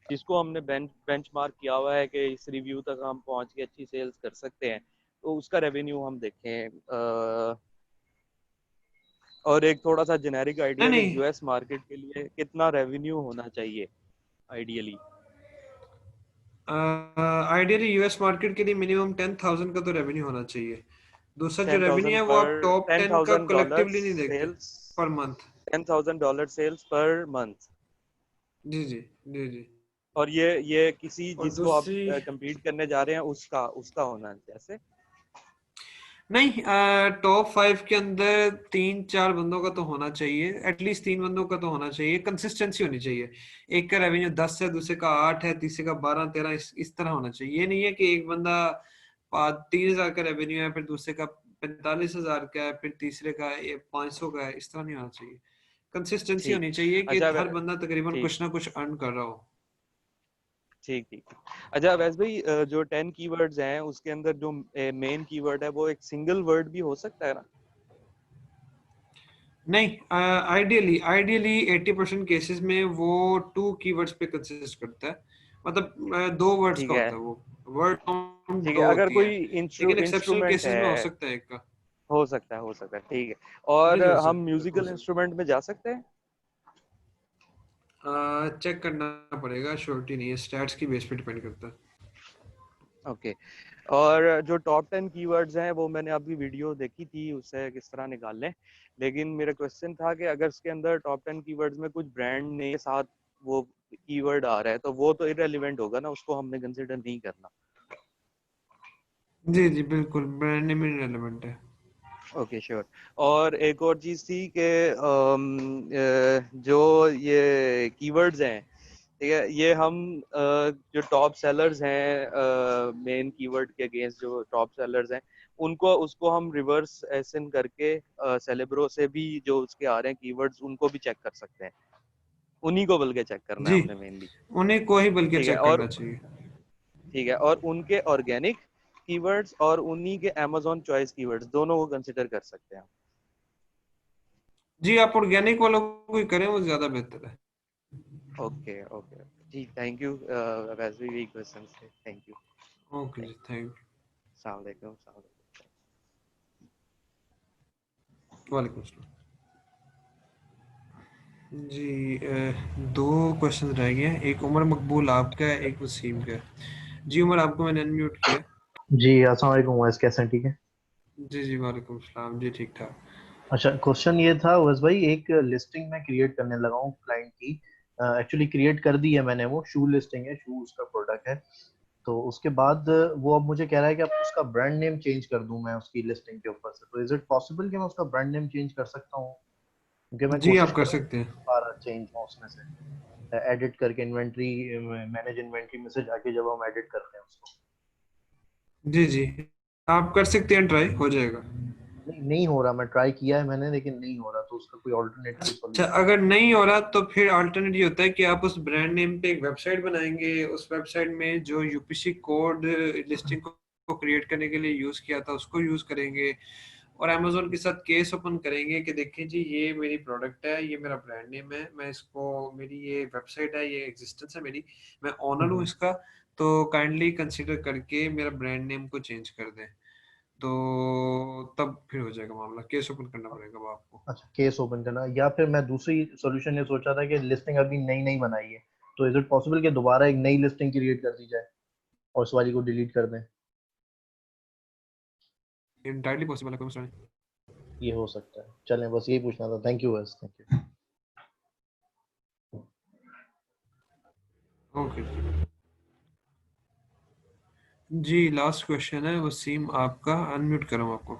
जिसको हमने बेंचमार्क किया हुआ है कि इस रिव्यू तक हम पहुंच के अच्छी सेल्स कर सकते हैं, तो उसका रेवेन्यू हम देखें। और एक थोड़ा सा जेनेरिक नहीं आइडिया कि नहीं, यूएस मार्केट के लिए कितना रेवेन्यू होना चाहिए आइडियली। आइडियली यूएस मार्केट के लिए मिनिमम 10,000 का तो रेवेन्यू होना चाहिए। दूसरा जो रेवेन्यू 10,000 है वो पर आप टॉप 10 का $10,000 कलेक्टिवली नहीं देखते, sales, per month. $10,000 sales per month. जी जी जी जी। और ये किसी और जिसको आप दूसरी, compete करने जा रहे हैं उसका उसका होना जैसे। नहीं, टॉप 5 के अंदर 3-4 बंदों का तो होना चाहिए, एटलीस्ट 3 बंदों का तो होना चाहिए, कंसिस्टेंसी होनी चाहिए। एक का रेवेन्यू 10 है, दूसरे का 8 है, तीसरे का 12-13, इस तरह होना चाहिए। ये नहीं है कि एक बंदा 3,000 का रेवेन्यू है, फिर दूसरे का 45,000 का है, फिर तीसरे का 500 का है, इस तरह नहीं होना चाहिए। कंसिस्टेंसी ठीक। होनी चाहिए कि अच्छा हर बंदा तकरीबन ठीक कुछ ना कुछ अर्न कर रहा हो। ठीक ठीक। अच्छा वैसे भाई, जो 10 कीवर्ड्स हैं उसके अंदर जो मेन कीवर्ड है वो एक सिंगल वर्ड भी हो सकता है ना? नहीं, आइडियली आइडियली 80% केसेस में वो 2 कीवर्ड्स पे कंसिस्ट करता है, मतलब 2 वर्ड्स ठीक का है होता है, वो वर्ड काउंट ठीक है। 2 अगर होती है, कोई लेकिन एक्सेप्शनल इंस्ट्रूमेंट केसेस में हो है, सकता है एक का। हो सकता है ठीक है। जी और जी हो हम सकता है, हो म्यूजिकल सकता इंस्ट्रूमेंट में जा सकते हैं? है। चेक करना पड़ेगा, श्योरिटी नहीं है, स्टैट्स की बेस पे डिपेंड करता है। ओके। और जो टॉप 10 कीवर्ड्स हैं वो मैंने अभी वीडियो देखी थी, उससे किस तरह निकालने। लेकिन मेरा क्वेश्चन था कि अगर उसके अंदर टॉप 10 कीवर्ड्स में कुछ ब्रांड नेम के साथ वो कीवर्ड आ रहा है, तो वो तो इररिलेवेंट होगा ना, उसको हमने कंसिडर नहीं करना। जी जी बिल्कुल, ब्रांड नेम रिलेवेंट है। Okay sure. और एक और चीज थी कि जो ये कीवर्ड्स हैं, ठीक है, ये हम जो टॉप सेलर्स हैं मेन कीवर्ड के अगेंस्ट, जो टॉप सेलर्स हैं उनको उसको हम रिवर्स एसन करके सेलेब्रो से भी जो उसके आ रहे हैं कीवर्ड्स उनको भी चेक कर सकते हैं। उन्हीं को बल्कि चेक करना है जी, हमने मेनली। उन्हें को ही बल्कि ठीक है। चेक और करना चाहिए। ठीक है, और उनके ऑर्गेनिक कीवर्ड्स और उन्हीं के अमेजोन चॉइस कीवर्ड्स दोनों को कंसिडर कर सकते हैं। जी, आप ऑर्गेनिक वालों को ही करें, वो ज्यादा बेहतर है। ओके ओके जी, थैंक यू। वैसे भी क्वेश्चन थे, थैंक यू। ओके जी, थैंक यू। अस्सलाम वालेकुम। वालेकुम सलाम। जी, 2 क्वेश्चन रह गए हैं, एक उमर मकबूल आपका है, एक वसीम का है। जी उमर, आपको मैंने अनम्यूट किया। जी अस्सलाम वालेकुम वैस, कैसे हैं? ठीक है। जी जी वालेकुम सलाम। जी ठीक ठाक। अच्छा, क्वेश्चन ये था वैस भाई, एक लिस्टिंग मैं क्रिएट करने लगा हूँ क्लाइंट की। एक्चुअली क्रिएट कर दी है मैंने, वो शू लिस्टिंग है, शू उसका प्रोडक्ट है। तो उसके बाद वो अब मुझे कह रहा है कि अब उसका ब्रांड नेम चेंज कर दूं मैं उसकी लिस्टिंग के ऊपर से। तो इज इट पॉसिबल कि मैं उसका ब्रांड नेम चेंज कर सकता हूँ? क्योंकि मैं जी कोशिश आप कर कर रहा हूँ सकते हैं। आ रहा चेंज हो उसमें से, एडिट करके इन्वेंट्री, मैनेज इन्वेंट्री में से जाके जब हम एडिट करते हैं उसको। जी जी आप कर सकते हैं, ट्राई हो जाएगा। नहीं, नहीं हो रहा। मैं ट्राई किया है मैंने, लेकिन नहीं हो रहा। तो उसका कोई ऑल्टरनेटिव अच्छा, सॉल्यूशन? अगर नहीं हो रहा तो फिर अल्टरनेट ये होता है कि आप उस ब्रांड नेम पे एक वेबसाइट बनाएंगे, उस वेबसाइट में जो यूपीसी कोड लिस्टिंग को क्रिएट करने के लिए यूज किया था उसको यूज करेंगे, और अमेजोन के साथ केस ओपन करेंगे कि देखें जी ये मेरी प्रोडक्ट है, ये मेरा ब्रांड नेम है, मैं इसको, मेरी ये वेबसाइट है, ये एग्जिस्टेंस है मेरी, मैं ऑनर हूँ इसका, तो काइंडली कंसीडर करके मेरा ब्रांड नेम को चेंज कर दें। तो तब फिर हो जाएगा मामला, केस ओपन करना पड़ेगा वो आपको। अच्छा, केस ओपन करना। या फिर मैं दूसरी सॉल्यूशन ये सोचा था कि लिस्टिंग अभी नई नई बनाई है, तो इज इट पॉसिबल कि दोबारा एक नई लिस्टिंग क्रिएट कर दी जाए और उस वाली को डिलीट कर दें? इंटायरली पॉसिबल है, कोई मसला नहीं। ये हो सकता है। चलें, बस यही पूछना था। थैंक यू बस, थैंक यू। ओके जी, लास्ट क्वेश्चन है वसीम आपका, अनम्यूट करूँ आपको।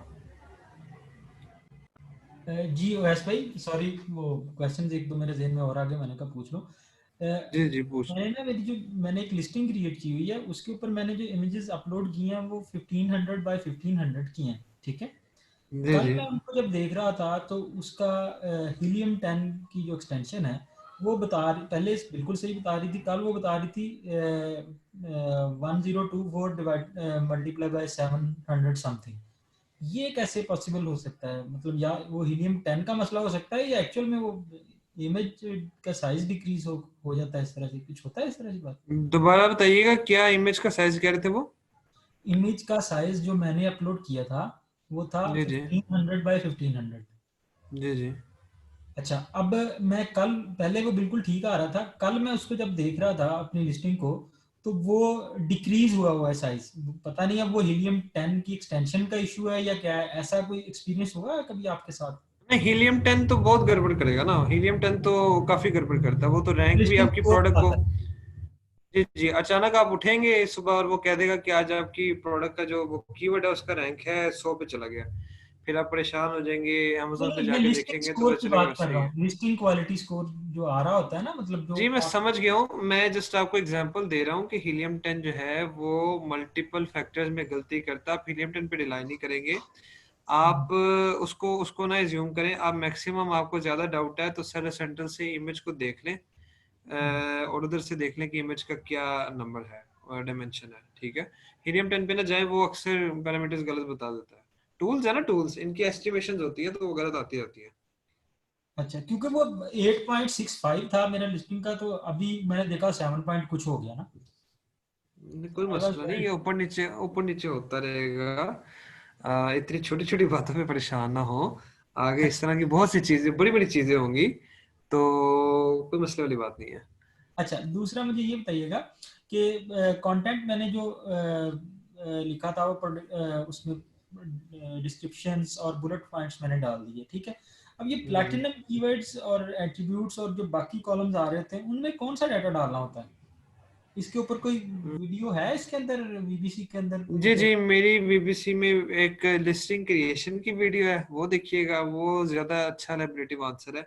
जी ओएस भाई, सॉरी वो क्वेश्चंस एक दो मेरे जहन में और आ गए, मैंने कहा पूछ लो। जी जी पूछ। मैंने एक लिस्टिंग क्रिएट की हुई है, उसके ऊपर मैंने जो इमेजेस अपलोड किए हैं वो 1500 बाय 1500 की हैं, ठीक है। जी कल जी मैं उनको जब देख रहा था तो उसका हीलियम 10 की जो एक्सटेंशन है वो पहले बिल्कुल सही बता रही थी, कल वो बता रही थी 1024 डिवाइड मल्टीप्लाई बाय 700 समथिंग। ये कैसे पॉसिबल हो सकता है? मतलब या वो हीलियम 10 का मसला हो सकता है, या एक्चुअल में वो इमेज का साइज डिक्रीज हो जाता है, इस तरह से कुछ होता है, इस तरह की बात? दोबारा बताइएगा, क्या इमेज का साइज कह रहे थे वो? इमेज का साइज जो मैंने अपलोड किया था वो था जी जी 1500 बाय 1500। जी जी अच्छा, अब मैं कल, पहले वो बिल्कुल ठीक आ रहा था, कल मैं उसको जब देख रहा था अपनी लिस्टिंग को तो वो डिक्रीज हुआ है साइज। पता नहीं अब वो हीलियम 10 की एक्सटेंशन का इशू है या क्या है, ऐसा कोई एक्सपीरियंस हुआ है कभी आपके साथ? नहीं, हीलियम 10 तो बहुत गड़बड़ करेगा ना, हीलियम 10 तो काफी गड़बड़ करता है, वो तो रैंक भी लिस्टिंग आपकी स्कोर प्रोडक्ट को। आता है। जी जी, अचानक आप उठेंगे सुबह और वो कह देगा कि आज आपकी प्रोडक्ट का जो वो कीवर्ड है उसका रैंक है 100 पे चला गया, फिर आप परेशान हो जाएंगे, नहीं अमेजोन पे नहीं, मैं जाके लिस्टिंग देखेंगे तो स्कोर पता की चलेगा बात कर वैसे रहा ही है। हूँ, लिस्टिंग क्वालिटी स्कोर जो आ रहा होता है ना, मतलब जो जी मैं आप। समझ गया हूँ, मैं जस्ट आपको एग्जांपल दे रहा हूँ कि हीलियम 10 जो है वो मल्टीपल फैक्टर्स में गलती करता है। आप हीलियम 10 पे रिलाई नहीं करेंगे, आप उसको उसको ना एज्यूम करें। आप मैक्सिमम, आपको ज्यादा डाउट है तो सर्च सेंटर से इमेज को देख लें, और उधर से देख लें कि इमेज का क्या नंबर है और डायमेंशन है, ठीक है। हीलियम 10 पे ना जाए, वो अक्सर पैरामीटर्स गलत बता देता है। टूल्स है ना, टूल्स इनकी एस्टिमेशंस होती है तो वो गलत आती रहती है। अच्छा, क्योंकि वो 8.65 था मेरा लिस्टिंग का, तो अभी मैंने देखा 7 पॉइंट कुछ हो गया ना। कोई आई वाज मसला नहीं, वेरी। ये ऊपर नीचे होता रहेगा। इतनी छोटी छोटी बातों में परेशान ना हो, आगे इस तरह की बहुत सी चीजें, बड़ी बड़ी चीजें होंगी, तो कोई मसले वाली बात नहीं है। अच्छा, दूसरा मुझे ये बताइएगा कि कंटेंट मैंने जो लिखा था वो उसमें डिस्क्रिप्शंस और बुलेट पॉइंट्स मैंने डाल दिए, ठीक है। अब ये प्लैटिनम कीवर्ड्स और एट्रीब्यूट्स और जो बाकी कॉलम्स आ रहे थे उनमें कौन सा डाटा डालना होता है? इसके ऊपर कोई वीडियो है इसके अंदर, बीबीसी के अंदर कोई जी जो? जी, मेरी बीबीसी में एक लिस्टिंग क्रिएशन की वीडियो है, वो देखिएगा, वो ज्यादा अच्छा लैबोरेटिव आंसर है,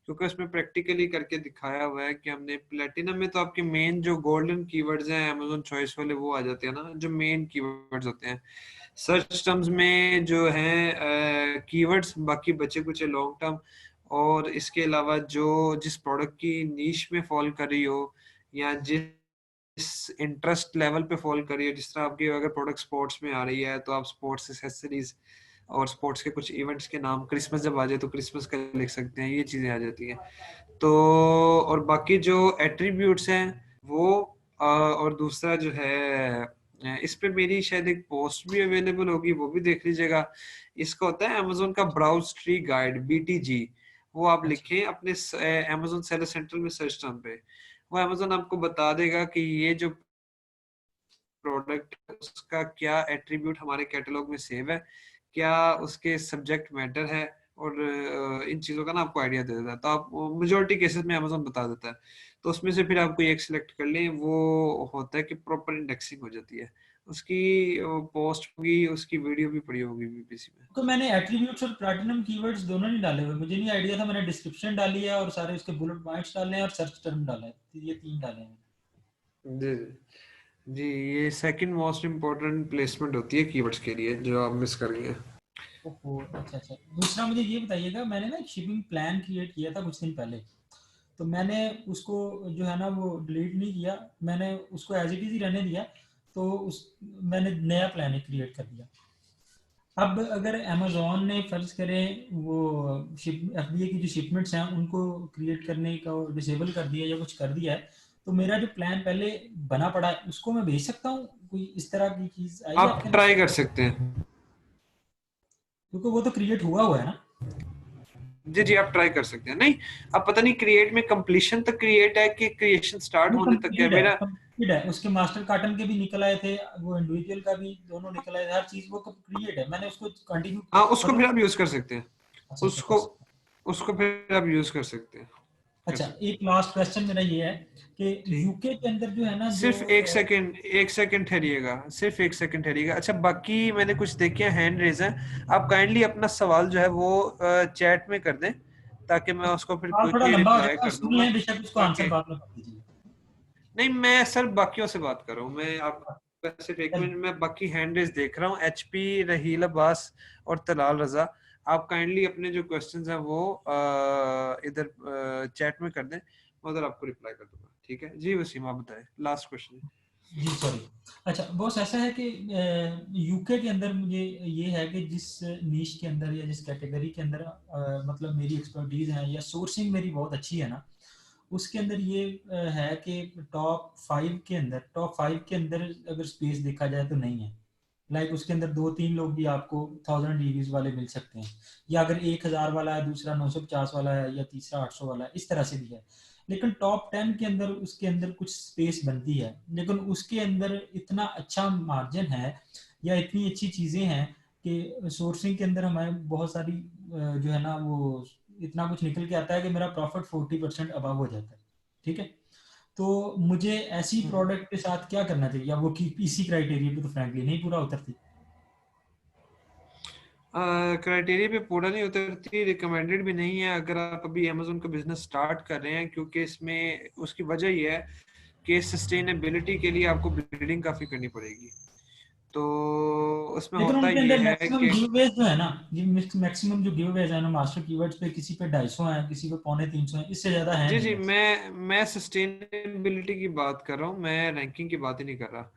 क्योंकि उसमें प्रैक्टिकली करके दिखाया हुआ है कि हमने प्लेटिनम में तो आपके मेन जो गोल्डन कीवर्ड्स हैं अमेजोन चॉइस वाले वो आ जाते हैं ना, जो मेन कीवर्ड्स होते हैं। सर्च टर्म्स में जो हैं कीवर्ड्स, बाकी बचे कुछ लॉन्ग टर्म, और इसके अलावा जो जिस प्रोडक्ट की नीश में फॉल कर रही हो या जिस इंटरेस्ट लेवल पे फॉल कर रही है, जिस तरह आपकी अगर प्रोडक्ट स्पोर्ट्स में आ रही है तो आप स्पोर्ट्स एसेसरीज और स्पोर्ट्स के कुछ इवेंट्स के नाम, क्रिसमस जब आ जाए तो क्रिसमस का लिख सकते हैं, ये चीजें आ जाती हैं। तो और बाकी जो एट्रीब्यूट्स हैं वो और दूसरा जो है, इस पे मेरी शायद एक पोस्ट भी अवेलेबल होगी, वो भी देख लीजिएगा। इसका होता है अमेजोन का ब्राउज ट्री गाइड, BTG, वो आप लिखें अपने अमेजोन सेलर सेंट्रल में सर्च टर्म पे, वो अमेजोन आपको बता देगा कि ये जो प्रोडक्ट है उसका क्या एट्रीब्यूट हमारे कैटलॉग में सेव है, क्या उसके सब्जेक्ट मैटर है, और इन चीज़ों का ना आपको आइडिया दे देता है। तो आप मेजोरिटी केसेस में अमेज़न बता देता है, तो उसमें से फिर आप कोई एक सिलेक्ट कर लें। वो होता है कि प्रॉपर इंडेक्सिंग हो जाती है, उसकी पोस्ट होगी, उसकी वीडियो भी पड़ी होगी बीबीसी में। तो मैंने एट्रीब्यूट्स और प्लैटिनम कीवर्ड्स दोनों नहीं डाले हुए, मुझे नहीं आइडिया था। मैंने डिस्क्रिप्शन डाली है और सारे उसके बुलेट पॉइंट्स डाले हैं और सर्च टर्म डाला है, तो ये 3 डाले हैं। जी जी, ये सेकंड मोस्ट इम्पोर्टेंट प्लेसमेंट होती है कीवर्ड्स के लिए, जो आप मिस कर गए हैं। ओहो, अच्छा। दूसरा मुझे ये बताइएगा, मैंने ना एक शिपिंग प्लान क्रिएट किया था कुछ दिन पहले, तो मैंने उसको जो है ना वो डिलीट नहीं किया, मैंने उसको एज इट इज ही रहने दिया। तो मैंने नया प्लान क्रिएट कर दिया। अब अगर अमेज़ॉन ने फर्ज करें वो FBA की जो शिपमेंट्स हैं उनको क्रिएट करने का डिसेबल कर दिया या कुछ कर दिया है, तो मेरा जो प्लान पहले बना पड़ा है उसको मैं भेज सकता हूँ? कोई इस तरह की चीज आई है आप आपके ट्राई कर सकते हैं, क्योंकि वो तो क्रिएट हुआ है ना। जी जी, आप ट्राई कर सकते हैं। नहीं, अब पता नहीं क्रिएट में कंप्लीशन तक क्रिएट है कि क्रिएशन स्टार्ट होने तक है। मेरा कंप्लीट है, उसके मास्टर कार्टन के भी निकल आए थे, वो इंडिविजुअल का भी दोनों निकल आए थे, हर चीज वो क्रिएट है। मैंने उसको कंटिन्यू, हाँ, उसको फिर आप यूज कर सकते हैं, अच्छा, उसको फिर आप यूज कर सकते हैं। अच्छा, एक लास्ट क्वेश्चन मेरा ये है कि यूके के अंदर जो है ना, सिर्फ एक सेकंड ठहरिएगा, सिर्फ एक सेकंड ठहरिएगा। अच्छा, बाकी मैंने कुछ देखे हैंड रेज है, आप काइंडली अपना सवाल जो है वो चैट में कर दें, ताकि मैं उसको फिर थोड़ा क्विकली लंबा हो रिप्लाई जाएगा, कर सुन दूंगा। लें बेशक, उसको आंसर बाद में कर दीजिए। नहीं, मैं सर बाकियों से बात कर रहा हूँ, मैं आपका सिर्फ एक मिनट में बाकी हैंड रेज देख रहा हूँ। HP, रहील अब्बास और तलाल रजा, आप काइंडली अपने जो क्वेश्चंस हैं वो इधर चैट में कर दें, मैं उधर आपको रिप्लाई कर दूंगा। ठीक है जी वसीम, आप बताएं, लास्ट क्वेश्चन। जी सॉरी। अच्छा बॉस, ऐसा है कि यूके के अंदर मुझे ये है कि जिस नीश के अंदर या जिस कैटेगरी के अंदर मतलब मेरी एक्सपर्टीज है या सोर्सिंग मेरी बहुत अच्छी है ना, उसके अंदर ये है कि टॉप 5 के अंदर अगर स्पेस देखा जाए तो नहीं है। लाइक उसके अंदर 2-3 लोग भी आपको 1000 डिग्रीज वाले मिल सकते हैं, या अगर 1000 वाला है, दूसरा 950 वाला है, या तीसरा 800 वाला है, इस तरह से भी है। लेकिन टॉप 10 के अंदर उसके अंदर कुछ स्पेस बनती है, लेकिन उसके अंदर इतना अच्छा मार्जिन है या इतनी अच्छी चीज़ें हैं कि सोर्सिंग के अंदर हमें बहुत सारी जो है ना वो इतना कुछ निकल के आता है कि मेरा प्रॉफिट 40% अबव हो जाता है। ठीक है, तो मुझे ऐसी प्रोडक्ट के साथ क्या करना चाहिए, या वो कि इसी क्राइटेरिया पे तो फ्रैंकली नहीं पूरा उतरती? क्राइटेरिया पे पूरा नहीं उतरती, रिकमेंडेड भी नहीं है अगर आप अभी अमेज़न का बिजनेस स्टार्ट कर रहे हैं, क्योंकि इसमें उसकी वजह ये है कि सस्टेनेबिलिटी के लिए आपको ब्रीडिंग काफ़ी करनी पड़ेगी। तो उसमें लेकिन होता उनके ये अंदर है मैक्सिमम कि गिवअवेज जो है ना, ये मैक्सिमम जो गिवअवेज है ना मास्टर कीवर्ड्स पे, किसी पे 250 है, किसी पे 250 है, इससे ज्यादा है जी नहीं जी, वैसे। मैं सस्टेनेबिलिटी की बात कर रहा हूँ, मैं रैंकिंग की बात ही नहीं कर रहा।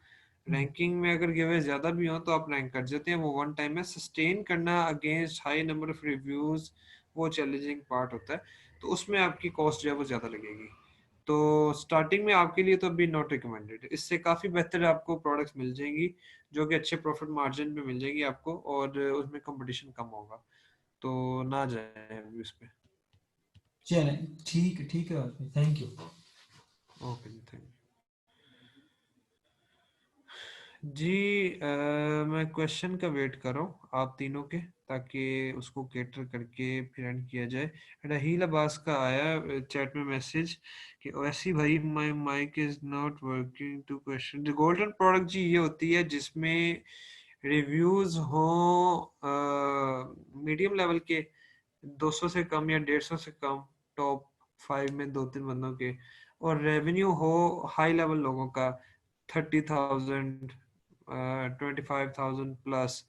रैंकिंग में अगर गिवे ज्यादा भी हो तो आप रैंक कर जाते हैं, वो वन टाइम में सस्टेन करना against high number of reviews, वो चैलेंजिंग पार्ट होता है, तो उसमें आपकी कॉस्ट जो है वो ज्यादा लगेगी। तो स्टार्टिंग में आपके लिए तो अभी नॉट रिकमेंडेड। इससे काफी बेहतर आपको प्रोडक्ट्स मिल जाएंगी जो कि अच्छे प्रॉफिट मार्जिन पे मिल जाएगी आपको, और उसमें कंपटीशन कम होगा, तो ना जाए अभी उस पे। चलें, ठीक है, थैंक यू। ओके जी, थैंक यू जी। मैं क्वेश्चन का वेट कर रहा हूँ आप तीनों के, ताकि उसको कैटर करके फिर एंड किया जाए। रहील अब्बास का आया चैट में मैसेज कि ओएसी भाई my mic is not working to question. The golden product जी ये होती है जिसमें रिव्यूज हो मीडियम लेवल के, 200 से कम या 150 से कम, टॉप 5 में 2-3 बंदों के, और रेवेन्यू हो हाई लेवल लोगों का 30,000 25,000 प्लस,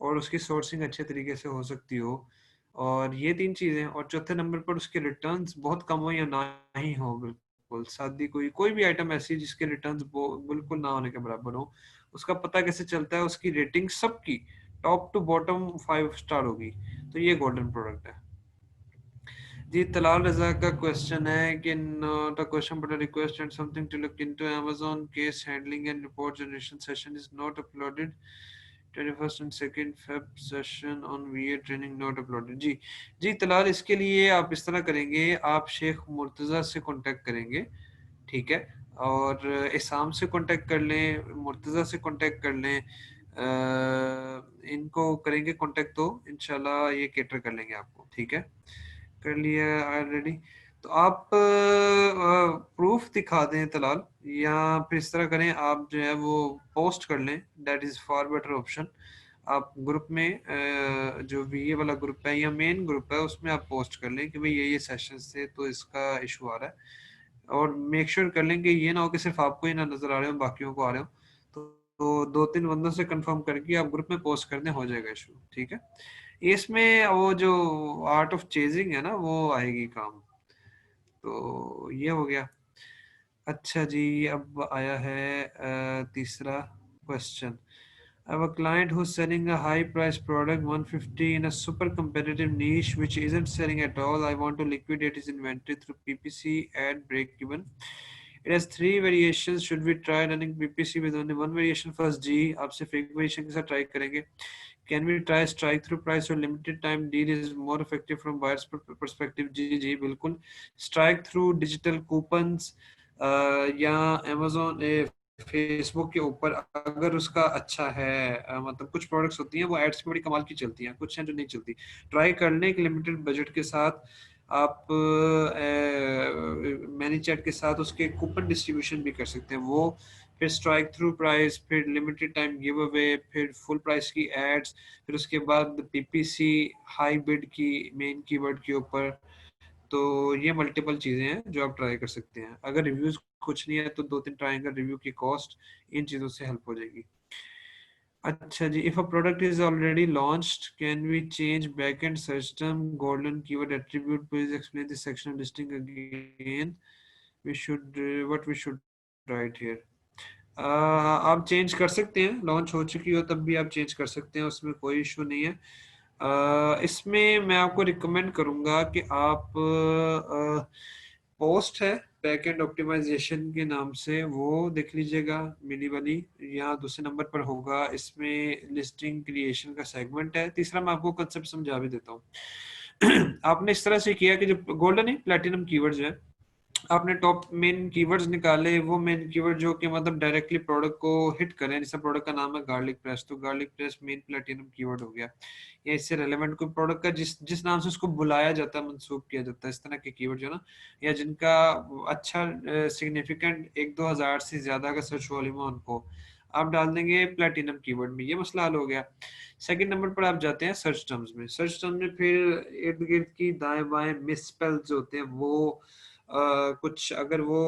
और उसकी सोर्सिंग अच्छे तरीके से हो सकती हो, और ये 3 चीजें। और चौथे नंबर पर उसके रिटर्न्स बहुत कम हो या ना ही हो, बिल्कुल सादी कोई भी आइटम ऐसी जिसके रिटर्न्स बिल्कुल ना होने के बराबर हो। उसका पता कैसे चलता है? उसकी रेटिंग सबकी टॉप टू बॉटम 5 स्टार होगी, तो ये गोल्डन प्रोडक्ट है जी। तलाल रजा का क्वेश्चन है कि not a question but a request and something to look into Amazon case handling and report generation session is not uploaded 21st and 2nd Feb session on VA training not uploaded. जी तलाल, इसके लिए आप इस तरह करेंगे, आप शेख मुर्तज़ा से contact करेंगे, ठीक है, और इसाम से कांटेक्ट कर लें, मुर्तज़ा से कांटेक्ट कर लें, इनको करेंगे कांटेक्ट तो इंशाल्लाह ये कैटर कर लेंगे आपको, ठीक है। कर लिया ऑलरेडी, तो आप प्रूफ दिखा दें तलाल, या फिर इस तरह करें आप जो है वो पोस्ट कर लें, that is for better option. आप ग्रुप में जो VA वाला ग्रुप है या मेन ग्रुप है उसमें आप पोस्ट कर लें कि भाई ये सेशंस थे तो इसका इशू आ रहा है, और मेक श्योर कर लें कि ये ना हो कि सिर्फ आपको ही ना नजर आ रहे हो बाकियों को आ रहे हो, तो 2-3 बंदों से कंफर्म करके आप ग्रुप में पोस्ट कर दें, हो जाएगा इशू, ठीक है। इसमें वो जो आर्ट ऑफ चेजिंग है ना वो आएगी काम, तो ये हो गया। अच्छा जी, अब आया है तीसरा question. I have a client who's selling a high price product 150 in a super competitive niche which isn't selling at all. I want to liquidate his inventory through PPC at break even. It has 3 variations. Should we try running PPC with only one variation first? जी, आप सिर्फ एक variation के साथ try करेंगे। Can we try strike through price or limited time deal is more effective from buyer's perspective? जी बिल्कुल। Strike through digital coupons या Amazon Facebook के ऊपर अगर उसका अच्छा है, मतलब कुछ प्रोडक्ट्स होती हैं वो एड्स पे बड़ी कमाल की चलती हैं, कुछ हैं जो नहीं चलती। ट्राई कर लें कि लिमिटेड बजट के साथ आप मैनी चैट के साथ उसके कूपन डिस्ट्रीब्यूशन भी कर सकते हैं वो, फिर स्ट्राइक थ्रू प्राइस, फिर लिमिटेड टाइम गिव अवे, फिर फुल प्राइस की एड्स, फिर उसके बाद PPC हाई बिड की मेन कीवर्ड के ऊपर। तो ये मल्टीपल चीजें हैं जो आप ट्राई कर सकते हैं। अगर रिव्यूज कुछ नहीं है तो 2-3 ट्राई कर, रिव्यू की कॉस्ट इन चीजों से हेल्प हो जाएगी। अच्छा जी, if a product is already launched can we change backend system golden keyword attribute, please explain this section of listing again, we should what we should write here. आप change कर सकते हैं, लॉन्च हो चुकी हो तब भी आप चेंज कर सकते हैं, उसमें कोई इशू नहीं है। इसमें मैं आपको रिकमेंड करूंगा कि आप पोस्ट है बैकएंड ऑप्टिमाइजेशन के नाम से, वो देख लीजिएगा मिनी वाली, यहाँ दूसरे नंबर पर होगा। इसमें लिस्टिंग क्रिएशन का सेगमेंट है। तीसरा मैं आपको कंसेप्ट समझा भी देता हूँ। आपने इस तरह से किया कि जो गोल्डन है प्लेटिनम कीवर्ड्स है, आपने टॉप मेन कीवर्ड्स निकाले, वो मेन कीवर्ड जो कि मतलब डायरेक्टली प्रोडक्ट को हिट करें। जैसे प्रोडक्ट का नाम है गार्लिक प्रेस, तो garlic press main platinum keyword हो गया, या इससे रेलेवेंट कोई प्रोडक्ट का जिस नाम से उसको बुलाया जाता है, मंसूब किया जाता है, इस तरह के कीवर्ड जो ना, या जिनका अच्छा सिग्निफिकेंट 1-2 हज़ार से ज्यादा का सर्च वॉल्यूम है, उनको आप डाल देंगे प्लेटिनम कीवर्ड में, ये मसला हल हो गया। सेकंड नंबर पर आप जाते हैं सर्च टर्म्स में। सर्च टर्म्स में फिर इर्द गिर्द की दाएं बाएं मिसस्पेल्स होते हैं, वो कुछ अगर वो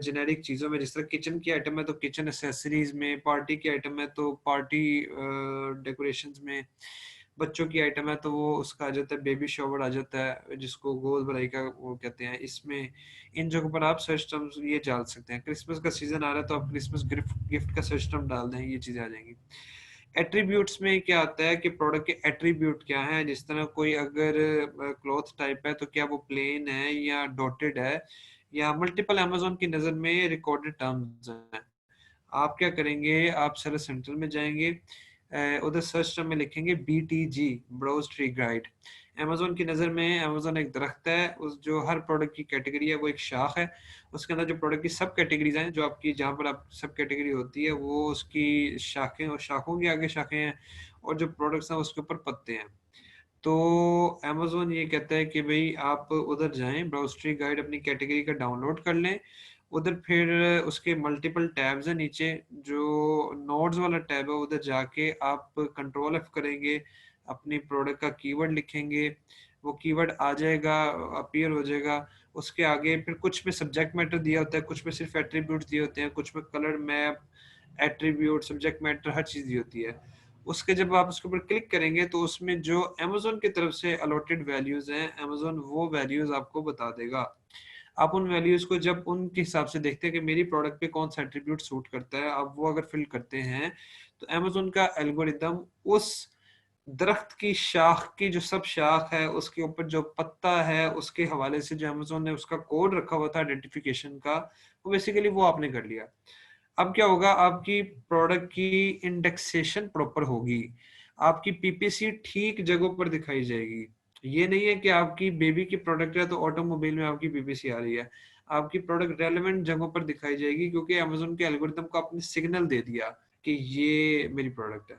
जेनेरिक चीज़ों में, जिस तरह किचन की आइटम है तो किचन एसेसरीज में, पार्टी की आइटम है तो पार्टी डेकोरेशंस में, बच्चों की आइटम है तो वो उसका आ जाता है बेबी शॉवर आ जाता है, जिसको गोल भराई का वो कहते हैं। इसमें इन जगहों पर आप सर्च टर्म्स ये डाल सकते हैं। क्रिसमस का सीजन आ रहा है तो आप क्रिसमस गिफ्ट का सर्च टर्म डाल दें, ये चीज़ें आ जाएंगी। एट्रीब्यूट्स में क्या आता है कि प्रोडक्ट के एट्रीब्यूट क्या है, जिस तरह कोई अगर क्लॉथ टाइप है तो क्या वो प्लेन है या डॉटेड है या मल्टीपल। अमेज़न की नज़र में रिकॉर्डेड टर्म्स हैं। आप क्या करेंगे, आप सर्च सेंटर में जाएंगे, उधर सर्च टर्म में लिखेंगे BTG browse tree guide. Amazon की नज़र में अमेज़न एक दरख्त है, उस जो हर प्रोडक्ट की कैटेगरी है वो एक शाख है, उसके अंदर जो प्रोडक्ट की सब कैटेगरीज हैं, जो आपकी जहाँ पर आप सब कैटेगरी होती है वो उसकी शाखें, और शाखों के आगे शाखें हैं, और जो प्रोडक्ट्स हैं उसके ऊपर पत्ते हैं। तो अमेज़न ये कहता है कि भाई आप उधर जाएं, ब्राउज ट्री गाइड अपनी कैटेगरी का डाउनलोड कर लें, उधर फिर उसके मल्टीपल टैब्स हैं नीचे, जो नोड्स वाला टैब है उधर जाके आप कंट्रोल F करेंगे, अपनी प्रोडक्ट का कीवर्ड लिखेंगे, वो कीवर्ड आ जाएगा, अपीयर हो जाएगा। उसके आगे फिर कुछ में सब्जेक्ट मैटर दिया होता है, कुछ में सिर्फ एट्रीब्यूट्स दिए होते हैं, कुछ में colour map, attribute, subject matter, हर चीज़ दी होती है। उसके जब आप उसके ऊपर क्लिक करेंगे तो उसमें जो अमेज़न की तरफ से अलॉटेड वैल्यूज़ हैं, अमेज़न वो वैल्यूज़ आपको बता देगा। आप उन वैल्यूज को जब उनके हिसाब से देखते हैं कि मेरी प्रोडक्ट पे कौन सा एट्रीब्यूट सूट करता है, आप वो अगर फिल करते हैं तो अमेज़न का एल्गोरिदम उस दरख्त की शाख की जो सब शाख है उसके ऊपर जो पत्ता है उसके हवाले से जो अमेज़न ने उसका कोड रखा हुआ था आइडेंटिफिकेशन का, वो बेसिकली वो आपने कर लिया। अब क्या होगा, आपकी प्रोडक्ट की इंडेक्सेशन प्रॉपर होगी, आपकी PPC ठीक जगहों पर दिखाई जाएगी। ये नहीं है कि आपकी बेबी की प्रोडक्ट है तो ऑटोमोबाइल में आपकी PPC आ रही है, आपकी प्रोडक्ट रेलेवेंट जगहों पर दिखाई जाएगी, क्योंकि अमेज़न के एल्गोरिथम को आपने सिग्नल दे दिया कि ये मेरी प्रोडक्ट है।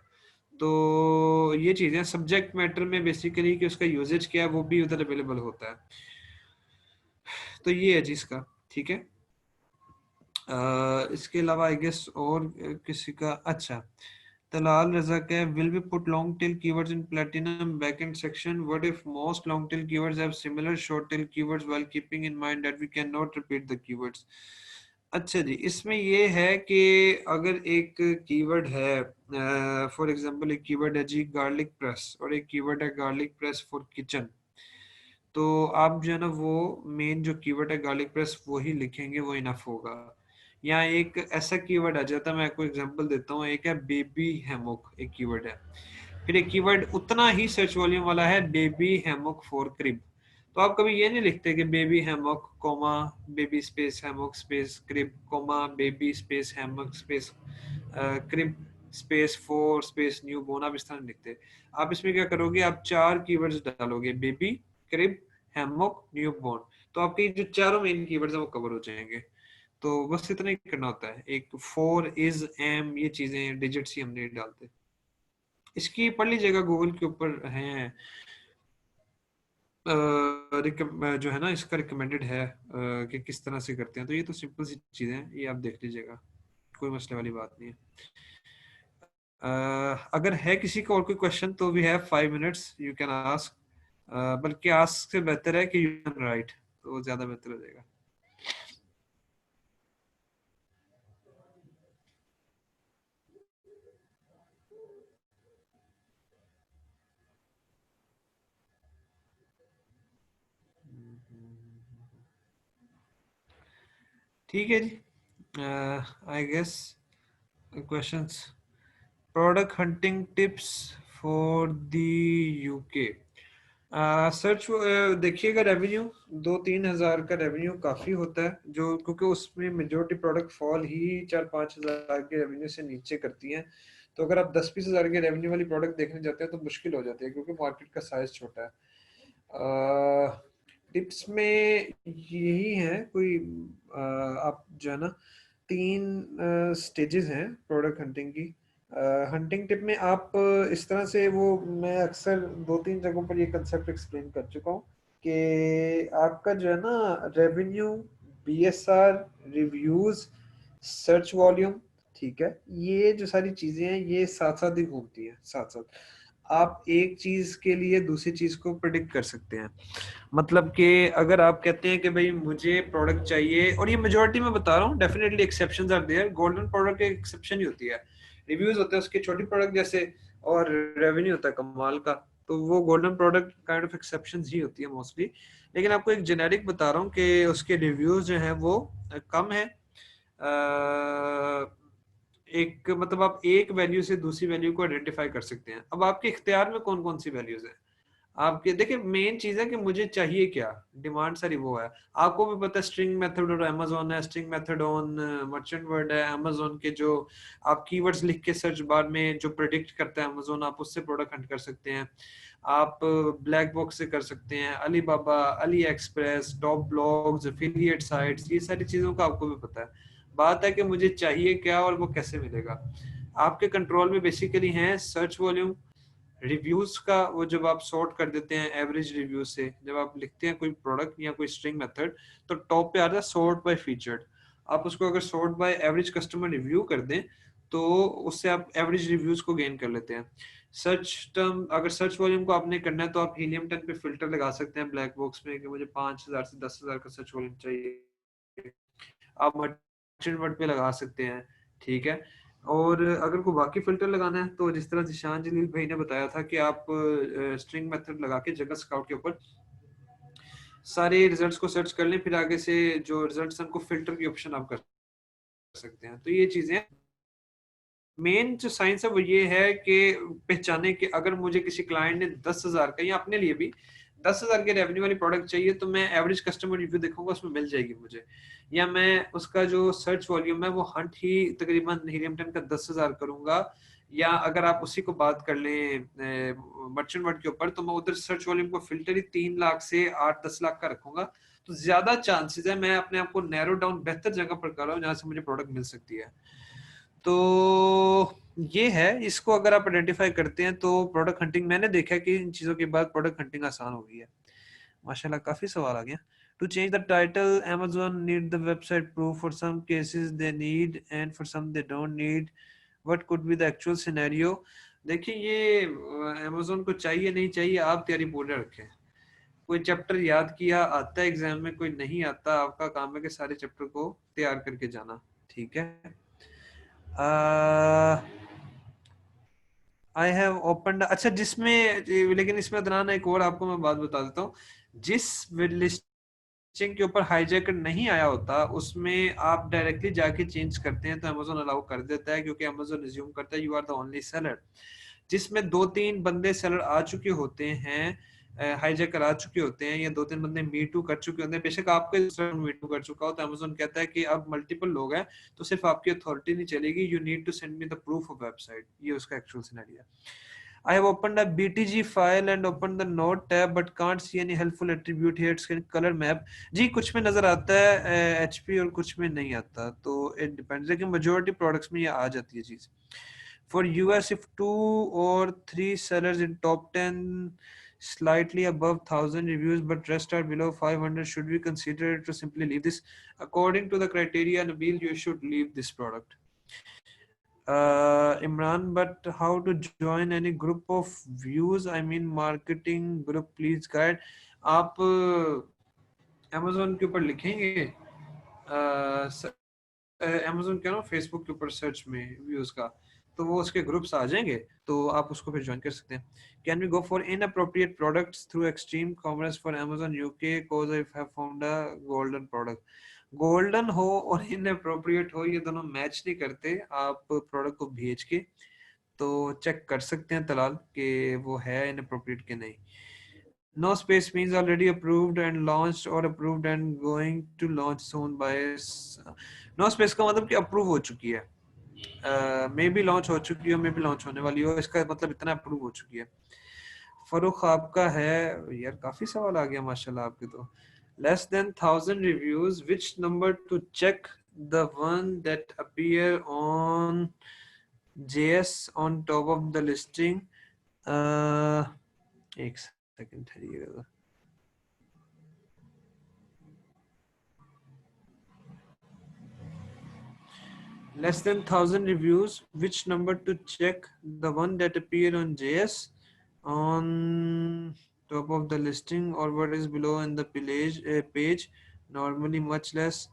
तो ये चीजें सब्जेक्ट मैटर में बेसिकली कि उसका यूजेज क्या है वो भी उधर अवेलेबल होता है। तो ये है जी इसका, ठीक है। इसके अलावा आई गेस और किसी का, अच्छा तलाल रजा के will we put long tail keywords in platinum backend section? What if most long tail keywords have similar short tail keywords while keeping in mind that we cannot repeat the keywords? अच्छा जी, इसमें ये है कि अगर एक keyword है, for example एक keyword है जी गार्लिक प्रेस और एक कीवर्ड है गार्लिक प्रेस फॉर किचन, तो आप जो है ना वो मेन जो कीवर्ड है गार्लिक प्रेस वो ही लिखेंगे, वो इनफ होगा। यहाँ एक ऐसा कीवर्ड आ जाता है, मैं आपको एग्जांपल देता हूँ, एक है बेबी हैमोक, एक कीवर्ड है, फिर एक कीवर्ड उतना ही सर्च वॉल्यूम वाला है बेबी हैमोक फॉर क्रिब। तो आप कभी ये नहीं लिखते कि baby hammock comma baby space hammock space crib comma baby space hammock space crib space for space newborn, आप इस तरह नहीं लिखते। आप इसमें क्या करोगे, आप 4 कीवर्ड्स डालोगे, बेबी, क्रिब, हैमोक, न्यू बोर्न, तो आपके जो चारों मेन कीवर्ड्स हैं वो कवर हो जाएंगे। तो बस इतना ही करना होता है। एक फॉर, इज, एम, ये चीजें डिजिट्स ही हम नहीं डालते। इसकी पढ़ लीजिएगा, गूगल के ऊपर है, जो है ना इसका रिकमेंडेड है कि किस तरह से करते हैं। तो ये तो सिंपल सी चीजें हैं, ये आप देख लीजिएगा, कोई मसले वाली बात नहीं है। अगर है किसी को और कोई क्वेश्चन तो we have 5 minutes, you can ask, बल्कि आस्क से बेहतर है कि यू कैन राइट, तो वो ज्यादा बेहतर हो जाएगा। ठीक है जी, I guess questions, product hunting tips for the UK. Search देखिएगा, रेवेन्यू 2-3 हज़ार का रेवेन्यू काफ़ी होता है, जो क्योंकि उसमें मेजोरिटी प्रोडक्ट फॉल ही 4-5 हज़ार के रेवेन्यू से नीचे करती हैं। तो अगर आप 10-20 हज़ार के रेवेन्यू वाली प्रोडक्ट देखने जाते हैं तो मुश्किल हो जाती है, क्योंकि मार्केट का साइज छोटा है। टिप्स में यही है, कोई आप जो है ना 3 स्टेजेस हैं प्रोडक्ट हंटिंग की। हंटिंग टिप में आप इस तरह से, वो मैं अक्सर 2-3 जगहों पर ये कंसेप्ट एक्सप्लेन कर चुका हूँ कि आपका जो है ना revenue, BSR, reviews, search volume, ठीक है, ये जो सारी चीजें हैं ये साथ साथ ही घूमती हैं, साथ साथ आप एक चीज के लिए दूसरी चीज को प्रिडिक्ट कर सकते हैं। मतलब कि अगर आप कहते हैं कि भाई मुझे प्रोडक्ट चाहिए, और ये मेजोरिटी में बता रहा हूँ, definitely exceptions are there, golden product एक एक्सेप्शन ही होती है, रिव्यूज होते हैं उसके छोटी प्रोडक्ट जैसे, और रेवेन्यू होता है कमाल का, तो वो golden product kind of exceptions ही होती है मोस्टली। लेकिन आपको एक जेनेरिक बता रहा हूँ कि उसके रिव्यूज जो हैं वो कम है। एक मतलब आप एक वैल्यू से दूसरी वैल्यू को आइडेंटिफाई कर सकते हैं। अब आपके इख्तियार में कौन कौन सी वैल्यूज हैं आपके, देखिए मेन चीज है कि मुझे चाहिए क्या, डिमांड सारी वो है। आपको भी पता है स्ट्रिंग मेथड और अमेज़न है, string method on merchant word है, अमेज़न के जो आप कीवर्ड्स लिख के सर्च बार में जो प्रेडिक्ट करता है अमेज़न, आप उससे प्रोडक्ट हंट कर सकते हैं। आप ब्लैक बॉक्स से कर सकते हैं, Alibaba, Ali express, top blogs, affiliate sites, ये सारी चीजों का आपको भी पता है। बात है कि मुझे चाहिए क्या और वो कैसे मिलेगा। आपके कंट्रोल में बेसिकली है सर्च वॉल्यूम, रिव्यूज का, वो जब आप सॉर्ट कर देते हैं एवरेज रिव्यू से, जब आप लिखते हैं कोई प्रोडक्ट या कोई स्ट्रिंग मेथड, तो टॉप पे आता है सॉर्ट बाय फीचर्ड। आप उसको अगर sort by average customer review कर दें तो उससे आप एवरेज रिव्यूज को गेन कर लेते हैं। सर्च टर्म, अगर सर्च वॉल्यूम को आपने करना है तो आप हीलियम 10 पे फिल्टर लगा सकते हैं ब्लैक बॉक्स में कि मुझे 5000 से 10,000 का सर्च वॉल्यूम चाहिए, आप मर्चेंट वर्ड पे लगा सकते हैं, ठीक है। और अगर कोई बाकी फिल्टर लगाना है तो जिस तरह जिशान जलील भाई ने बताया था कि आप स्ट्रिंग मेथड लगा के जगह स्काउट के ऊपर सारे रिजल्ट्स को सर्च कर लें, फिर आगे से जो रिजल्ट्स हैं उनको फिल्टर की ऑप्शन आप कर सकते हैं। तो ये चीजें, मेन जो साइंस है वो ये है कि पहचाने कि अगर मुझे किसी क्लाइंट ने 10,000 का या अपने लिए भी 10,000 के रेवेन्यू वाली प्रोडक्ट चाहिए तो मैं एवरेज कस्टमर रिव्यू देखूंगा, उसमें मिल जाएगी मुझे, या मैं उसका जो सर्च वॉल्यूम है वो हंट ही तकरीबन हीलियम 10 का 10,000 करूंगा, या अगर आप उसी को बात कर लें मर्चेंट वर्ड के ऊपर तो मैं उधर सर्च वॉल्यूम को फिल्टर ही 3 लाख से 8-10 लाख का रखूंगा। तो ज्यादा चांसेस है मैं अपने आप को नैरो डाउन बेहतर जगह पर कर रहा हूँ जहां से मुझे प्रोडक्ट मिल सकती है। तो ये है, इसको अगर आप आइडेंटिफाई करते हैं तो प्रोडक्ट हंटिंग, मैंने देखा कि इन चीजों के बाद प्रोडक्ट हंटिंग आसान हो गई है। माशाल्लाह काफी सवाल आ गया। To change the title Amazon need the website proof, for some cases they need and for some they don't need, what could be the actual scenario. देखिए ये Amazon को चाहिए नहीं चाहिए, आप तैयारी पूरे रखें। कोई चैप्टर याद किया आता है एग्जाम में, कोई नहीं आता, आपका काम है कि सारे चैप्टर को तैयार करके जाना, ठीक है। आई हैव ओपन, अच्छा जिसमें, लेकिन इसमें अदनान एक और आपको मैं बात बता देता हूँ, जिस लिस्टिंग के ऊपर हाईजैकर नहीं आया होता उसमें आप डायरेक्टली जाके चेंज करते हैं तो Amazon अलाउ कर देता है, क्योंकि Amazon रिज्यूम करता है you are the only seller. जिसमें 2-3 बंदे सेलर आ चुके होते हैं, हाईजैकर आ चुके होते हैं, या 2-3 बंदे मी टू कर चुके होते हैं, बेशक आपके मी टू कर चुका हो, तो Amazon कहता है कि अब मल्टीपल लोग हैं तो सिर्फ आपकी अथॉरिटी नहीं चलेगी, you need to send me the proof of website. ये उसका एक्चुअल सिनेरियो है। I have opened a BTG file and opened the node tab but can't see any helpful attribute here. It's color map. जी कुछ में नजर आता है HP और कुछ में नहीं आता, तो it depends, लेकिन majority products में ये आ जाती है चीज। For US, if 2 or 3 sellers in top 10 slightly above 1000 reviews but rest are below 500, should we consider it to simply leave this? According to the criteria, Nabil, you should leave this product. Imran, but how to join any group of views? I mean marketing group, please guide. आप Amazon के ऊपर लिखेंगे, Amazon क्या ना Facebook के ऊपर search में views का, तो वो उसके ग्रुप्स आ जाएंगे, तो आप उसको फिर ज्वाइन कर सकते हैं। Can we go for inappropriate products through extreme commerce for Amazon UK? Cause I have found a golden product. Golden हो और इनअप्रोप्रिएट हो, ये दोनों मैच नहीं करते। आप प्रोडक्ट को भेज के तो चेक कर सकते हैं तलाल कि वो है इनअप्रोप्रिएट के नहीं। No space means already approved and launched और approved and going to launch soon by. No space का मतलब कि अप्रूव हो चुकी है, मे बी लॉन्च हो चुकी हो, मे बी लॉन्च होने वाली हो, इसका मतलब इतना अप्रूव हो चुकी है। फरूख आपका है यार, काफी सवाल आ गया माशाल्लाह आपके तो। Less than 1000 reviews, which number to check? The one that appear on JS on top of the listing. एक second ठहरिएगा। Less than 1000 reviews, which number to check? The one that appear on JS on top of the listing, or what is below in the page, normally much less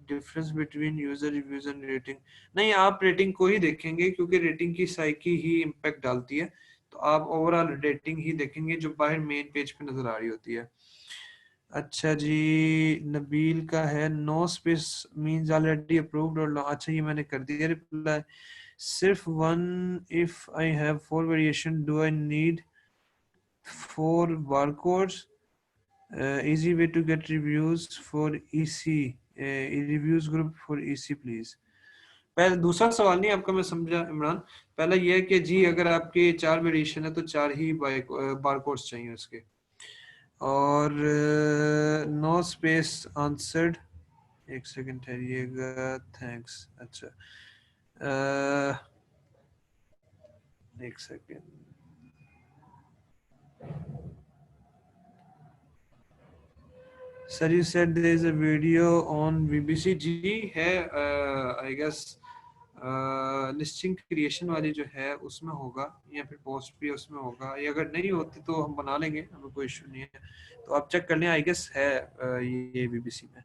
difference between user reviews and rating. नहीं, आप rating को ही देखेंगे क्योंकि rating की psyche ही impact डालती है, तो आप ओवरऑल रेटिंग ही देखेंगे जो बाहर मेन पेज पे नजर आ रही होती है। अच्छा जी, नबील का है no space means already approved और अच्छा ये मैंने कर दिया रिप्लाई। सिर्फ one, if I have 4 variation do I need 4 barcodes? Easy way to get reviews for EC, reviews group for EC please. पहले दूसरा सवाल नहीं आपका मैं समझा इमरान, पहला ये है कि जी अगर आपके 4 वेरिएशन है तो 4 ही बारकोड्स चाहिए उसके, और नो स्पेस आंसर्ड। एक सेकंड ठहरिएगा, थैंक्स। अच्छा एक second, sir you said there is a video on BBC। जी है, आई गेस लिस्टिंग क्रिएशन वाली जो है उसमें होगा, या फिर पोस्ट भी उसमें होगा, या अगर नहीं होती तो हम बना लेंगे, हमें कोई इशू नहीं है, तो आप चेक कर लें। आई गेस है ये BBC में।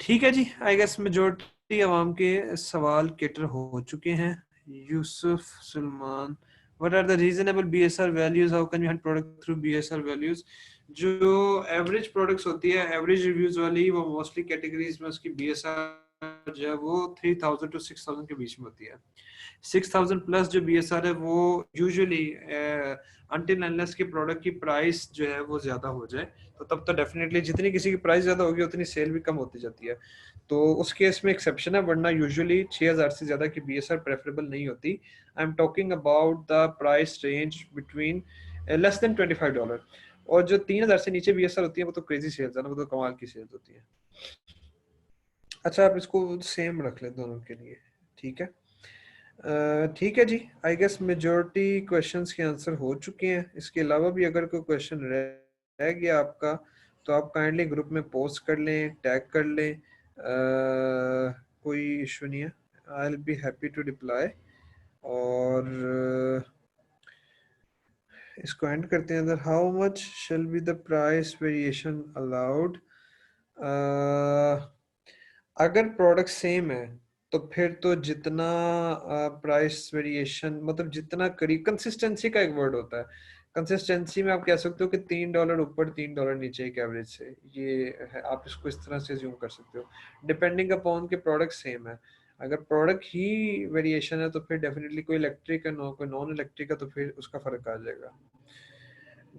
ठीक है जी, आई गेस मेजॉरिटी आवाम के सवाल केटर हो चुके हैं। Yusuf Suleman, what are the reasonable BSR values, how can we hunt product through BSR values? जो एवरेज प्रोडक्ट्स होती है, एवरेज रिव्यूज वाली, वो मोस्टली कैटेगरीज में उसकी BSR जो है वो 3000 to 6000 के बीच में होती है। 6000 प्लस जो BSR है वो यूजुअली अनटिल अनलेस के प्रोडक्ट की प्राइस जो है वो ज्यादा हो जाए, तो तब तो डेफिनेटली जितनी किसी की प्राइस ज्यादा होगी उतनी सेल भी कम होती जाती है, तो उस केस में एक्सेप्शन है, वरना यूजुअली 6000 से ज्यादा की BSR प्रेफरेबल नहीं होती। I am talking about the price range between less than $25, और जो 3000 से नीचे BSR होती है वो तो क्रेजी सेल्स है ना, वो तो कमाल की सेल्स होती है। अच्छा आप इसको सेम रख ले दोनों के लिए, ठीक है। ठीक है जी, आई गेस मेजॉरिटी क्वेश्चंस के आंसर हो चुके हैं। इसके अलावा भी अगर कोई क्वेश्चन रह गया आपका तो आप काइंडली ग्रुप में पोस्ट कर लें, टैग कर लें, कोई इशू नहीं है, I will be happy to reply. और इसको एंड करते हैं। How much shall be the price variation allowed? अगर प्रोडक्ट सेम है तो फिर तो जितना प्राइस वेरिएशन, मतलब जितना करीब, कंसिस्टेंसी का एक वर्ड होता है, कंसिस्टेंसी में आप कह सकते हो कि $3 ऊपर $3 नीचे एक एवरेज से, ये है, आप इसको इस तरह से ज्यूम कर सकते हो, डिपेंडिंग अपॉन के प्रोडक्ट सेम है। अगर प्रोडक्ट ही वेरिएशन है तो फिर डेफिनेटली कोई इलेक्ट्रिक है, कोई नॉन इलेक्ट्रिक है, तो फिर उसका फर्क आ जाएगा।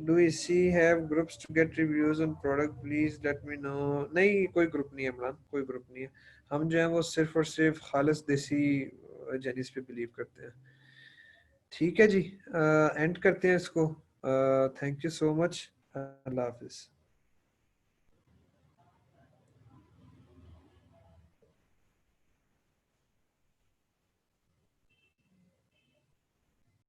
Do we see have groups to get reviews on product? Please let me know. नहीं, कोई ग्रुप नहीं है इमरान, कोई ग्रुप नहीं है। हम जो है वो सिर्फ और सिर्फ खालिस देसी जेनिस पे बिलीव करते हैं। ठीक है जी, एंड करते हैं इसको। Thank you so much. Allah Hafiz.